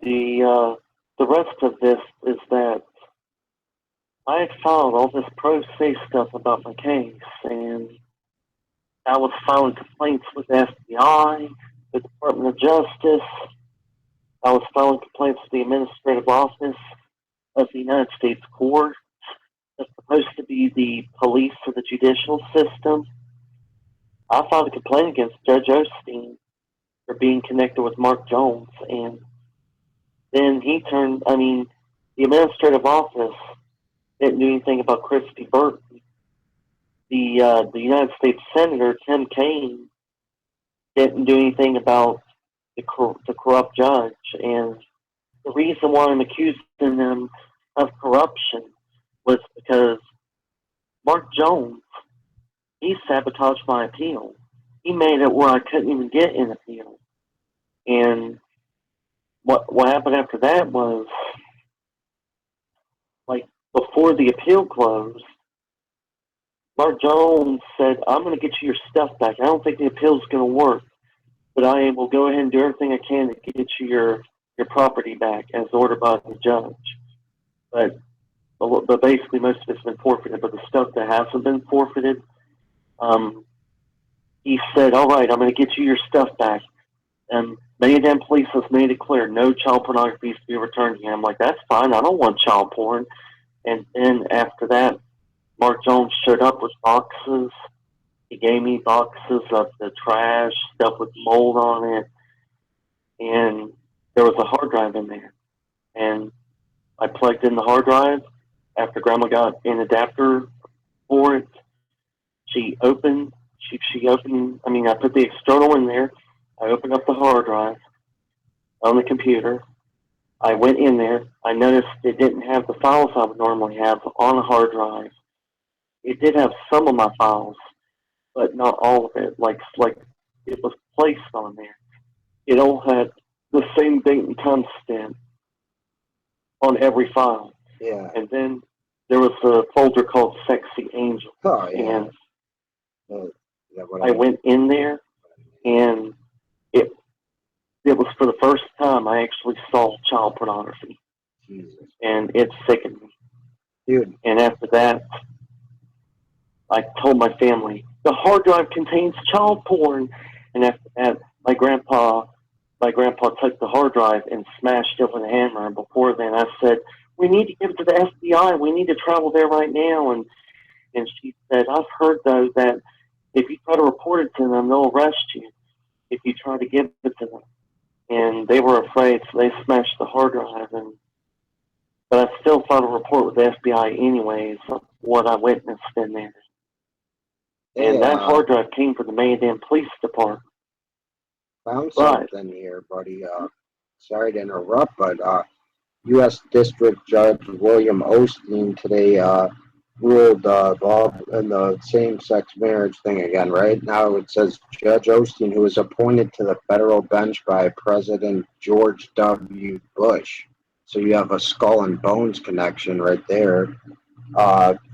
the rest of this is that I had filed all this pro se stuff about my case, and I was filing complaints with the FBI, the Department of Justice. I was filing complaints with the Administrative Office of the United States Court. That's supposed to be the police of the judicial system. I filed a complaint against Judge Osteen for being connected with Mark Jones, and then the Administrative Office didn't do anything about Christy Burton. The United States Senator Tim Kaine didn't do anything about the corrupt judge, and the reason why I'm accusing them of corruption was because Mark Jones, he sabotaged my appeal. He made it where I couldn't even get an appeal. And what happened after that was, like, before the appeal closed, Mark Jones said, I'm going to get you your stuff back. I don't think the appeal is going to work, but I will go ahead and do everything I can to get you your property back as ordered by the judge. But basically most of it's been forfeited. But the stuff that hasn't been forfeited, he said, all right, I'm going to get you your stuff back. And Mayhem Police has made it clear, no child pornography is to be returned to him. I'm like, that's fine. I don't want child porn. And then after that, Mark Jones showed up with boxes. He gave me boxes of the trash, stuff with mold on it. And there was a hard drive in there, and I plugged in the hard drive. After Grandma got an adapter for it, she opened. I mean, I put the external in there. I opened up the hard drive on the computer. I went in there. I noticed it didn't have the files I would normally have on a hard drive. It did have some of my files, but not all of it. Like it was placed on there. It all had the same date and time stamp on every file.
Yeah.
And then there was a folder called Sexy Angel.
Oh, yeah.
And
Is that what
I went in there, and it was for the first time I actually saw child pornography.
Jesus.
And it sickened me.
Dude.
And after that, I told my family, the hard drive contains child porn. And after that, my grandpa took the hard drive and smashed it with a hammer. And before then, I said, we need to give it to the FBI. We need to travel there right now. And she said, I've heard, though, that if you try to report it to them, they'll arrest you if you try to give it to them. And they were afraid, so they smashed the hard drive. But I still filed a report with the FBI anyways of what I witnessed in there. And that hard drive came from the Maydan Police Department.
Found something here, buddy. Sorry to interrupt, but U.S. District Judge William Osteen today ruled in the same-sex marriage thing again, right? Now it says Judge Osteen, who was appointed to the federal bench by President George W. Bush. So you have a skull and bones connection right there.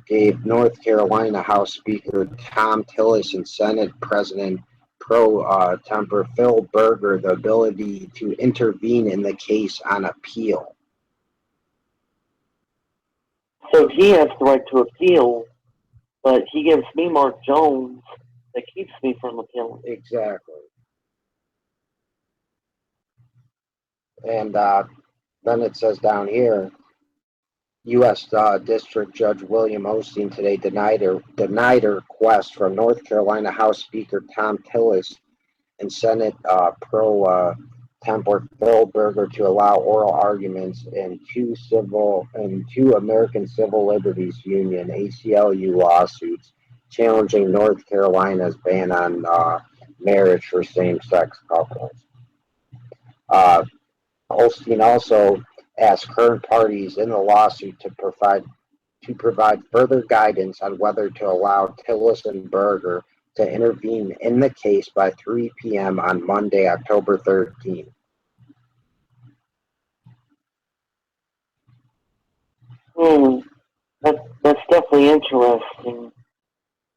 Gave North Carolina House Speaker Tom Tillis and Senate President Pro Tempore Phil Berger the ability to intervene in the case on appeal.
So he has the right to appeal, but he gives me Mark Jones that keeps me from appealing.
Exactly. And then it says down here, U.S. District Judge William Osteen today denied a request from North Carolina House Speaker Tom Tillis and Senate Pro Tempore Phil Berger to allow oral arguments in two American Civil Liberties Union (ACLU) lawsuits challenging North Carolina's ban on marriage for same-sex couples. Osteen also asked current parties in the lawsuit to provide further guidance on whether to allow Tillis and Berger to intervene in the case by 3 p.m. on Monday, October 13th.
That's definitely interesting.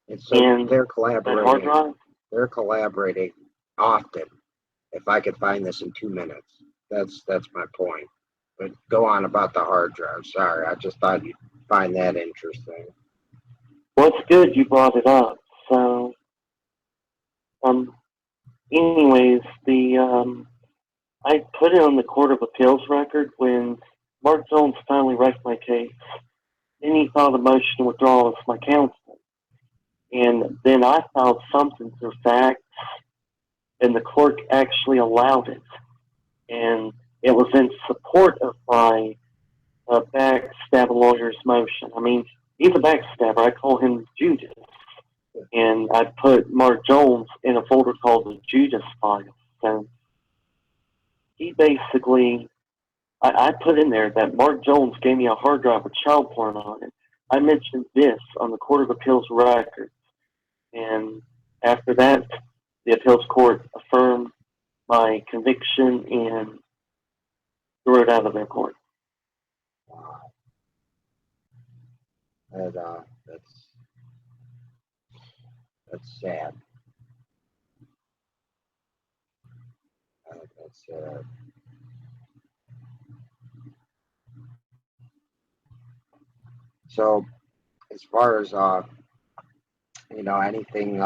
And so they're collaborating.
Hard drive?
They're collaborating often. If I could find this in 2 minutes, that's my point. But go on about the hard drive. Sorry, I just thought you'd find that interesting.
Well, it's good you brought it up. So, anyways, I put it on the Court of Appeals record when Mark Jones finally wrecked my case. Then he filed a motion to withdraw as my counsel. And then I filed something through facts, and the court actually allowed it. And it was in support of my backstab lawyer's motion. I mean, he's a backstabber. I call him Judas. And I put Mark Jones in a folder called the Judas file. So he basically, I put in there that Mark Jones gave me a hard drive with child porn on it. I mentioned this on the Court of Appeals record. And after that, the appeals court affirmed my conviction and threw it out of their court.
Wow. That's sad. That's sad. So, as far as anything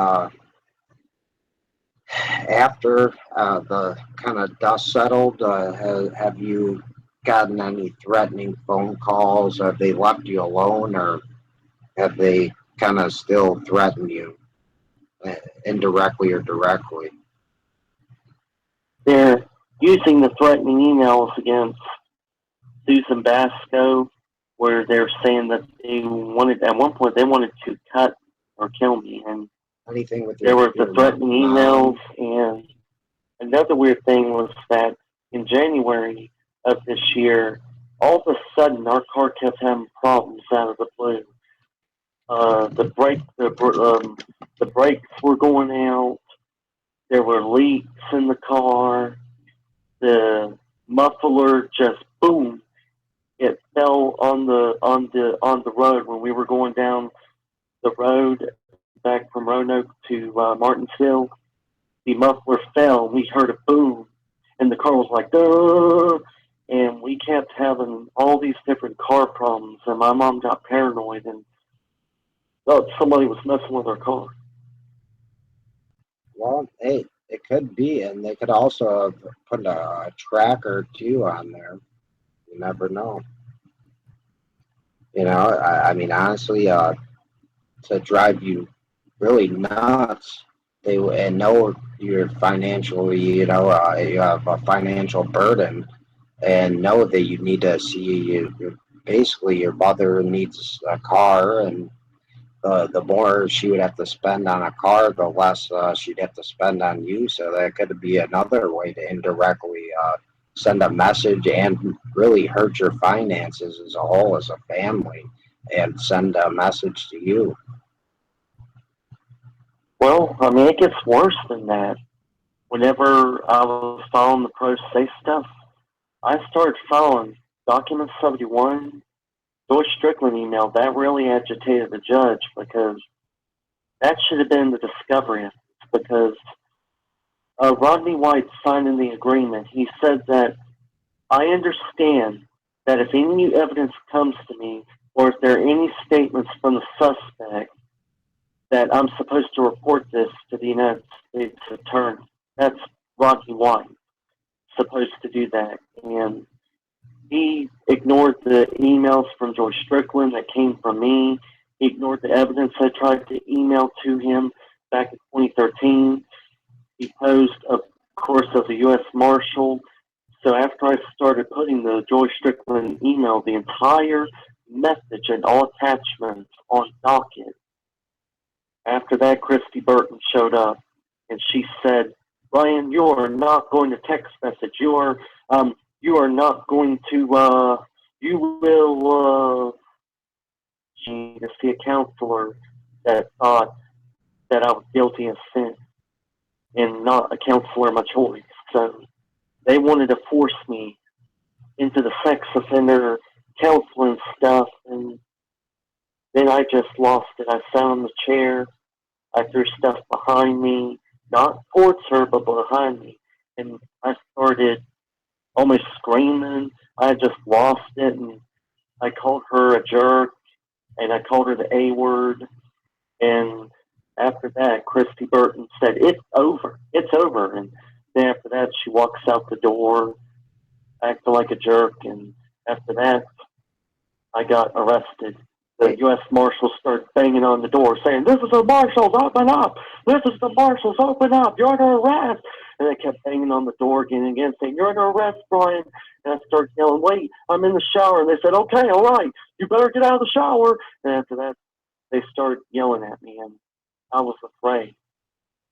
after the kind of dust settled, have you gotten any threatening phone calls? Have they left you alone, or have they kind of still threatened you, indirectly or directly?
They're using the threatening emails against Susan Basco, where they're saying that at one point they wanted to cut or kill me, and
Anything with
there were the
your
threatening
mom?
emails. And another weird thing was that in January of this year, all of a sudden our car kept having problems out of the blue. The brakes were going out. There were leaks in the car. The muffler just boom. It fell on the road when we were going down the road back from Roanoke to Martinsville. The muffler fell. We heard a boom, and the car was like, duh! And we kept having all these different car problems, and my mom got paranoid and thought somebody was messing with our car.
Well, hey, it could be, and they could also have put a tracker too on there. You never know. You know, I mean, honestly, to drive you really nuts, and know you're financially, you have a financial burden, and know that you need to see basically your mother needs a car, and the more she would have to spend on a car, the less she'd have to spend on you. So that could be another way to indirectly send a message and really hurt your finances as a whole, as a family, and send a message to you.
Well, I mean, it gets worse than that. Whenever I was following the pro se stuff, I started following Document 71, George Strickland email. That really agitated the judge, because that should have been the discovery, because Rodney White signed in the agreement. He said that I understand that if any new evidence comes to me, or if there are any statements from the suspect, that I'm supposed to report this to the United States Attorney. That's Rodney White, supposed to do that. And he ignored the emails from George Strickland that came from me. He ignored the evidence I tried to email to him back in 2013. He posed, of course, as a U.S. Marshal. So after I started putting the George Strickland email, the entire message and all attachments on docket, after that, Christy Burton showed up, and she said, "Ryan, you are not going to text message. You are not going to. You will. She needed to see a counselor that thought that I was guilty of sin, and not a counselor of my choice. So they wanted to force me into the sex offender counseling stuff, and then I just lost it. I sat on the chair. I threw stuff behind me, not towards her, but behind me. And I started almost screaming. I just lost it. And I called her a jerk, and I called her the A word. And after that, Christy Burton said, "It's over. It's over." And then after that, she walks out the door, acting like a jerk. And after that, I got arrested. The U.S. Marshals started banging on the door, saying, "This is the Marshals, open up! This is the Marshals, open up! You're under arrest!" And they kept banging on the door again and again, saying, "You're under arrest, Brian!" And I started yelling, "Wait, I'm in the shower!" And they said, "Okay, all right, you better get out of the shower!" And after that, they started yelling at me, and I was afraid.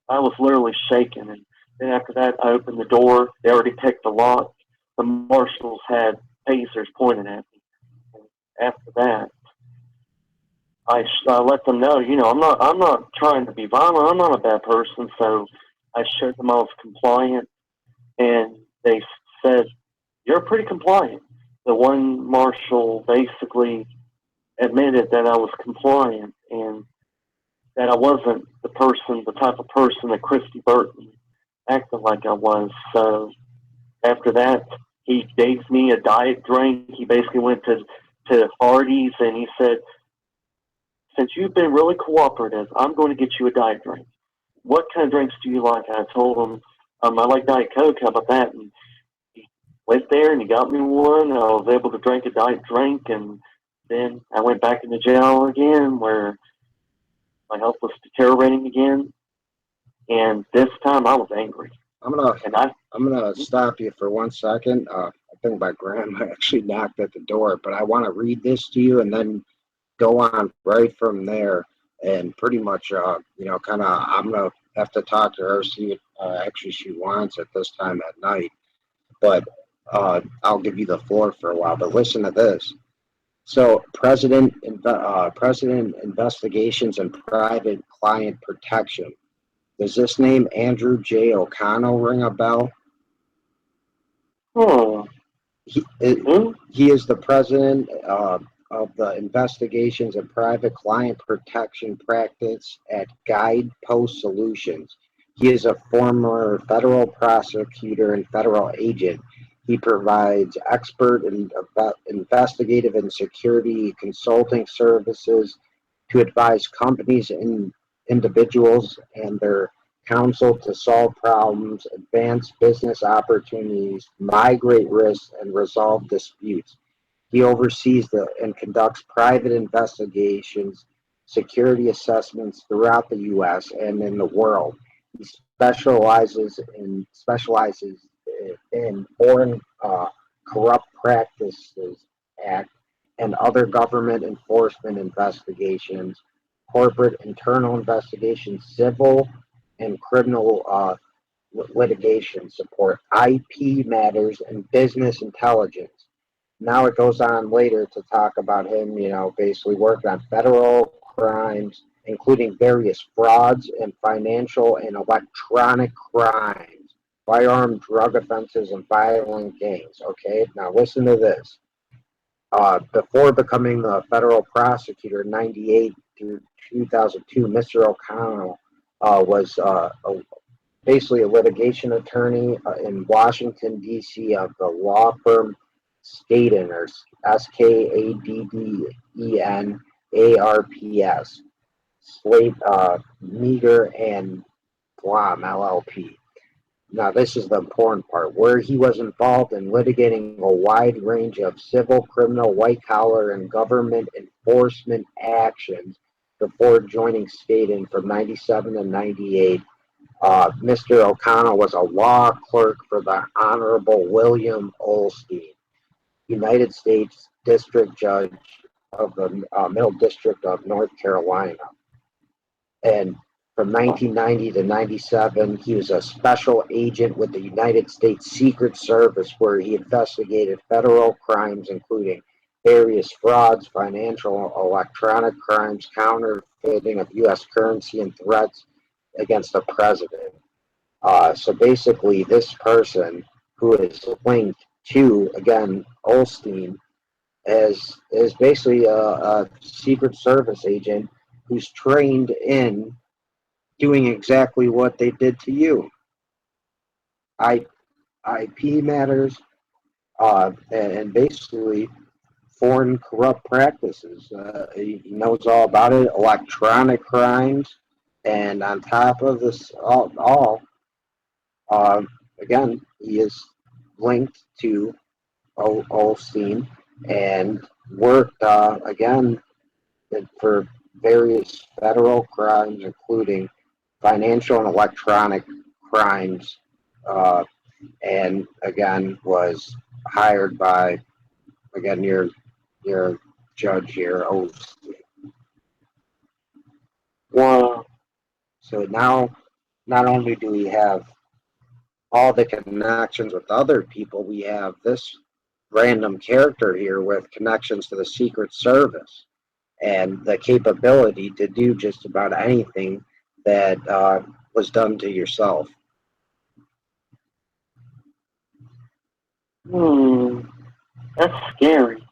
I was literally shaking. And then after that, I opened the door. They already picked the lock. The Marshals had tasers pointed at me. And after that, I let them know, I'm not trying to be violent. I'm not a bad person. So I showed them I was compliant, and they said, "You're pretty compliant." The one marshal basically admitted that I was compliant and that I wasn't the type of person that Christy Burton acted like I was. So after that, he gave me a diet drink. He basically went to Hardee's, and he said, "Since you've been really cooperative, I'm going to get you a diet drink. What kind of drinks do you like?" I told him, "I like Diet Coke. How about that?" And he went there and he got me one. I was able to drink a diet drink, and then I went back into jail again, where my health was deteriorating again. And this time I was angry.
I'm gonna stop you for 1 second. I think my grandma actually knocked at the door, but I want to read this to you and then go on right from there. And pretty much, kind of, I'm gonna have to talk to her, see what actually she wants at this time at night. But I'll give you the floor for a while. But listen to this. So, President Investigations and Private Client Protection. Does this name Andrew J. O'Connell ring a bell?
Oh,
He,
hmm?
he is the president of the Investigations and Private Client Protection Practice at Guidepost Solutions. He is a former federal prosecutor and federal agent. He provides expert and investigative and security consulting services to advise companies and individuals and their counsel to solve problems, advance business opportunities, migrate risks, and resolve disputes. He oversees and conducts private investigations, security assessments throughout the U.S. and in the world. He specializes in Foreign Corrupt Practices Act and other government enforcement investigations, corporate internal investigations, civil and criminal litigation support, IP matters, and business intelligence. Now it goes on later to talk about him, basically working on federal crimes, including various frauds and financial and electronic crimes, firearm drug offenses, and violent gangs. Okay, now listen to this. Before becoming a federal prosecutor in 98 through 2002, Mr. O'Connell was basically a litigation attorney in Washington, D.C. of the law firm Skadden, or Skaddenarps, Slate, Meager, and Blom, LLP. Now, this is the important part, where he was involved in litigating a wide range of civil, criminal, white-collar, and government enforcement actions before joining Skadden from 97 to 98. Mr. O'Connell was a law clerk for the Honorable William Olstein, United States District Judge of the Middle District of North Carolina. And from 1990 to 97, he was a special agent with the United States Secret Service, where he investigated federal crimes, including various frauds, financial, electronic crimes, counterfeiting of U.S. currency, and threats against the president. So basically, this person who is linked to, again, Olstein, is basically a Secret Service agent who's trained in doing exactly what they did to you. IP matters, and basically foreign corrupt practices. He knows all about it, electronic crimes, and on top of this all, again, he is linked to Olstein and worked, again, for various federal crimes, including financial and electronic crimes, and again was hired by, again, your judge here, Olstein.
Wow.
So now, not only do we have all the connections with other people, we have this random character here with connections to the Secret Service and the capability to do just about anything that was done to yourself.
That's scary.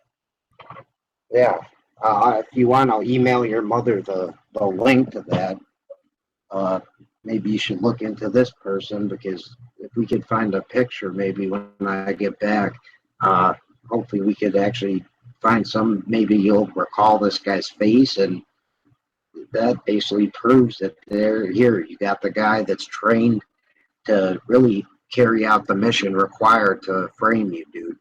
Yeah. If you want, I'll email your mother the link to that. Maybe you should look into this person, because if we could find a picture, maybe when I get back, hopefully we could actually find some, maybe you'll recall this guy's face, and that basically proves that they're here. You got the guy that's trained to really carry out the mission required to frame you, dude.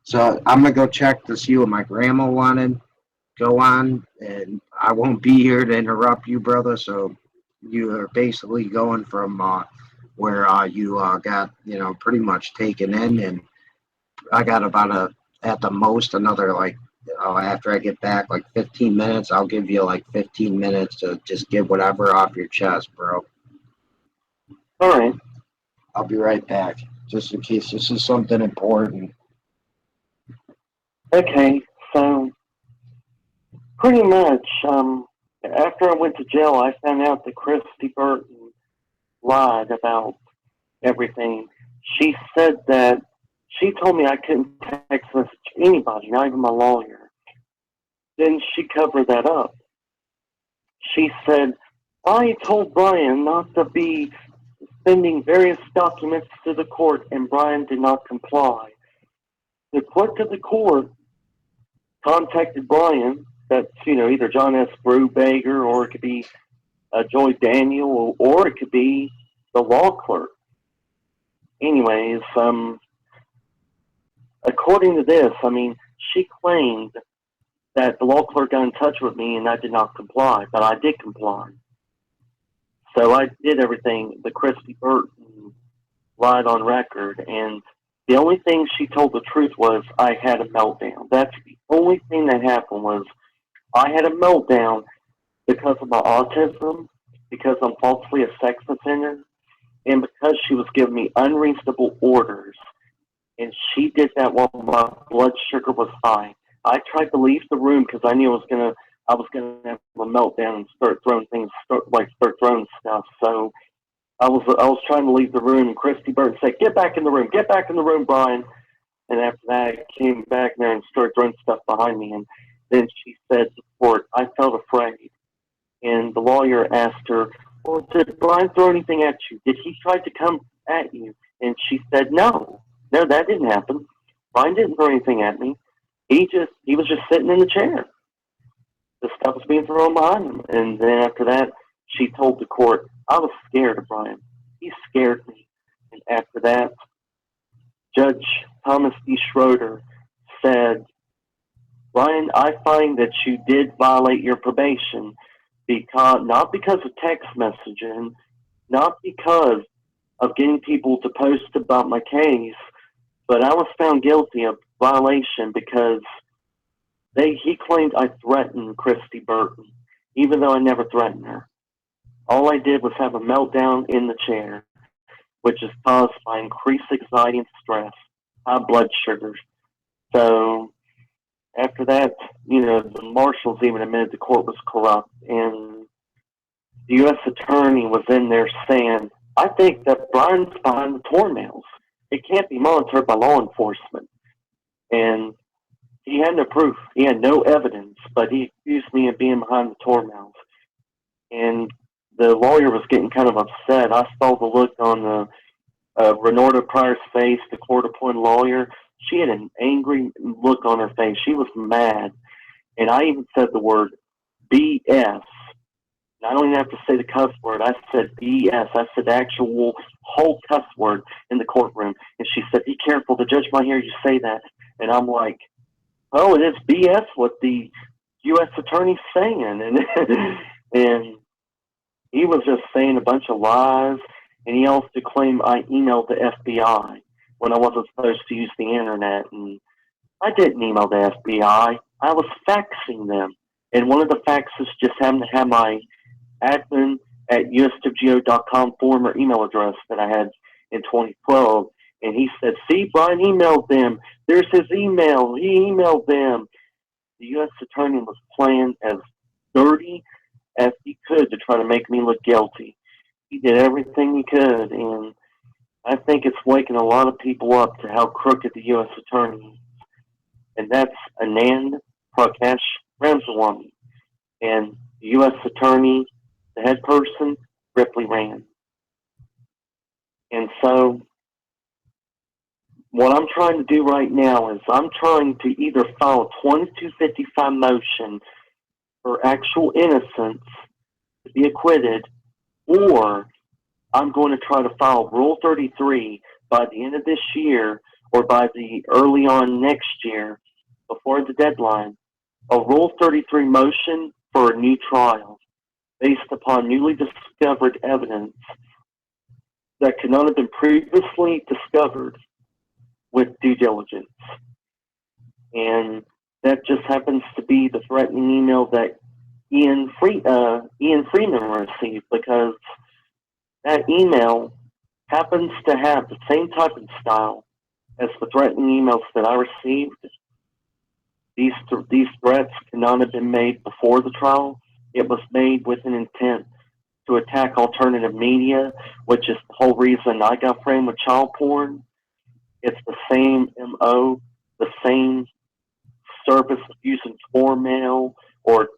So I'm gonna go check to see what my grandma wanted. Go on, and I won't be here to interrupt you, brother. So you are basically going from where you got, pretty much taken in, and I got about at the most another like after I get back like 15 minutes. I'll give you like 15 minutes to just get whatever off your chest, bro.
All right.
I'll be right back, just in case this is something important.
Okay. So pretty much, after I went to jail, I found out that Christy Burton lied about everything. She said that she told me I couldn't text message anybody, not even my lawyer. Then she covered that up. She said, I told Brian not to be sending various documents to the court, and Brian did not comply. The clerk of the court contacted Brian, that's, either John S. Brubaker, or it could be Joy Daniel, or it could be the law clerk. Anyways, according to this, she claimed that the law clerk got in touch with me and I did not comply, but I did comply. So I did everything the Christy Burton lied on record, and the only thing she told the truth was I had a meltdown. That's the only thing that happened, was I had a meltdown because of my autism, because I'm falsely a sex offender, and because she was giving me unreasonable orders. And she did that while my blood sugar was high. I tried to leave the room because I knew I was gonna have a meltdown and start throwing stuff. So I was trying to leave the room, and Christy Burton said, "Get back in the room, Brian." And after that, I came back there and started throwing stuff behind me. And then she said to the court, I felt afraid. And the lawyer asked her, well, did Brian throw anything at you? Did he try to come at you? And she said, no, that didn't happen. Brian didn't throw anything at me. He was just sitting in the chair. The stuff was being thrown behind him. And then after that, she told the court, I was scared of Brian. He scared me. And after that, Judge Thomas D. Schroeder said, Brian, I find that you did violate your probation, not because of text messaging, not because of getting people to post about my case, but I was found guilty of violation because he claimed I threatened Christy Burton, even though I never threatened her. All I did was have a meltdown in the chair, which is caused by increased anxiety and stress, high blood sugars. So after that, the marshals even admitted the court was corrupt, and the U.S. attorney was in there saying, I think that Brian's behind the toenails. It can't be monitored by law enforcement. And he had no proof. He had no evidence, but he accused me of being behind the toenails. And the lawyer was getting kind of upset. I saw the look on the Renorda Pryor's face, the court-appointed lawyer. She had an angry look on her face. She was mad. And I even said the word BS. And I don't even have to say the cuss word. I said BS. I said the actual whole cuss word in the courtroom. And she said, be careful. The judge might hear you say that. And I'm like, oh, it is BS what the U.S. attorney's saying. And he was just saying a bunch of lies. And he also claimed I emailed the FBI when I wasn't supposed to use the internet. And I didn't email the FBI. I was faxing them. And one of the faxes just happened to have my admin at uswgo.com former email address that I had in 2012. And he said, see, Brian emailed them. There's his email. He emailed them. The U.S. attorney was playing as dirty as he could to try to make me look guilty. He did everything he could, and I think it's waking a lot of people up to how crooked the U.S. attorney is. And that's Anand Prakash Ramswamy. And the U.S. attorney, the head person, Ripley Rand. And so what I'm trying to do right now is I'm trying to either file a 2255 motion for actual innocence to be acquitted, or I'm going to try to file Rule 33 by the end of this year or by the early on next year before the deadline, a Rule 33 motion for a new trial. based upon newly discovered evidence that could not have been previously discovered with due diligence. And that just happens to be the threatening email that Ian Freeman received, because that email happens to have the same type of style as the threatening emails that I received. These threats could not have been made before the trial. It was made with an intent to attack alternative media, which is the whole reason I got framed with child porn. It's the same MO, the same service using Tor Mail or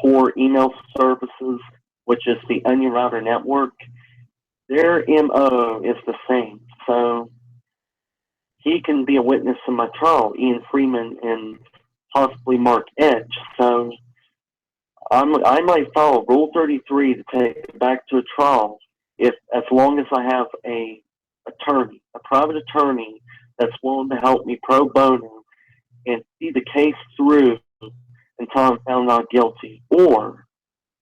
Tor email services, which is the Onion Router Network. Their MO is the same. So he can be a witness in my trial, Ian Freeman and possibly Mark Edge. So I might file Rule 33 to take it back to a trial, as long as I have a private attorney that's willing to help me pro bono and see the case through until I'm found not guilty, or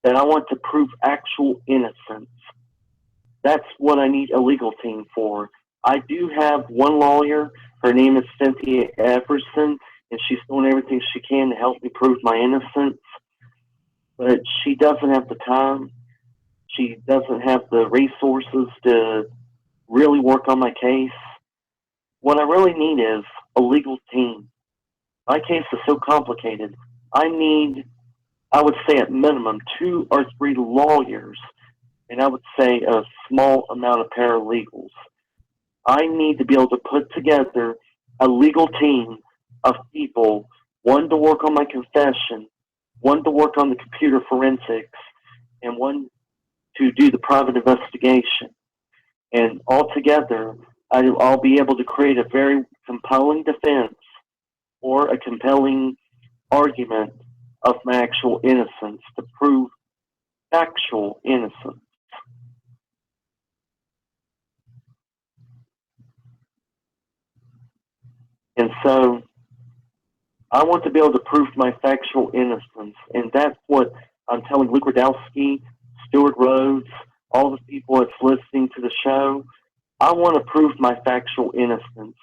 that I want to prove actual innocence. That's what I need a legal team for. I do have one lawyer. Her name is Cynthia Everson, and she's doing everything she can to help me prove my innocence. But she doesn't have the time. She doesn't have the resources to really work on my case. What I really need is a legal team. My case is so complicated. I need, I would say at minimum, 2 or 3 lawyers, and I would say a small amount of paralegals. I need to be able to put together a legal team of people, one to work on my confession, one to work on the computer forensics, and one to do the private investigation. And altogether, I'll be able to create a very compelling defense or a compelling argument of my actual innocence to prove factual innocence. And so I want to be able to prove my factual innocence. And that's what I'm telling Luke Rudowski, Stuart Rhodes, all the people that's listening to the show. I want to prove my factual innocence.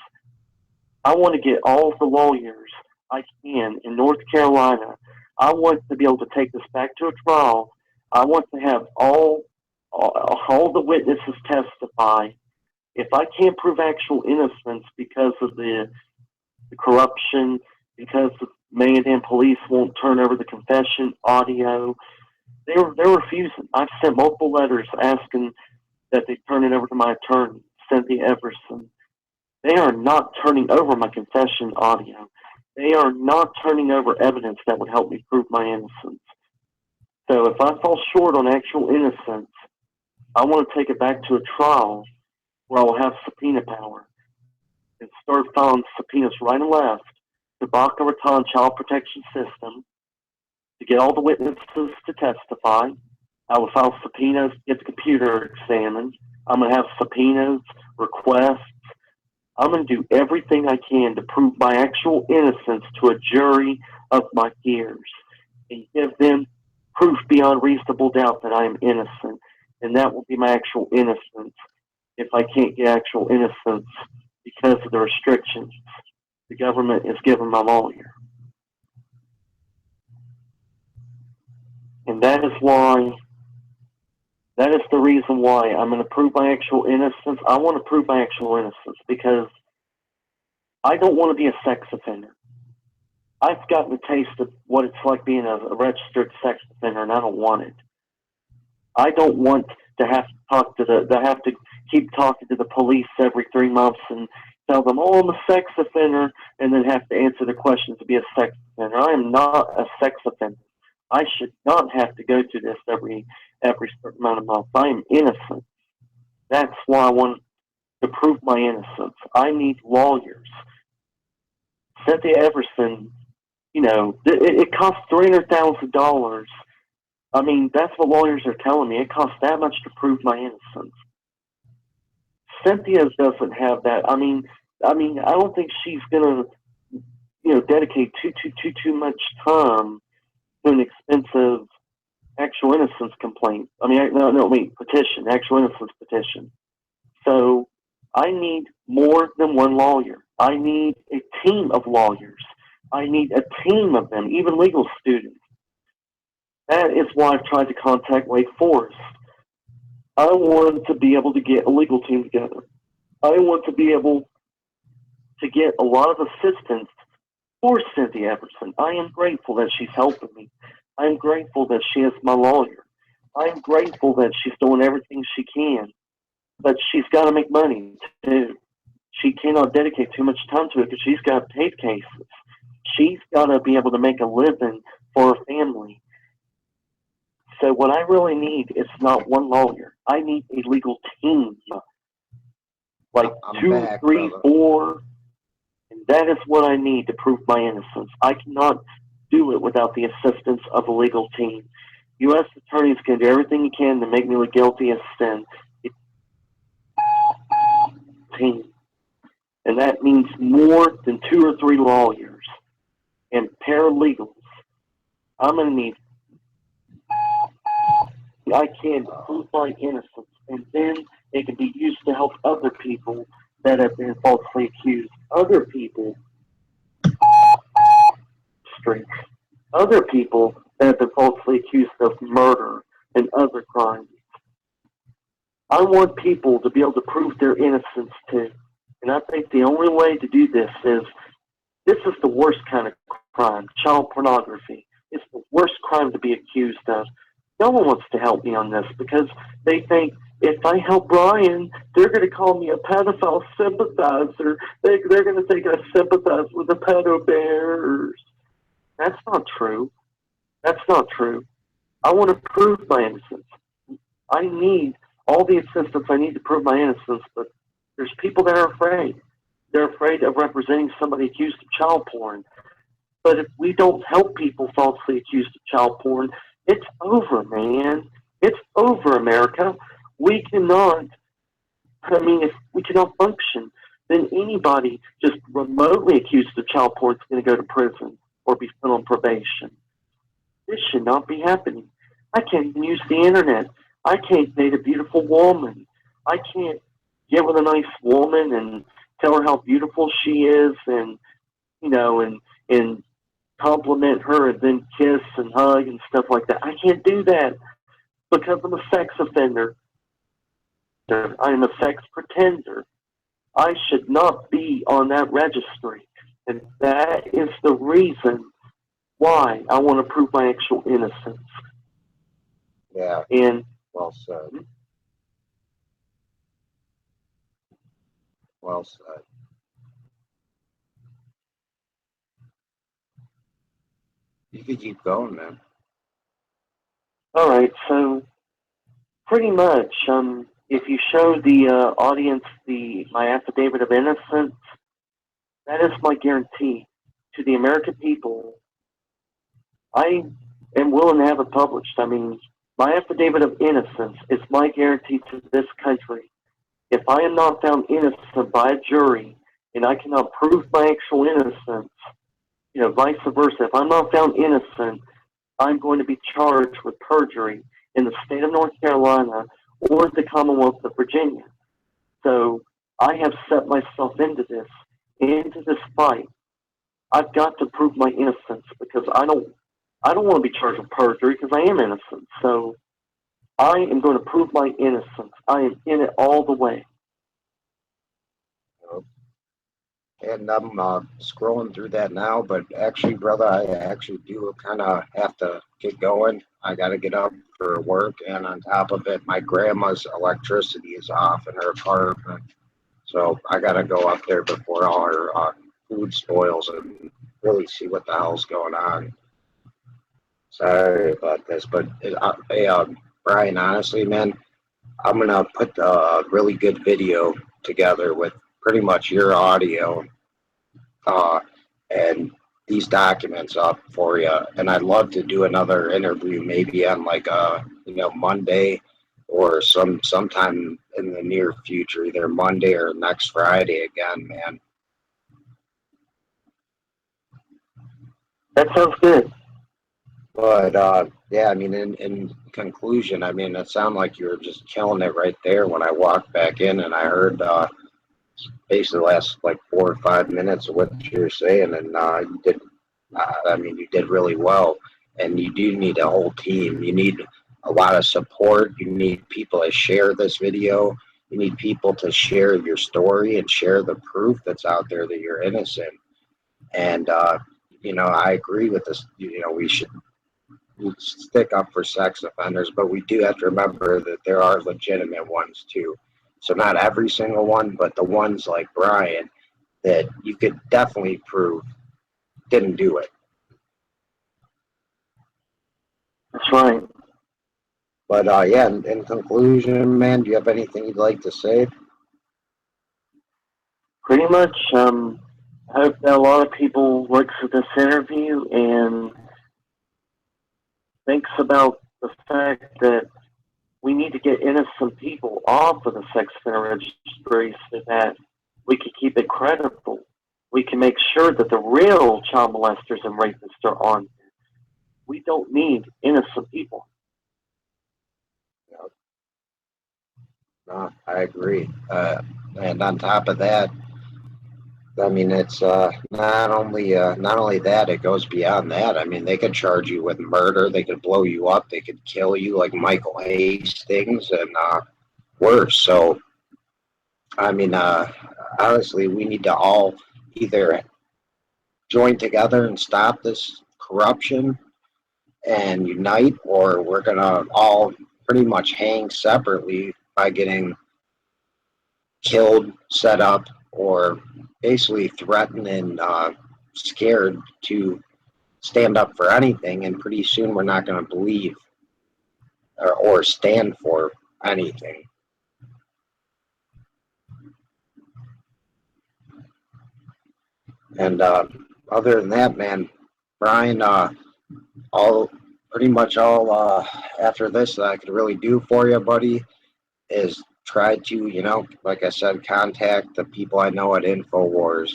I want to get all of the lawyers I can in North Carolina. I want to be able to take this back to a trial. I want to have all the witnesses testify. If I can't prove actual innocence because of the corruption, because the Mayhem police won't turn over the confession audio, they're refusing. I've sent multiple letters asking that they turn it over to my attorney, Cynthia Everson. They are not turning over my confession audio. They are not turning over evidence that would help me prove my innocence. So if I fall short on actual innocence, I want to take it back to a trial where I will have subpoena power and start filing subpoenas right and left to Boca Raton Child Protection System to get all the witnesses to testify. I will file subpoenas, get the computer examined. I'm going to have subpoenas, requests. I'm going to do everything I can to prove my actual innocence to a jury of my peers and give them proof beyond reasonable doubt that I am innocent. And that will be my actual innocence if I can't get actual innocence because of the restrictions the government is giving my lawyer. And that is the reason why I'm going to prove my actual innocence. I want to prove my actual innocence because I don't want to be a sex offender. I've gotten a taste of what it's like being a registered sex offender, and I don't want it. I don't want to have to keep talking to the police every 3 months and tell them, "Oh, I'm a sex offender," and then have to answer the questions to be a sex offender. I am not a sex offender. I should not have to go through this every certain amount of months. I am innocent. That's why I want to prove my innocence. I need lawyers. Cynthia Everson, it costs $300,000. I mean, that's what lawyers are telling me. It costs that much to prove my innocence. Cynthia doesn't have that. I mean, I don't think she's gonna, dedicate too much time to an expensive actual innocence complaint. Petition, actual innocence petition. So I need more than one lawyer. I need a team of lawyers. I need a team of them, even legal students. That is why I've tried to contact Wake Forest. I want to be able to get a legal team together. I want to be able to get a lot of assistance for Cynthia Everson. I am grateful that she's helping me. I am grateful that she is my lawyer. I am grateful that she's doing everything she can. But she's got to make money, too. She cannot dedicate too much time to it because she's got paid cases. She's got to be able to make a living for her family. So what I really need is not one lawyer. I need a legal team. Like
I'm
2,
back,
3,
brother.
4. And that is what I need to prove my innocence. I cannot do it without the assistance of a legal team. U.S. attorneys can do everything you can to make me look guilty as sin. Team. And that means more than 2 or 3 lawyers and paralegals. I'm going to need, I can prove my innocence, and then it can be used to help other people that have been falsely accused. Other people, other people that have been falsely accused of murder and other crimes. I want people to be able to prove their innocence too. And I think the only way to do this is the worst kind of crime, child pornography. It's the worst crime to be accused of. No one wants to help me on this because they think if I help Brian, they're going to call me a pedophile sympathizer. They're going to think I sympathize with the pedo bears. That's not true. That's not true. I want to prove my innocence. I need all the assistance I need to prove my innocence, but there's people that are afraid. They're afraid of representing somebody accused of child porn. But if we don't help people falsely accused of child porn, it's over, man. It's over, America. We cannot, if we cannot function, then anybody just remotely accused of child porn is going to go to prison or be put on probation. This should not be happening. I can't even use the internet. I can't date a beautiful woman. I can't get with a nice woman and tell her how beautiful she is and, and compliment her and then kiss and hug and stuff like that. I can't do that because I'm a sex offender. I am a sex pretender. I should not be on that registry. And that is the reason why I want to prove my actual innocence.
Yeah,
And
well said. Well said. You could keep going, man.
all right, so pretty much, if you show the audience my affidavit of innocence, that is my guarantee to the American people. I am willing to have it published. My affidavit of innocence is my guarantee to this country. If I am not found innocent by a jury and I cannot prove my actual innocence, vice versa, if I'm not found innocent, I'm going to be charged with perjury in the state of North Carolina or the Commonwealth of Virginia. So I have set myself into this fight. I've got to prove my innocence because I don't want to be charged with perjury because I am innocent. So I am going to prove my innocence. I am in it all the way.
And I'm scrolling through that now, but actually, brother, I actually do kind of have to get going. I got to get up for work, and on top of it, my grandma's electricity is off in her apartment. So I got to go up there before all her food spoils and really see what the hell's going on. Sorry about this, but Brian, honestly, man, I'm going to put a really good video together with pretty much your audio and these documents up for you. And I'd love to do another interview maybe on like Monday or sometime in the near future, either Monday or next Friday again, man.
That sounds good.
But yeah, I mean, in conclusion, I mean, it sounded like you were just killing it right there when I walked back in and I heard basically the last like 4 or 5 minutes of what you were saying, and you did. I mean, you did really well, and you do need a whole team. You need a lot of support. You need people to share this video. You need people to share your story and share the proof that's out there that you're innocent. And I agree with this. We should stick up for sex offenders, but we do have to remember that there are legitimate ones too. So not every single one, but the ones like Brian that you could definitely prove didn't do it.
That's right.
But yeah, in conclusion, man, do you have anything you'd like to say?
Pretty much, I hope that a lot of people looks at this interview and thinks about the fact that we need to get innocent people off of the sex offender registry so that we can keep it credible. We can make sure that the real child molesters and rapists are on. We don't need innocent people.
No, I agree. And on top of that, I mean, it's not only that, it goes beyond that. I mean, they could charge you with murder, they could blow you up, they could kill you like Michael Hastings, and worse. So, I mean, honestly, we need to all either join together and stop this corruption and unite, or we're gonna all pretty much hang separately by getting killed, set up, or basically threatened and scared to stand up for anything. And pretty soon we're not going to believe or stand for anything. And other than that, man, Brian, pretty much all after this that I could really do for you, buddy, is try to, like I said, contact the people I know at InfoWars,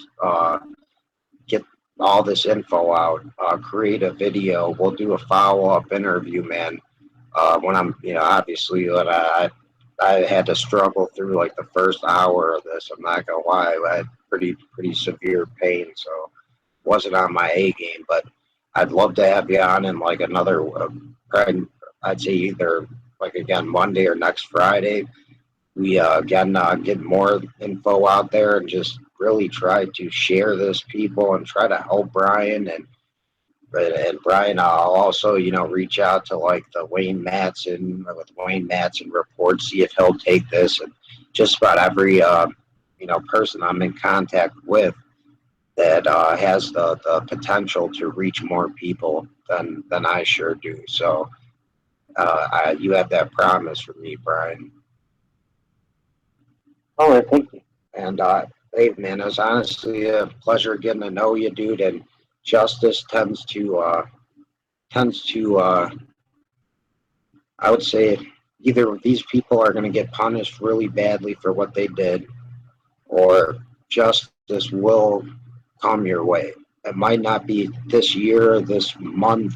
get all this info out, create a video. We'll do a follow-up interview, man. When I'm, obviously, that I had to struggle through like the first hour of this. I'm not gonna lie, I had pretty severe pain, so it wasn't on my A game. But I'd love to have you on in like another, I'd say either like again Monday or next Friday. We again get more info out there and just really try to share this people and try to help Brian. And Brian, I'll also reach out to like the Wayne Matson with Wayne Matson Report, see if he'll take this, and just about every person I'm in contact with that has the potential to reach more people than I sure do. So you have that promise from me, Brian.
All right, thank you.
And hey, man, it was honestly a pleasure getting to know you, dude. And justice tends to I would say either these people are going to get punished really badly for what they did, or justice will come your way. It might not be this year, this month,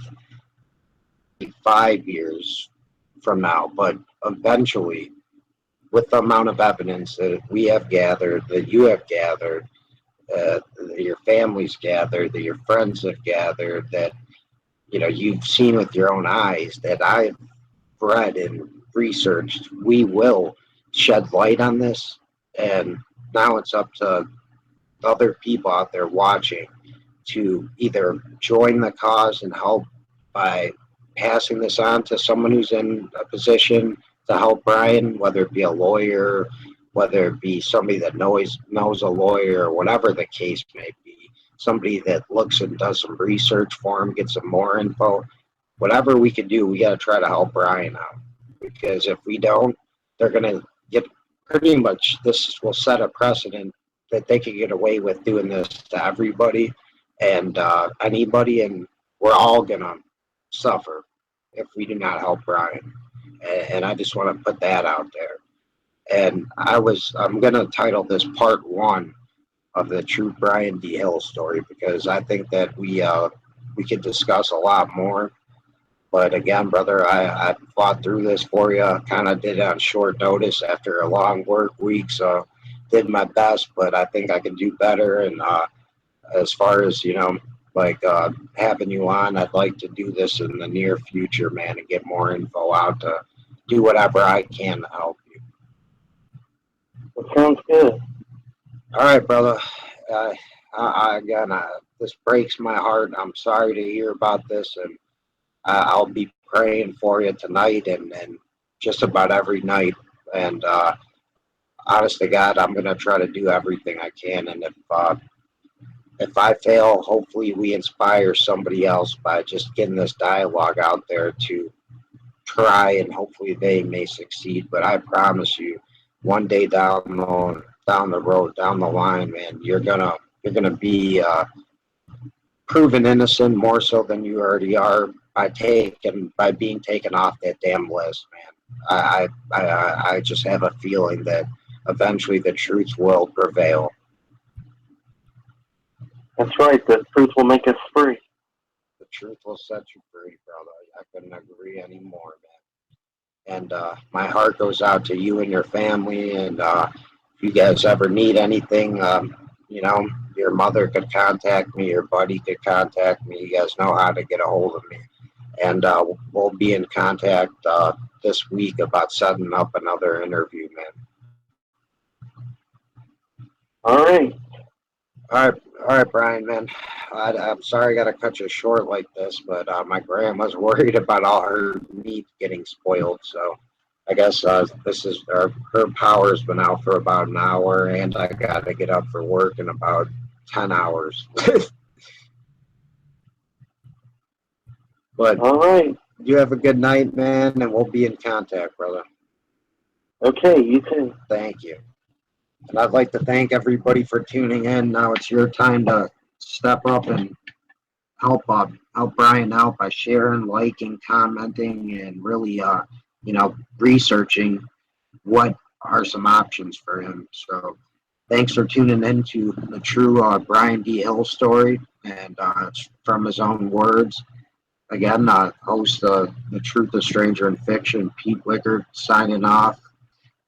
5 years from now, but eventually, with the amount of evidence that we have gathered, that you have gathered, that your family's gathered, that your friends have gathered, that you've seen with your own eyes, that I've read and researched, we will shed light on this. And now it's up to other people out there watching to either join the cause and help by passing this on to someone who's in a position to help Brian, whether it be a lawyer, whether it be somebody that knows a lawyer, or whatever the case may be, somebody that looks and does some research for him, gets some more info. Whatever we can do, we got to try to help Brian out. Because if we don't, they're going to get pretty much, this will set a precedent that they can get away with doing this to everybody and anybody, and we're all going to suffer if we do not help Brian. And I just want to put that out there. And I'm going to title this part 1 of the true Brian D. Hill story, because I think that we could discuss a lot more. But again, brother, I fought through this for you. Kind of did it on short notice after a long work week, so did my best. But I think I can do better. And as far as like having you on, I'd like to do this in the near future, man, and get more info out to do whatever I can to help you.
That sounds good.
All right, brother. Again, this breaks my heart. I'm sorry to hear about this, and I'll be praying for you tonight and just about every night. And honest to God, I'm going to try to do everything I can. And if I fail, hopefully we inspire somebody else by just getting this dialogue out there to try, and hopefully they may succeed. But I promise you, one day down the road, down the line, man, you're gonna be proven innocent more so than you already are by being taken off that damn list, man. I just have a feeling that eventually the truth will prevail.
That's right. The truth will make us free.
The truth will set you free, brother. I couldn't agree anymore, man. And my heart goes out to you and your family. And if you guys ever need anything, your mother could contact me, your buddy could contact me. You guys know how to get a hold of me. And we'll be in contact this week about setting up another interview, man.
All right.
All right, Brian, man. I'm sorry I got to cut you short like this, but my grandma's worried about all her meat getting spoiled. So I guess this is her power's been out for about an hour, and I got to get up for work in about 10 hours. But
All right.
you have a good night, man, and we'll be in contact, brother.
Okay, you too.
Thank you. And I'd like to thank everybody for tuning in. Now it's your time to step up and help Brian out by sharing, liking, commenting, and really, researching what are some options for him. So thanks for tuning in to the true Brian D. Hill story, and it's from his own words. Again, host The Truth of Stranger in Fiction, Pete Wickard, signing off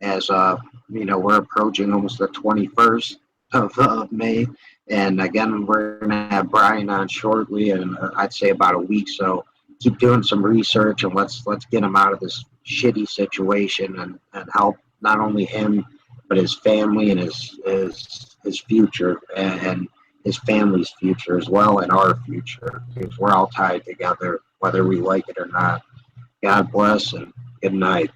as we're approaching almost the 21st of May. And again, we're going to have Brian on shortly, and I'd say about a week. So keep doing some research, and let's get him out of this shitty situation and help not only him, but his family and his future and his family's future as well, and our future, because we're all tied together, whether we like it or not. God bless, and good night.